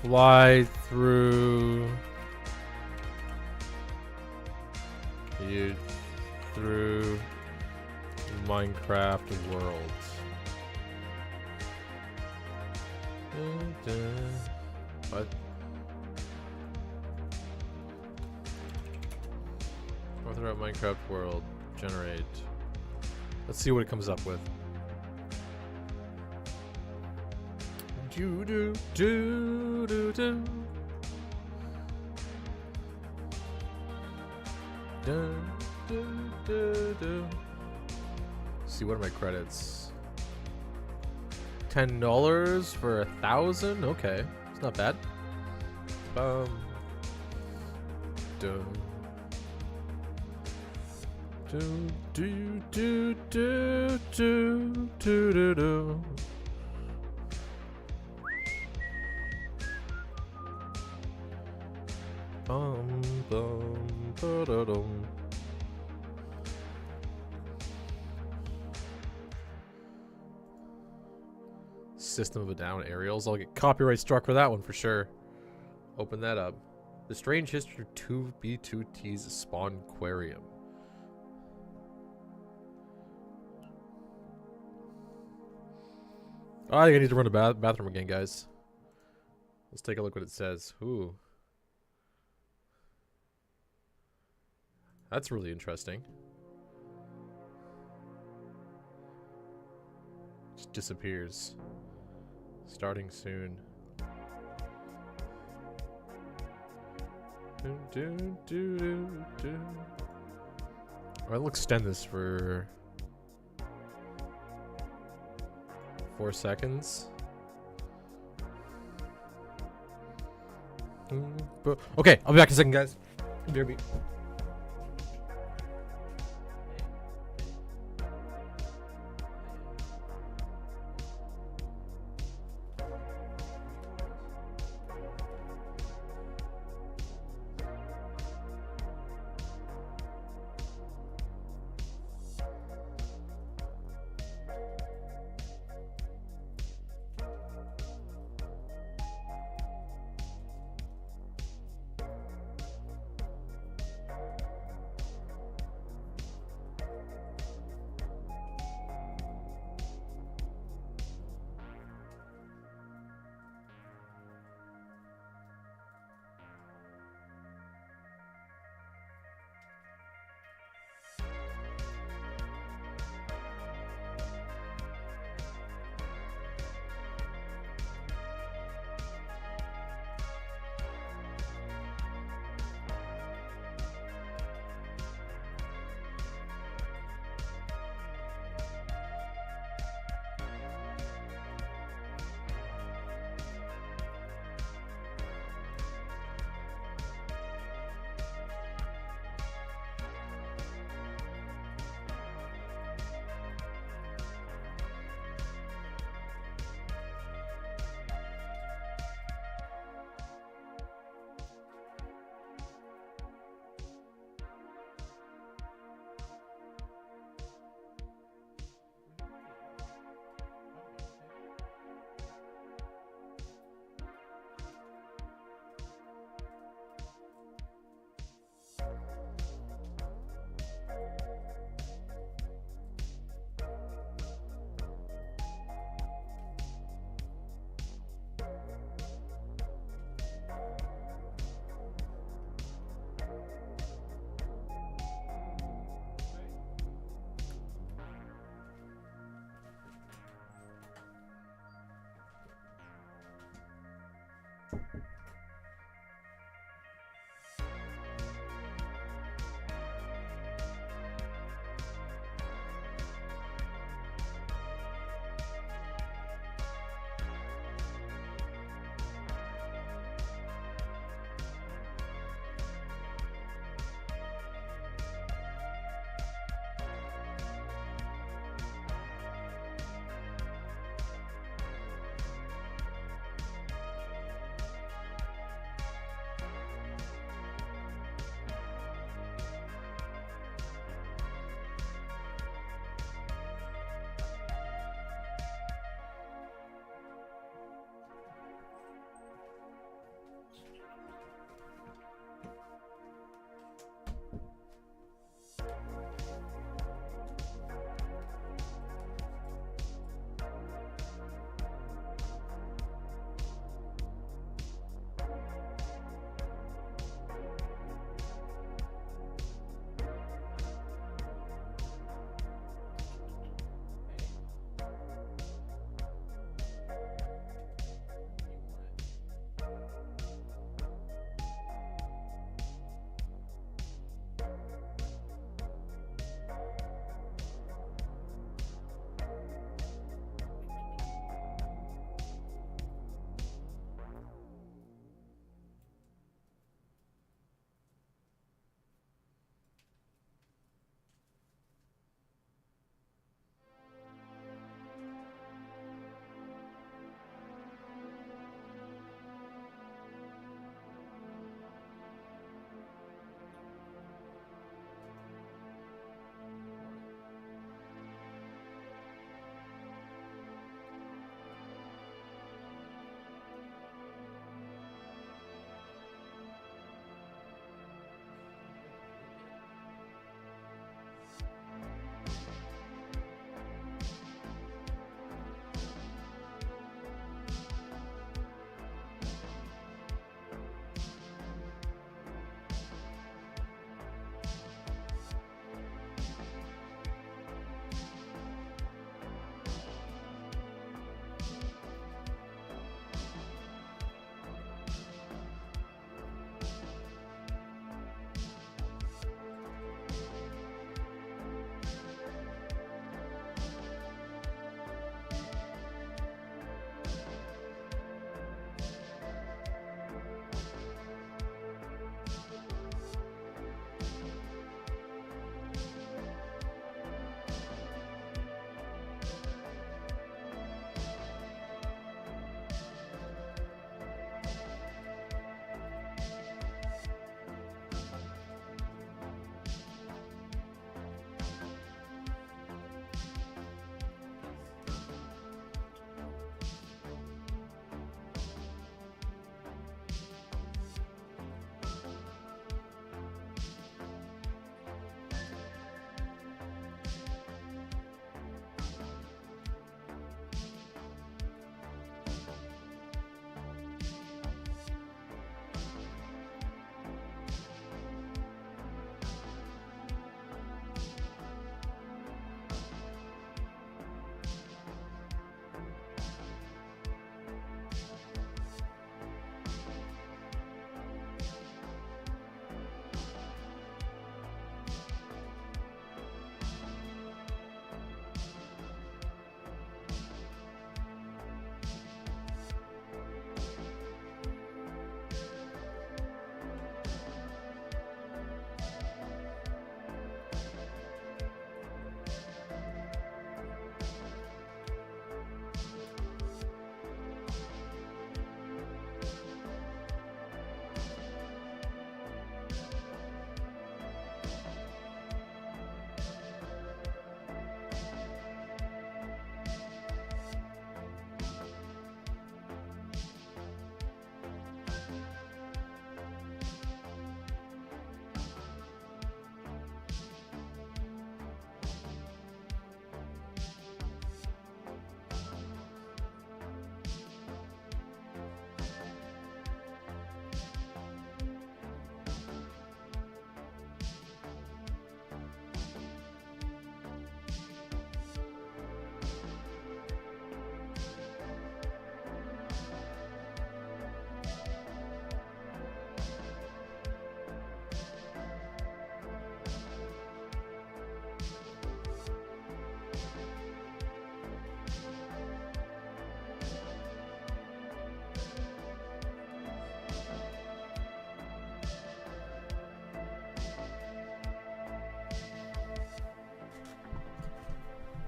Fly through you through Minecraft worlds. What? Go throughout Minecraft world. Generate. Let's see what it comes up with. Do. See, what are my credits? $10 for 1,000? Okay, it's not bad. System of a Down aerials. I'll get copyright struck for that one for sure. Open that up. The Strange History of 2B2T's Spawn Aquarium. Oh, I think I need to run a bathroom again, guys. Let's take a look what it says. Ooh. That's really interesting. Just disappears. Starting soon. Alright, we'll extend this for 4 seconds. Okay, I'll be back in a second, guys. BRB.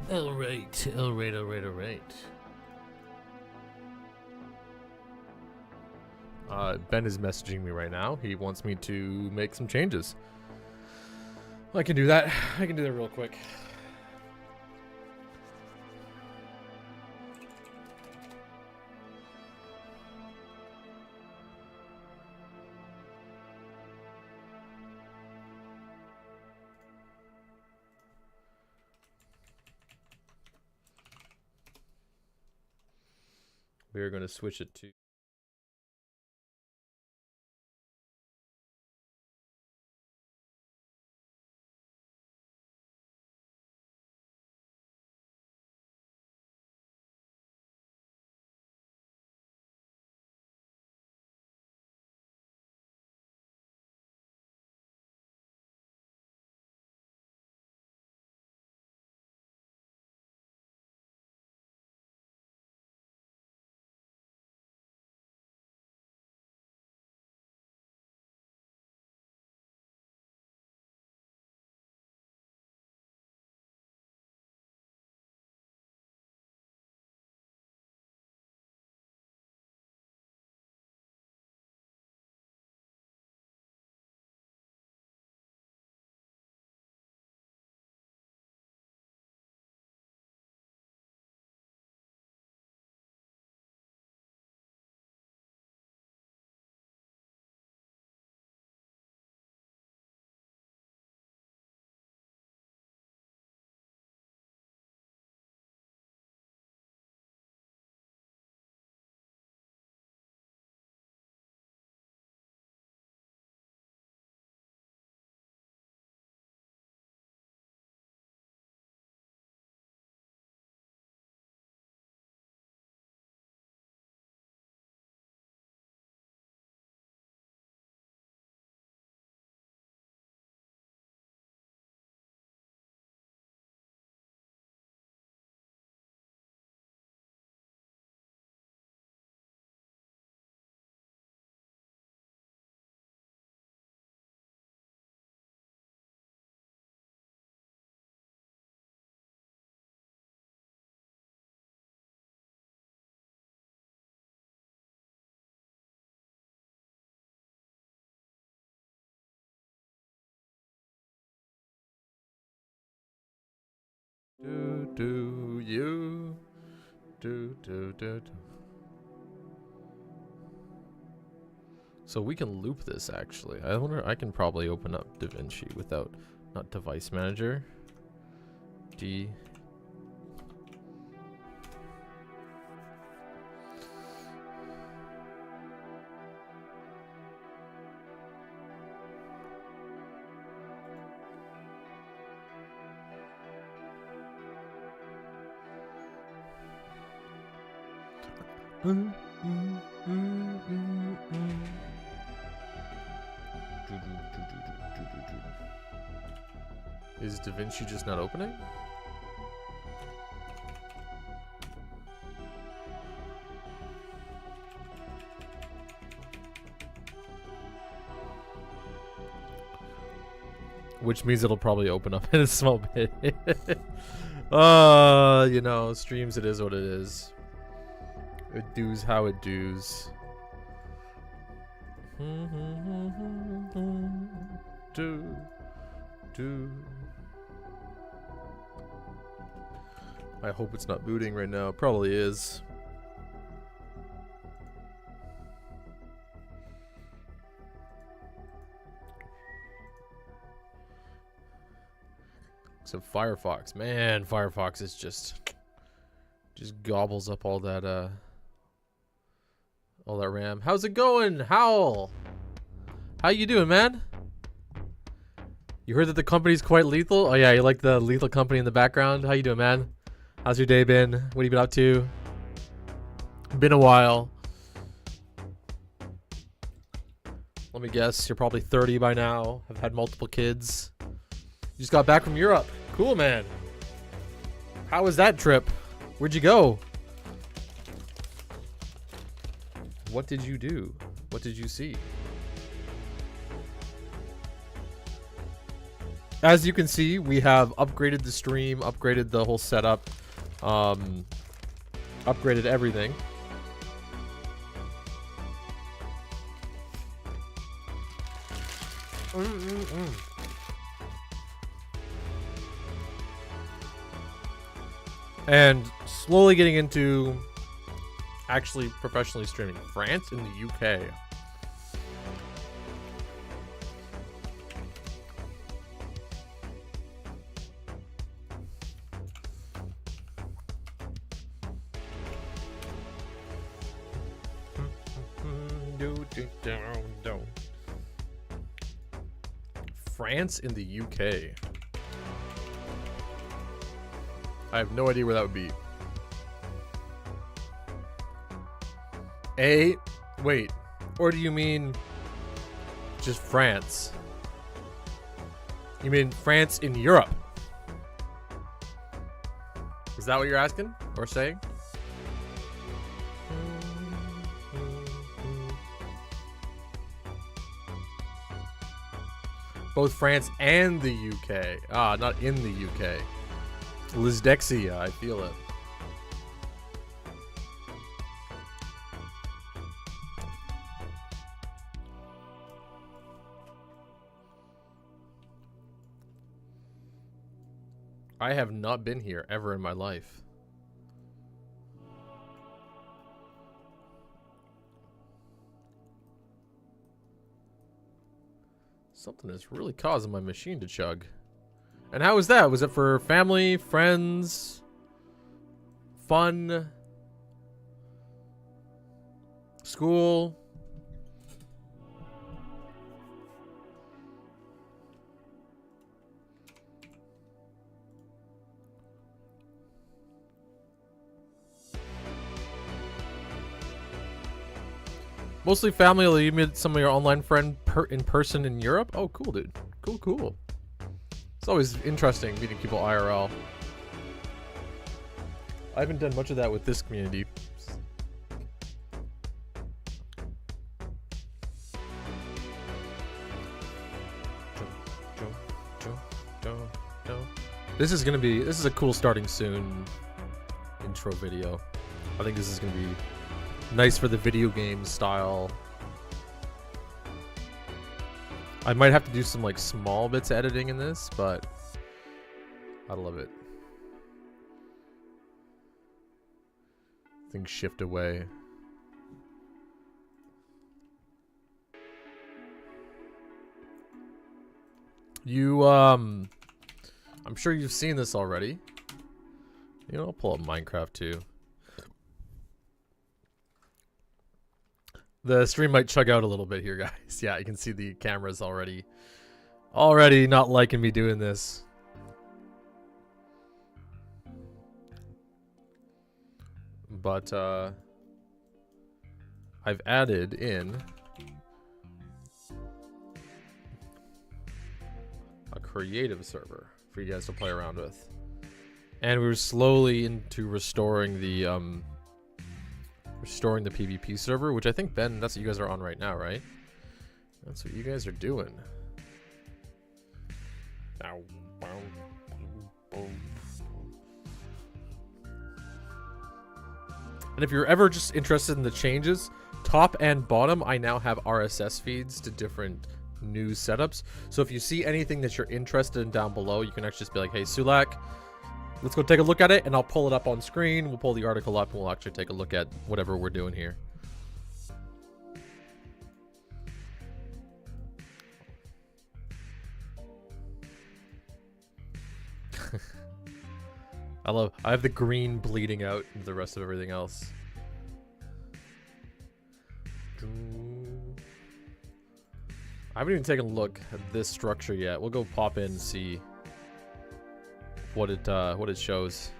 All right. Ben is messaging me right now. He wants me to make some changes. I can do that. I can do that real quick. We're going to switch it to do you do. So we can loop this actually. I wonder, I can probably open up DaVinci without, not device manager. D. Is DaVinci just not opening? Which means it'll probably open up in a small bit. You know, streams, it is what it is. It does how it does. I hope it's not booting right now. It probably is. So Firefox, man, Firefox is just gobbles up all that RAM. How's it going, Howl? How you doing, man? You heard that the company's quite lethal? Oh yeah, you like the lethal company in the background? How you doing, man? How's your day been? What have you been up to? Been a while. Let me guess, you're probably 30 by now. Have had multiple kids. You just got back from Europe. Cool, man. How was that trip? Where'd you go? What did you do? What did you see? as you can see, we have upgraded the stream, upgraded the whole setup, upgraded everything. And slowly getting into actually professionally streaming. France and the UK. France in the UK. I have no idea where that would be. Wait. Or do you mean just France? You mean France in Europe? Is that what you're asking or saying? Both France and the UK. Ah, not in the UK. Lisdexia, I feel it. I have not been here ever in my life. Something is really causing my machine to chug. And how was that? Was it for family, friends, fun, school? Mostly family, or you met some of your online friend in person in Europe? Oh, cool, dude. Cool, cool. It's always interesting meeting people IRL. I haven't done much of that with this community. This is a cool starting soon intro video. I think this is gonna be nice for the video game style. I might have to do some like small bits of editing in this, but I love it. Things shift away. I'm sure you've seen this already. You know, I'll pull up Minecraft too. The stream might chug out a little bit here, guys. Yeah, you can see the cameras already not liking me doing this. But I've added in a creative server for you guys to play around with. And we're slowly into restoring the PvP server, which I think, Ben, that's what you guys are on right now, right? That's what you guys are doing. And if you're ever just interested in the changes, top and bottom, I now have RSS feeds to different news setups. So if you see anything that you're interested in down below, you can actually just be like, hey, Sulack, let's go take a look at it, and I'll pull it up on screen. We'll pull the article up, and we'll actually take a look at whatever we're doing here. I have the green bleeding out into the rest of everything else. I haven't even taken a look at this structure yet. We'll go pop in and see what it shows.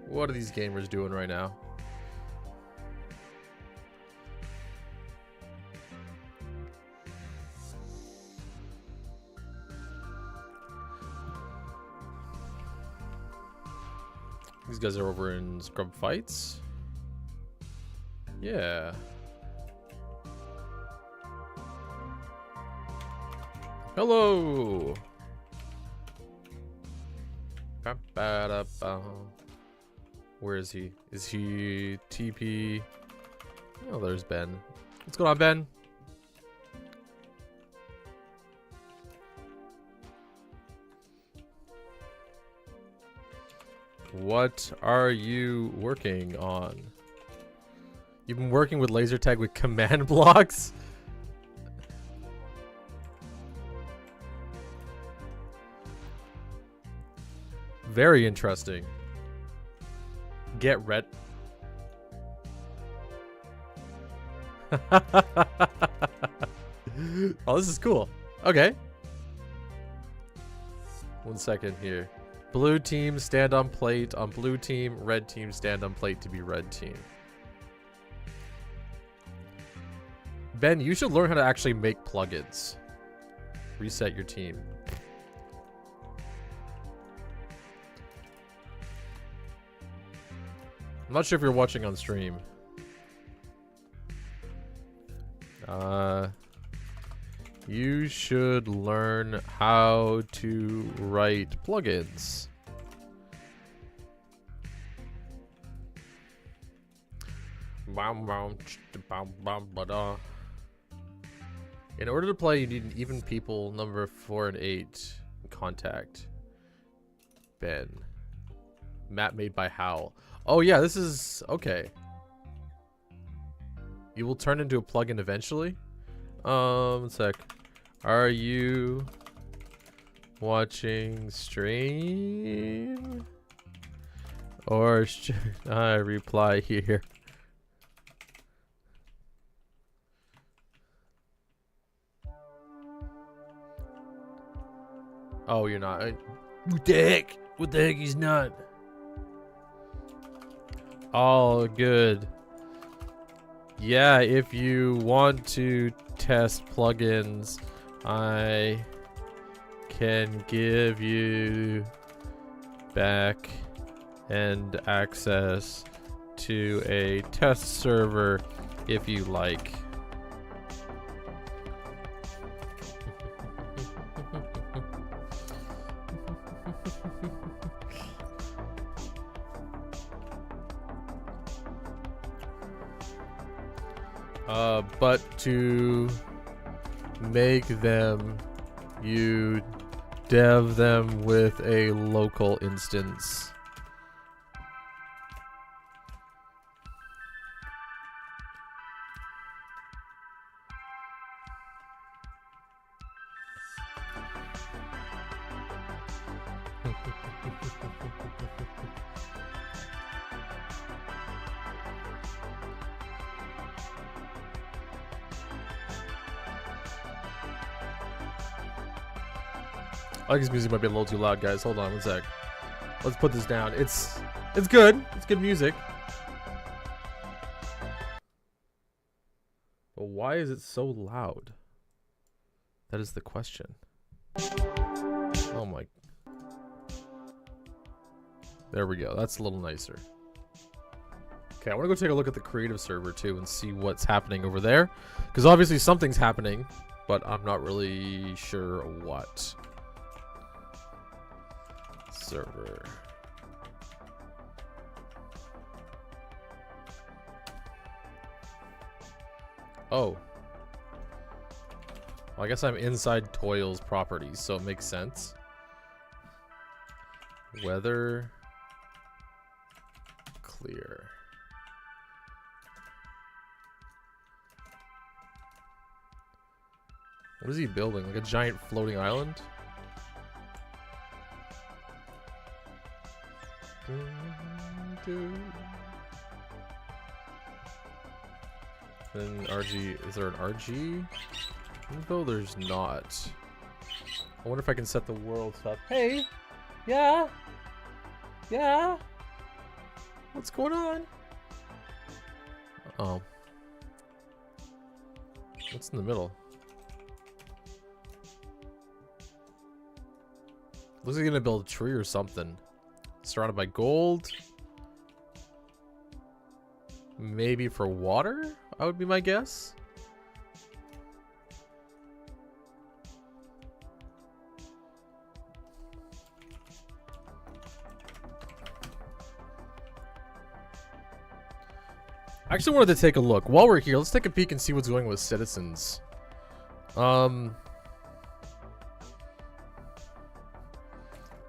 What are these gamers doing right now? These guys are over in Scrub Fights. Yeah. Hello. Where is he? Is he TP? Oh, there's Ben. What's going on, Ben? What are you working on? You've been working with laser tag with command blocks? Very interesting. Get red. Oh, this is cool. Okay. 1 second here. Blue team stand on plate on blue team. Red team stand on plate to be red team. Ben, you should learn how to actually make plugins. Reset your team. I'm not sure if you're watching on stream. You should learn how to write plugins. In order to play, you need an even people number 4 and 8 contact. Ben. Map made by Howl. Oh yeah, this is okay. You will turn into a plugin eventually. 1 sec. Are you watching stream? Or should I reply here? Oh, you're not. What the heck? What the heck? He's not. All good. Yeah, if you want to test plugins, I can give you back end access to a test server if you like. But to make them, you dev them with a local instance. I think his music might be a little too loud, guys. Hold on 1 sec. Let's put this down. It's good. It's good music. But why is it so loud? That is the question. Oh my. There we go. That's a little nicer. Okay, I want to go take a look at the creative server too and see what's happening over there. Because obviously something's happening, but I'm not really sure what. Server. Oh. Well, I guess I'm inside Toil's properties, so it makes sense. Weather clear. What is he building? Like a giant floating island? Then RG, is there an RG? No, there's not. I wonder if I can set the world stuff. Hey! Yeah? Yeah? What's going on? Oh. What's in the middle? Looks like you're gonna build a tree or something. Surrounded by gold. Maybe for water, I would be my guess. I actually wanted to take a look. While we're here, let's take a peek and see what's going with citizens.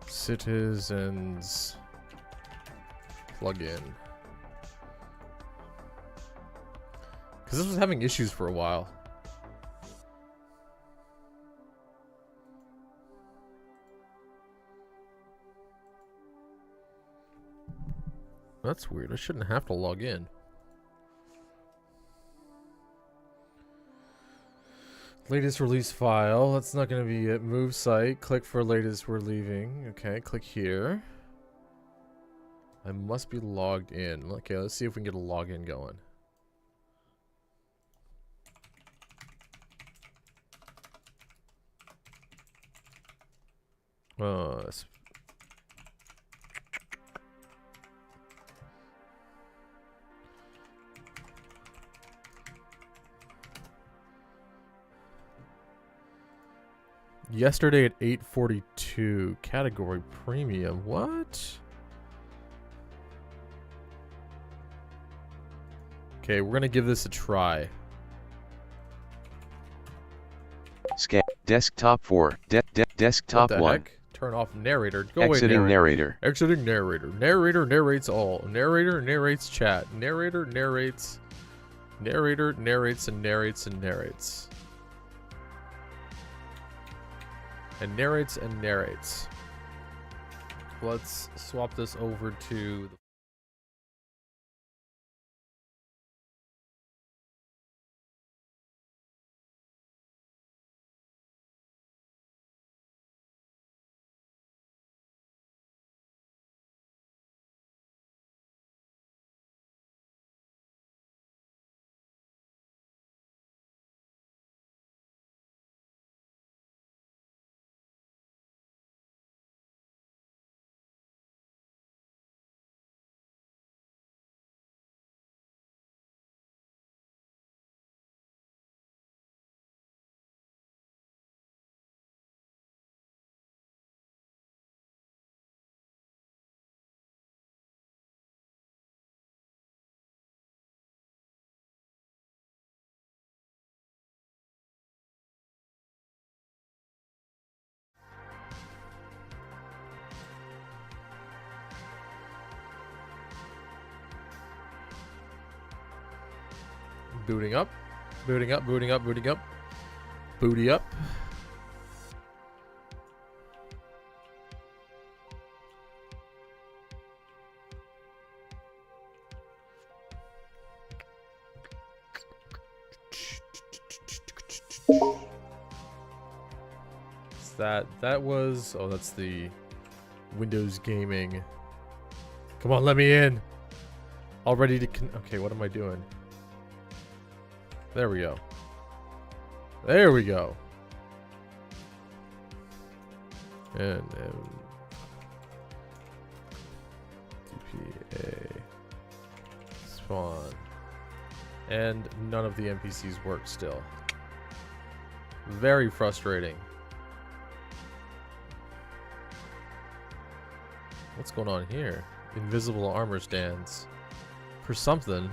Citizens plugin. Because this was having issues for a while. That's weird. I shouldn't have to log in. Latest release file. That's not going to be it. Move site. Click for latest. We're leaving. Okay, click here. I must be logged in. Okay, let's see if we can get a login going. Yesterday at 8:42, category premium. What? Okay, we're gonna give this a try. Scan desktop 4. Desktop What the 1. heck? Turn off narrator. Go Exiting away, narrator. Exiting narrator. Narrator narrates all. Narrator narrates chat. Narrator narrates. Narrator narrates and narrates and narrates. And narrates and narrates. Let's swap this over to the booting up. Booting up, booting up, booting up. Booty up. That was, oh, that's the Windows Gaming. Come on, let me in. All ready to okay, what am I doing? There we go. There we go. And DPA spawn. And none of the NPCs work still. Very frustrating. What's going on here? Invisible armor stands. For something.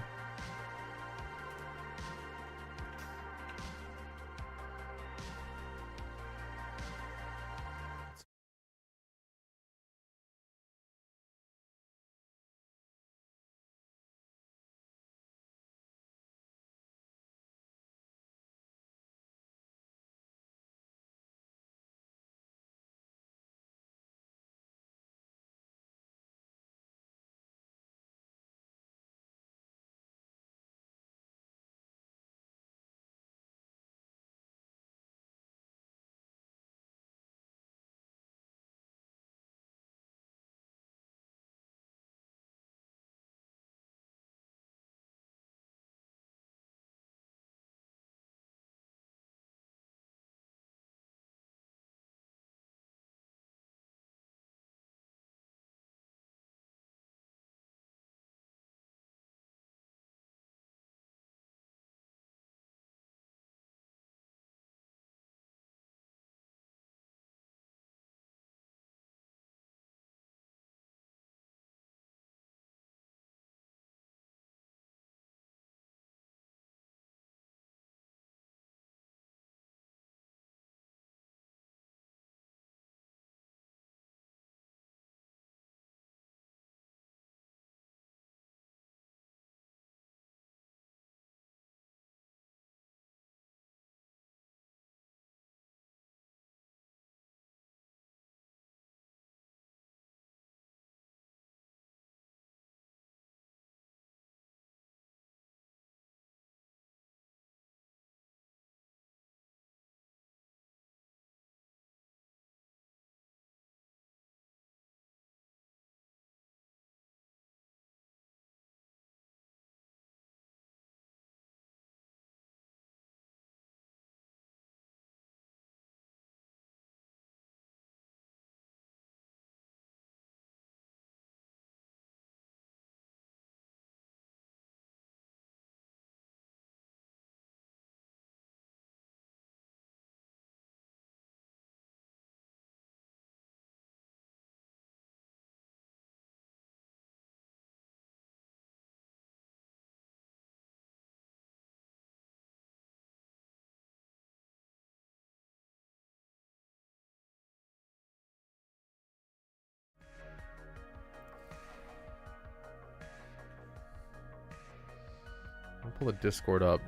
pull the Discord up.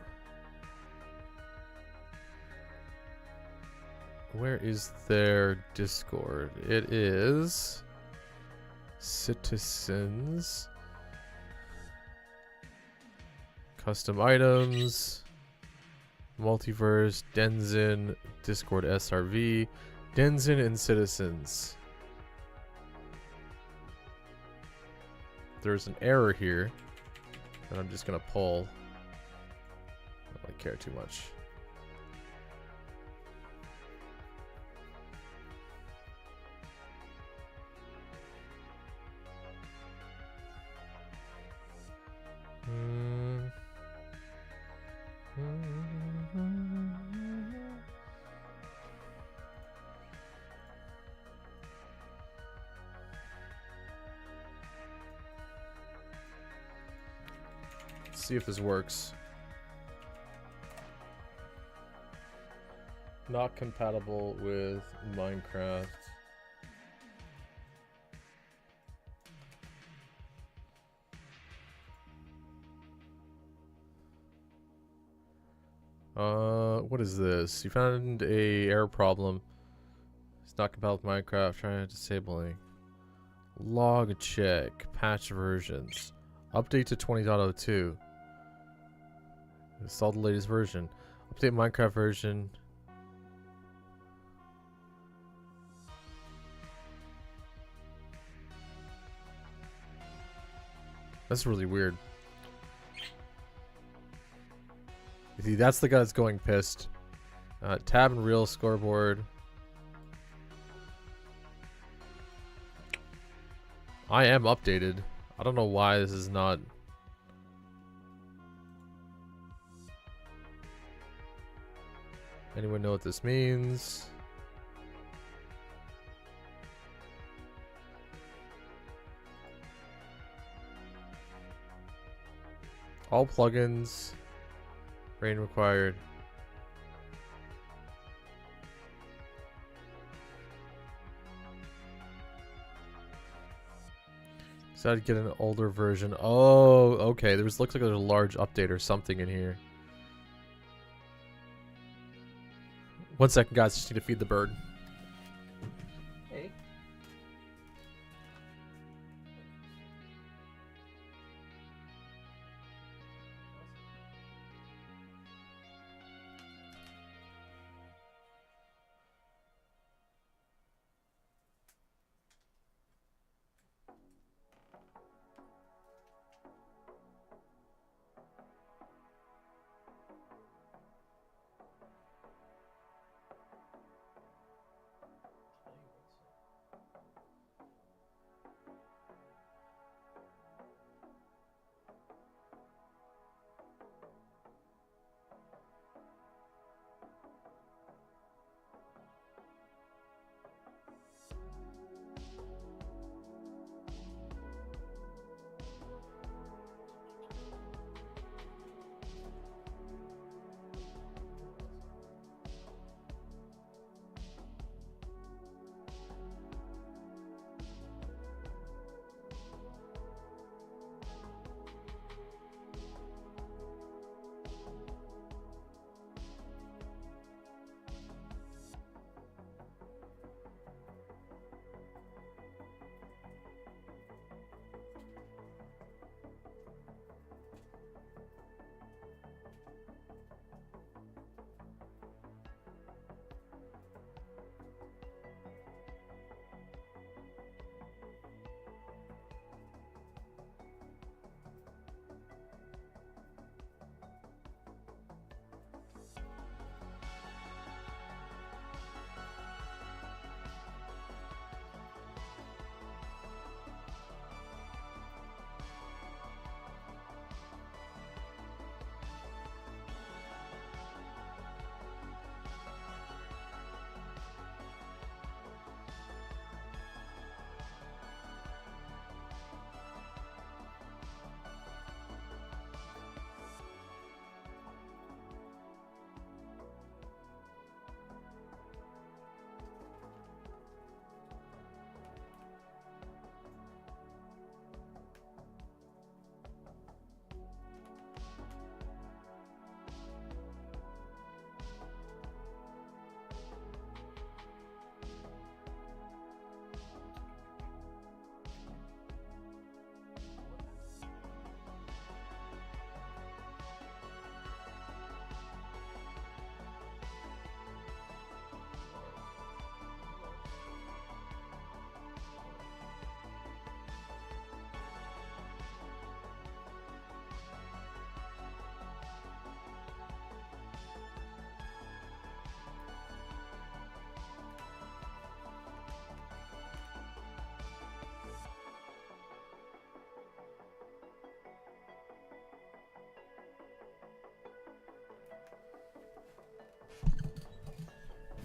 Where is their Discord? It is citizens, custom items, multiverse, Denzin, Discord SRV, Denzin and citizens. There's an error here that I'm just gonna pull. I don't really care too much. Let's see if this works. Not compatible with Minecraft. What is this? You found a error problem. It's not compatible with Minecraft. Trying disabling. Log check. Patch versions. Update to 20.02. Install the latest version. Update Minecraft version. That's really weird. See, that's the guy that's going pissed. Tab and real scoreboard. I am updated. I don't know why this is not. Anyone know what this means? All plugins. Rain required. Decided to get an older version. Oh, okay. Looks like there's a large update or something in here. One second, guys. Just need to feed the bird. Hey.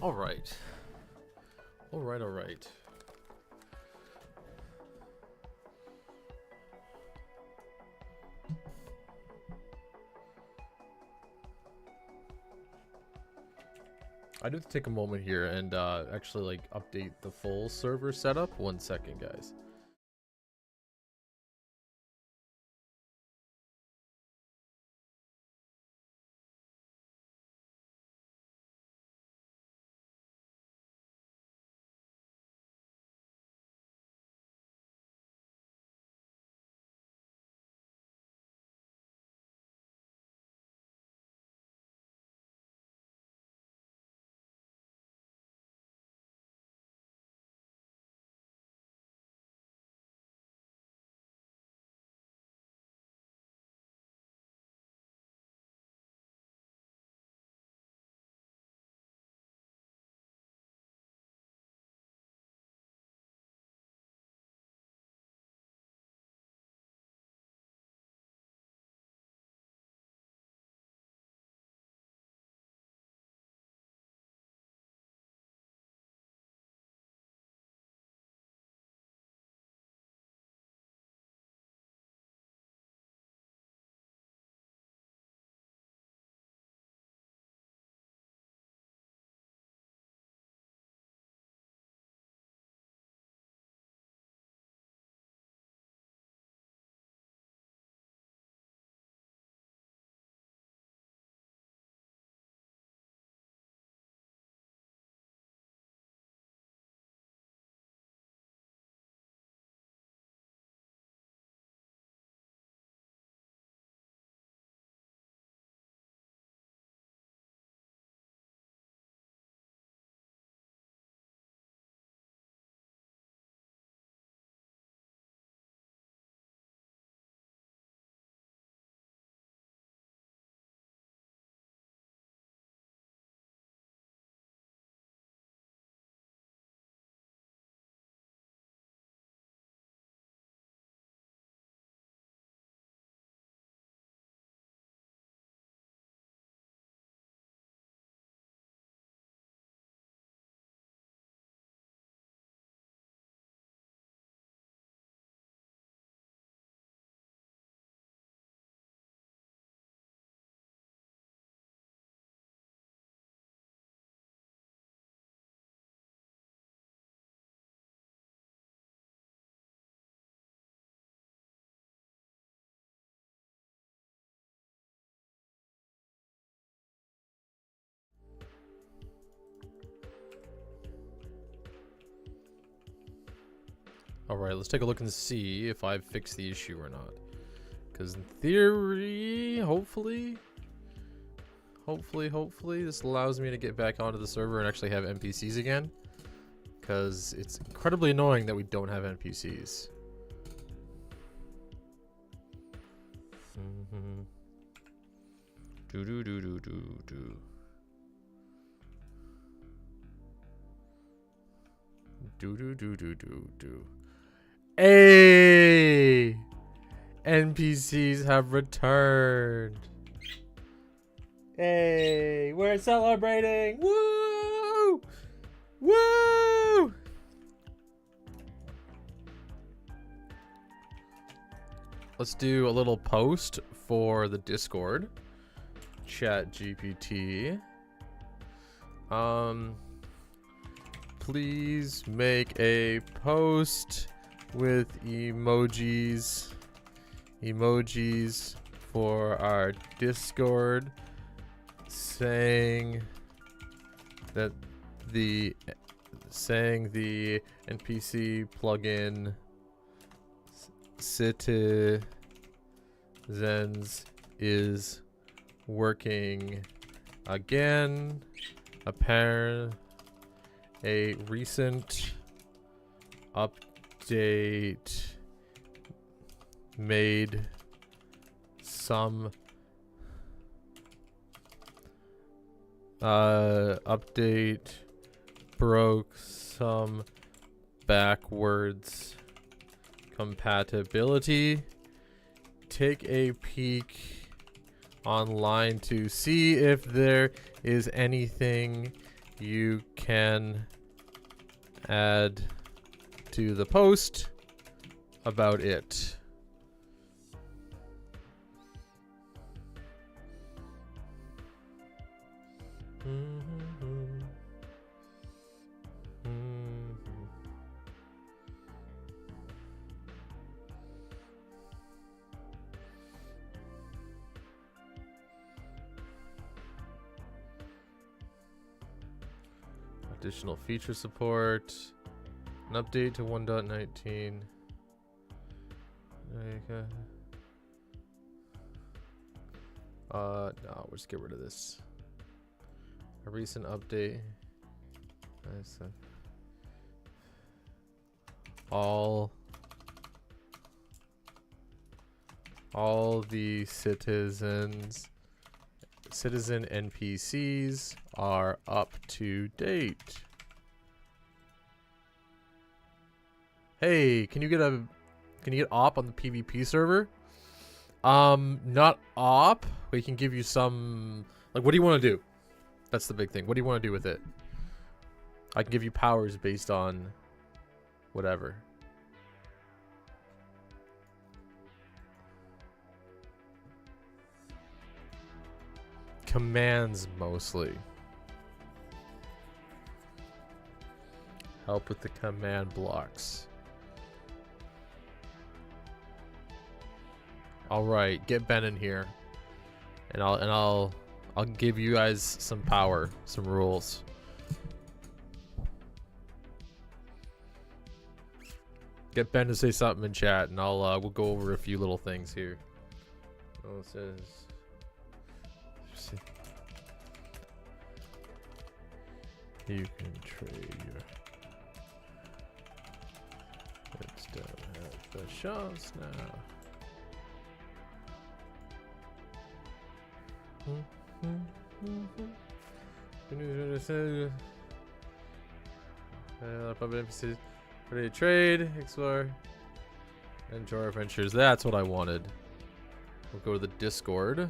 All right. All right, all right. I do have to take a moment here and actually like update the full server setup. 1 second, guys. Alright, let's take a look and see if I've fixed the issue or not. Because in theory, hopefully, this allows me to get back onto the server and actually have NPCs again. Because it's incredibly annoying that we don't have NPCs. Hey! NPCs have returned. Hey, we're celebrating! Woo! Woo! Let's do a little post for the Discord. Chat GPT. Please make a post with emojis for our Discord saying the NPC plugin Citizens is working again. A recent update made some broke some backwards compatibility. Take a peek online to see if there is anything you can add to the post about it. Additional feature support. An update to 1.19. No, we'll just get rid of this. A recent update. All the citizen NPCs are up to date. Hey, can you get op on the PvP server? Not op. We can give you some, like, what do you want to do? That's the big thing. What do you want to do with it? I can give you powers based on whatever. Commands mostly. Help with the command blocks. All right, get Ben in here, and I'll give you guys some power, some rules. Get Ben to say something in chat, and we'll go over a few little things here. Oh, it says. You can trade your. Let's don't have the chance now. Ready to trade, explore, enjoy our adventures. That's what I wanted. We'll go to the Discord,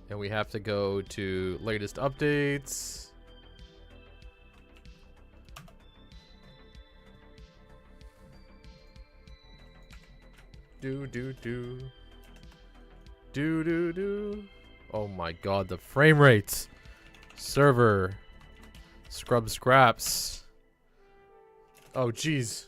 and we have to go to latest updates. Do. Oh my god, the frame rates. Server. Scrub scraps. Oh jeez.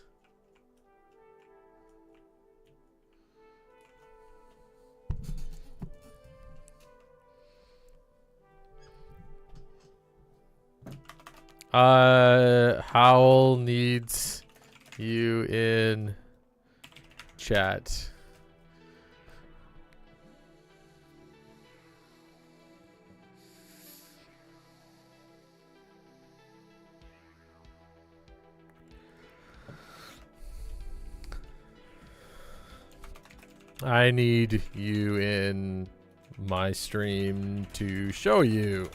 Howl needs you in chat. I need you in my stream to show you.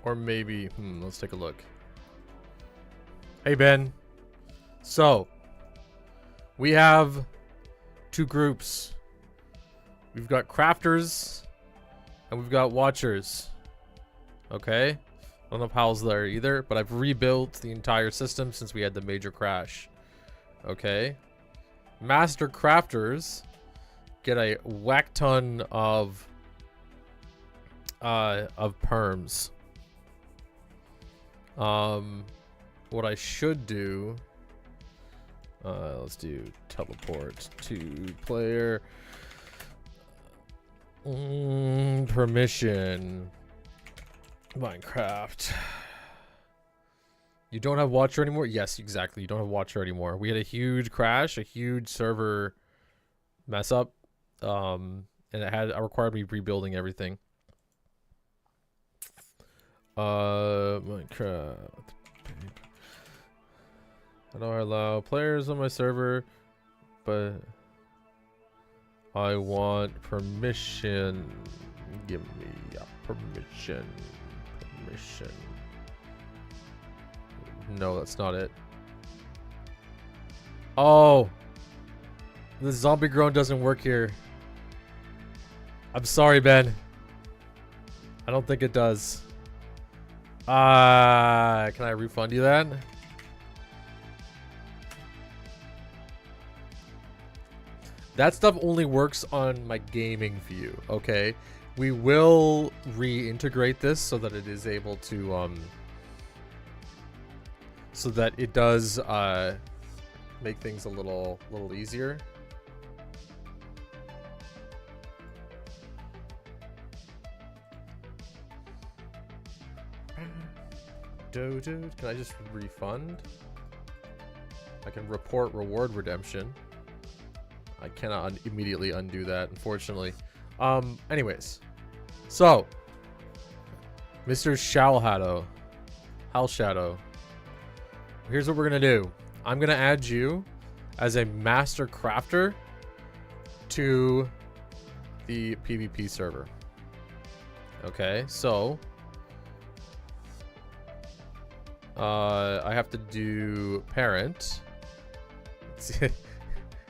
Or maybe, let's take a look. Hey, Ben. So, we have two groups. We've got crafters, and we've got watchers. Okay? I don't know if Hal's there either, but I've rebuilt the entire system since we had the major crash. Okay? Master crafters get a whack ton of perms. What I should do, let's do teleport to player, permission, Minecraft. You don't have watcher anymore? Yes, exactly. You don't have watcher anymore. We had a huge crash, a huge server mess up, and and it required me rebuilding everything. Minecraft. How do I allow players on my server? But I want permission. Give me permission. Permission. No, that's not it. Oh, the zombie groan doesn't work here. I'm sorry, Ben. I don't think it does. Can I refund you that? That stuff only works on my gaming view, okay? We will reintegrate this so that it is able to, so that it does, make things a little easier. Can I just refund? I can report reward redemption. I cannot immediately undo that, unfortunately. Anyways. So, Mr. Halshadow. Here's what we're gonna do. I'm gonna add you as a master crafter to the PvP server. Okay, so I have to do parent.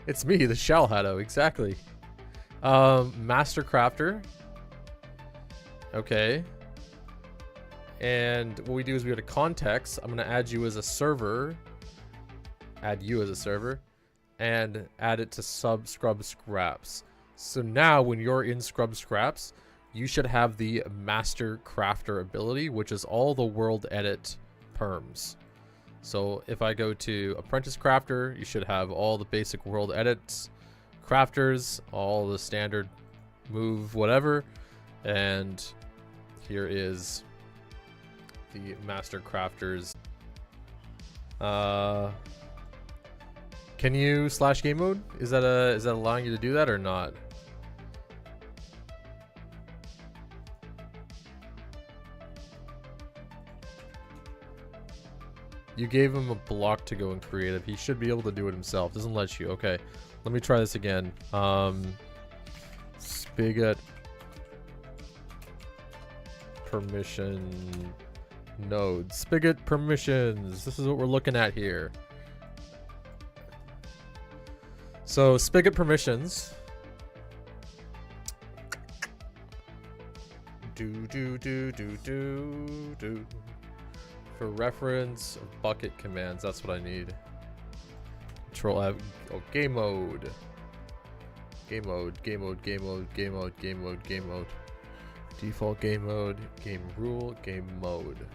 It's me, the Shalhadow, exactly. Master crafter. Okay. And what we do is we go to context. I'm gonna add you as a server. Add you as a server. And add it to Scrub Scraps. So now when you're in Scrub Scraps, you should have the Master Crafter ability, which is all the world edit perms. So if I go to Apprentice Crafter, you should have all the basic world edits, crafters, all the standard move, whatever. And here is the Master Crafters. Can you / game mode? Is that allowing you to do that or not? You gave him a block to go in creative. He should be able to do it himself. Doesn't let you. Okay. Let me try this again. Spigot permission node. Spigot permissions. This is what we're looking at here. So Spigot permissions. Do. For reference of bucket commands, that's what I need. Control F. Oh, game mode. Game mode. Default game mode. Game rule. Game mode.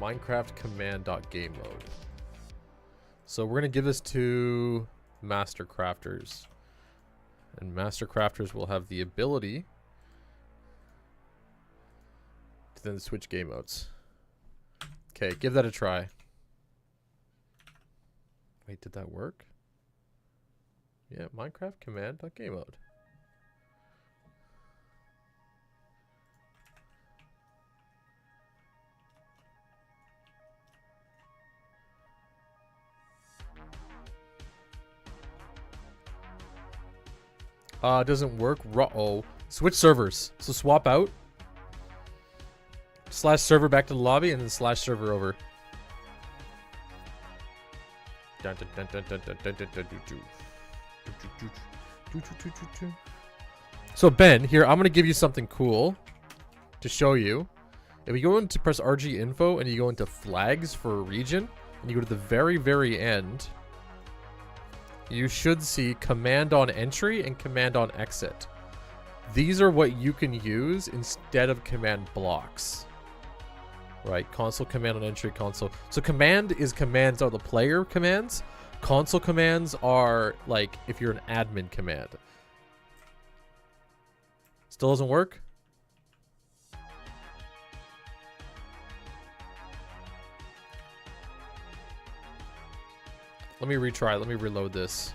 Minecraft command.game mode. So we're gonna give this to Master Crafters, and Master Crafters will have the ability to then switch game modes. Okay, give that a try. Wait, did that work? Yeah, Minecraft command.game mode. Doesn't work. Uh-oh. Switch servers. So swap out. / server back to the lobby and then / server over. So Ben, here, I'm going to give you something cool to show you. If you go into press RG info and you go into flags for a region and you go to the very, very end, you should see command on entry and command on exit. These are what you can use instead of command blocks. Right, console command on entry, console. So command is commands are the player commands. Console commands are like if you're an admin command. Still doesn't work? Let me retry. Let me reload this.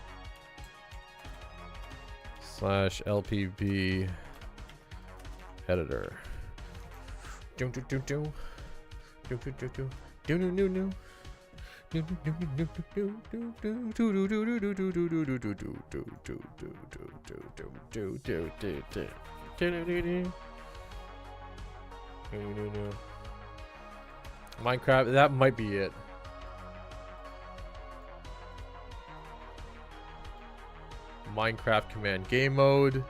/ /LPB editor. Minecraft, that might be it. Minecraft command game mode,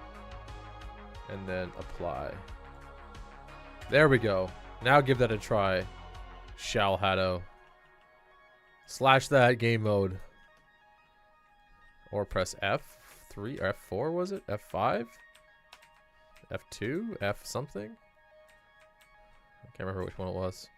and then apply. There we go. Now give that a try. Shalhatto. Slash that game mode. Or press F3 or F4 was it? F5? F2? F something? I can't remember which one it was.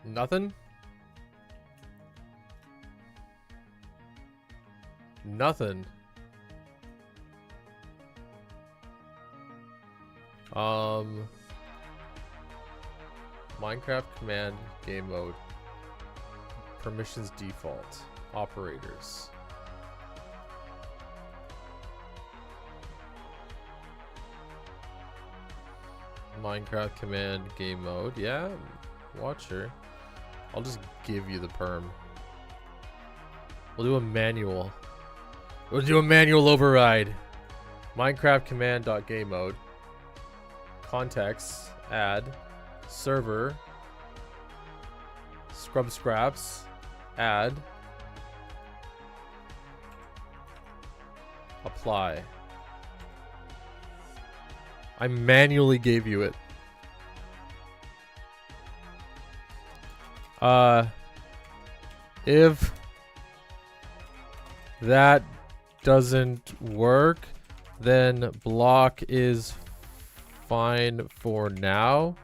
Nothing? Nothing. Minecraft command game mode. Permissions default. Operators. Minecraft command game mode. Yeah, watcher. I'll just give you the perm. We'll do a manual. We'll do a manual override. Minecraft command.game mode. Context. Add. Server. Scrub scraps. Add. Apply. I manually gave you it. If that doesn't work, then block is fine for now.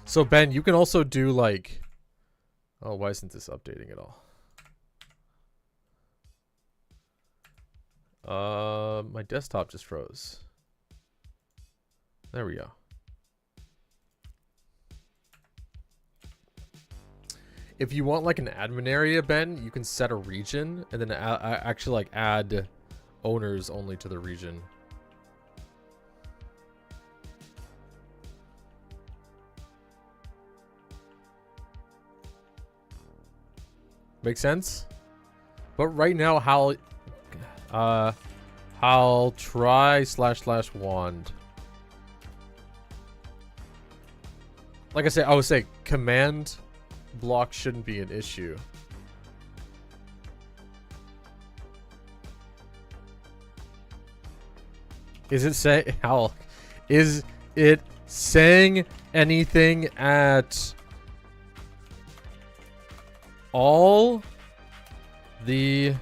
So Ben, you can also do like, oh, why isn't this updating at all? My desktop just froze. There we go. If you want like an admin area, Ben, you can set a region and then actually like add owners only to the region. Make sense? But right now, I'll try / wand. Like I would say command block shouldn't be an issue. Is it is it saying anything at all? The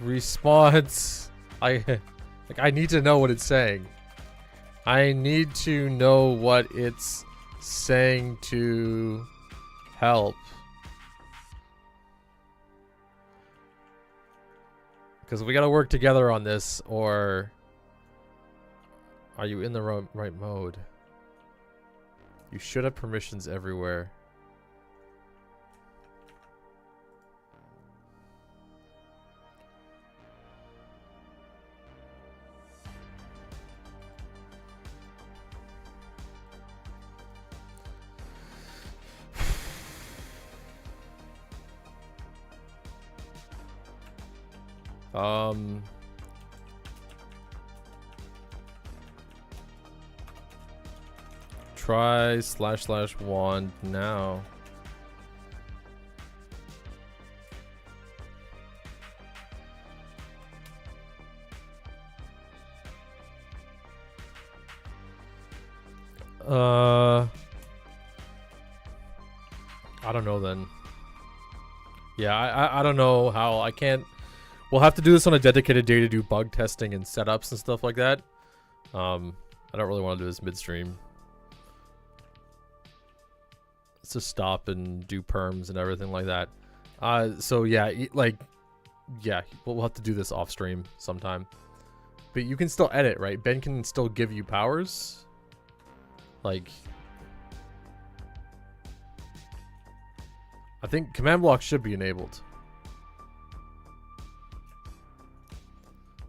response, I need to know what it's saying. I need to know what it's saying to help. Because we gotta work together on this, or are you in the right mode? You should have permissions everywhere. Try / wand now. I don't know then. Yeah, I don't know how. I can't. We'll have to do this on a dedicated day to do bug testing and setups and stuff like that. I don't really want to do this midstream. Let's just stop and do perms and everything like that. So yeah, like, yeah, we'll have to do this off stream sometime. But you can still edit, right? Ben can still give you powers. Like, I think command block should be enabled.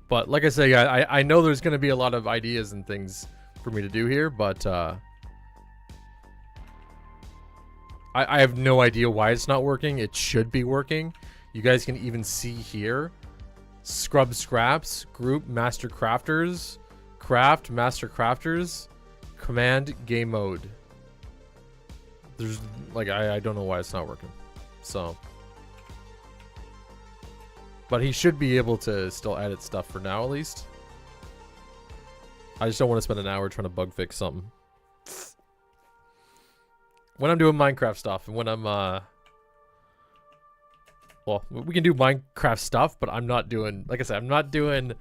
But like I say, I know there's going to be a lot of ideas and things for me to do here, but I have no idea why it's not working. It should be working. You guys can even see here. Scrub scraps, group, master crafters, craft, master crafters, command, game mode. There's, like, I don't know why it's not working. So. But he should be able to still edit stuff for now, at least. I just don't want to spend an hour trying to bug fix something. When I'm doing Minecraft stuff, and when I'm, well, we can do Minecraft stuff, but I'm not doing, like I said, I'm not doing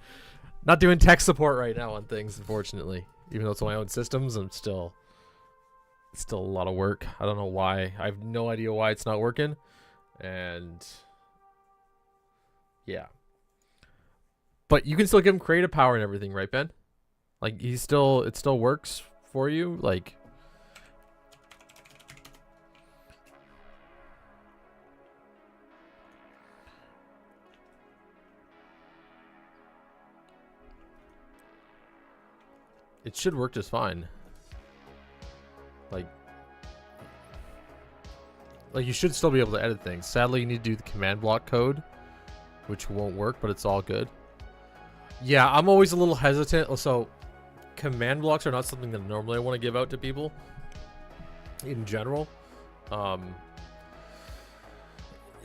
tech support right now on things, unfortunately. Even though it's on my own systems, it's still a lot of work. I don't know why. I have no idea why it's not working. And yeah. But you can still give him creative power and everything, right, Ben? Like, it still works for you? Like, it should work just fine. Like you should still be able to edit things. Sadly, you need to do the command block code, which won't work, but it's all good. Yeah, I'm always a little hesitant. So, command blocks are not something that normally I want to give out to people in general.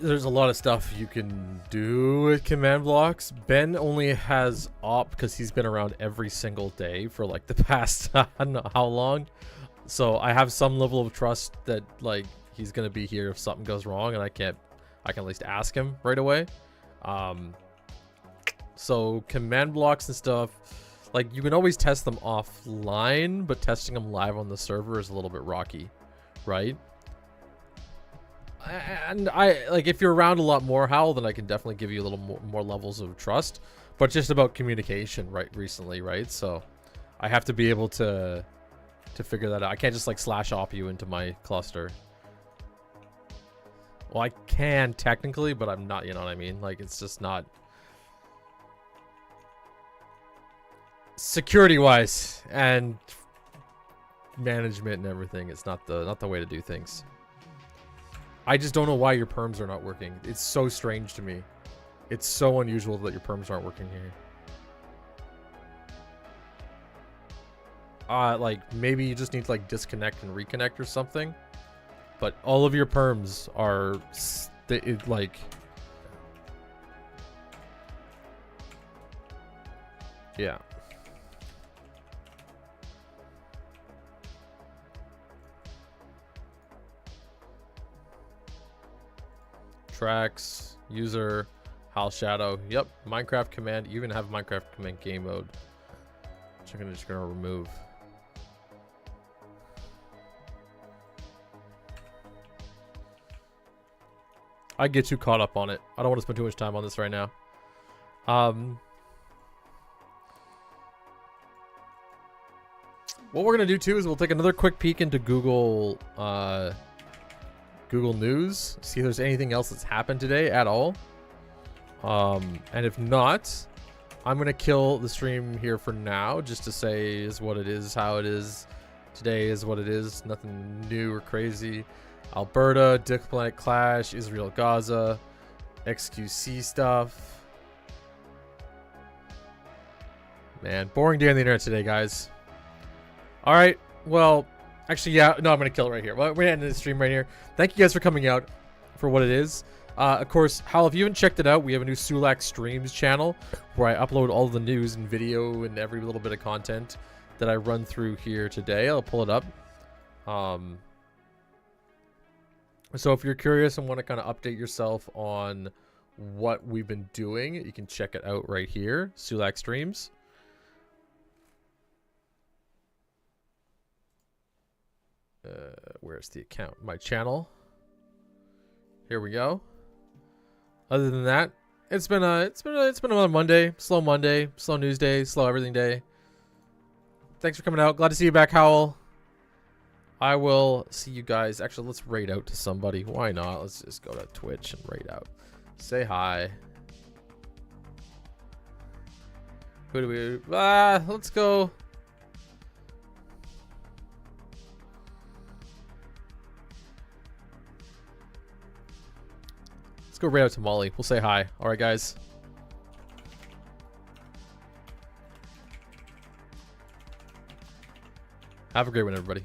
There's a lot of stuff you can do with command blocks. Ben only has op because he's been around every single day for like the past I don't know how long. So I have some level of trust that like he's gonna be here if something goes wrong, and I can at least ask him right away. So command blocks and stuff, like you can always test them offline, but testing them live on the server is a little bit rocky, right? And I like, if you're around a lot more, Hal, then I can definitely give you a little more levels of trust, but just about communication recently, right? So I have to be able to figure that out. I can't just like slash op you into my cluster. Well, I can technically, but I'm not, you know what I mean? Like, it's just not security wise and management and everything. It's not the way to do things. I just don't know why your perms are not working. It's so strange to me. It's so unusual that your perms aren't working here. Like maybe you just need to like disconnect and reconnect or something. But all of your perms are like, yeah. Tracks, user, Hal Shadow. Yep, Minecraft command. You even have Minecraft command game mode, which I'm just gonna remove. I get too caught up on it. I don't want to spend too much time on this right now. What we're gonna do too is we'll take another quick peek into Google News, see if there's anything else that's happened today at all. And if not, I'm gonna kill the stream here for now, just to say is what it is, how it is. Today is what it is. Nothing new or crazy. Alberta, Diplomatic Clash, Israel, Gaza, XQC stuff. Man, boring day on the internet today, guys. All right, well, actually, yeah, no, I'm gonna kill it right here. Well, we're gonna end the stream right here. Thank you guys for coming out for what it is. Of course, Hal, if you haven't checked it out, we have a new Sulack Streams channel where I upload all the news and video and every little bit of content that I run through here today. I'll pull it up. So if you're curious and want to kind of update yourself on what we've been doing, you can check it out right here, Sulack Streams. Where's the account? My channel. Here we go. Other than that, it's been another Monday, slow news day, slow everything day. Thanks for coming out. Glad to see you back, Howell. I will see you guys. Actually, let's raid out to somebody. Why not? Let's just go to Twitch and raid out. Say hi. Who do we? Let's go. Let's go raid out to Molly. We'll say hi. All right, guys. Have a great one, everybody.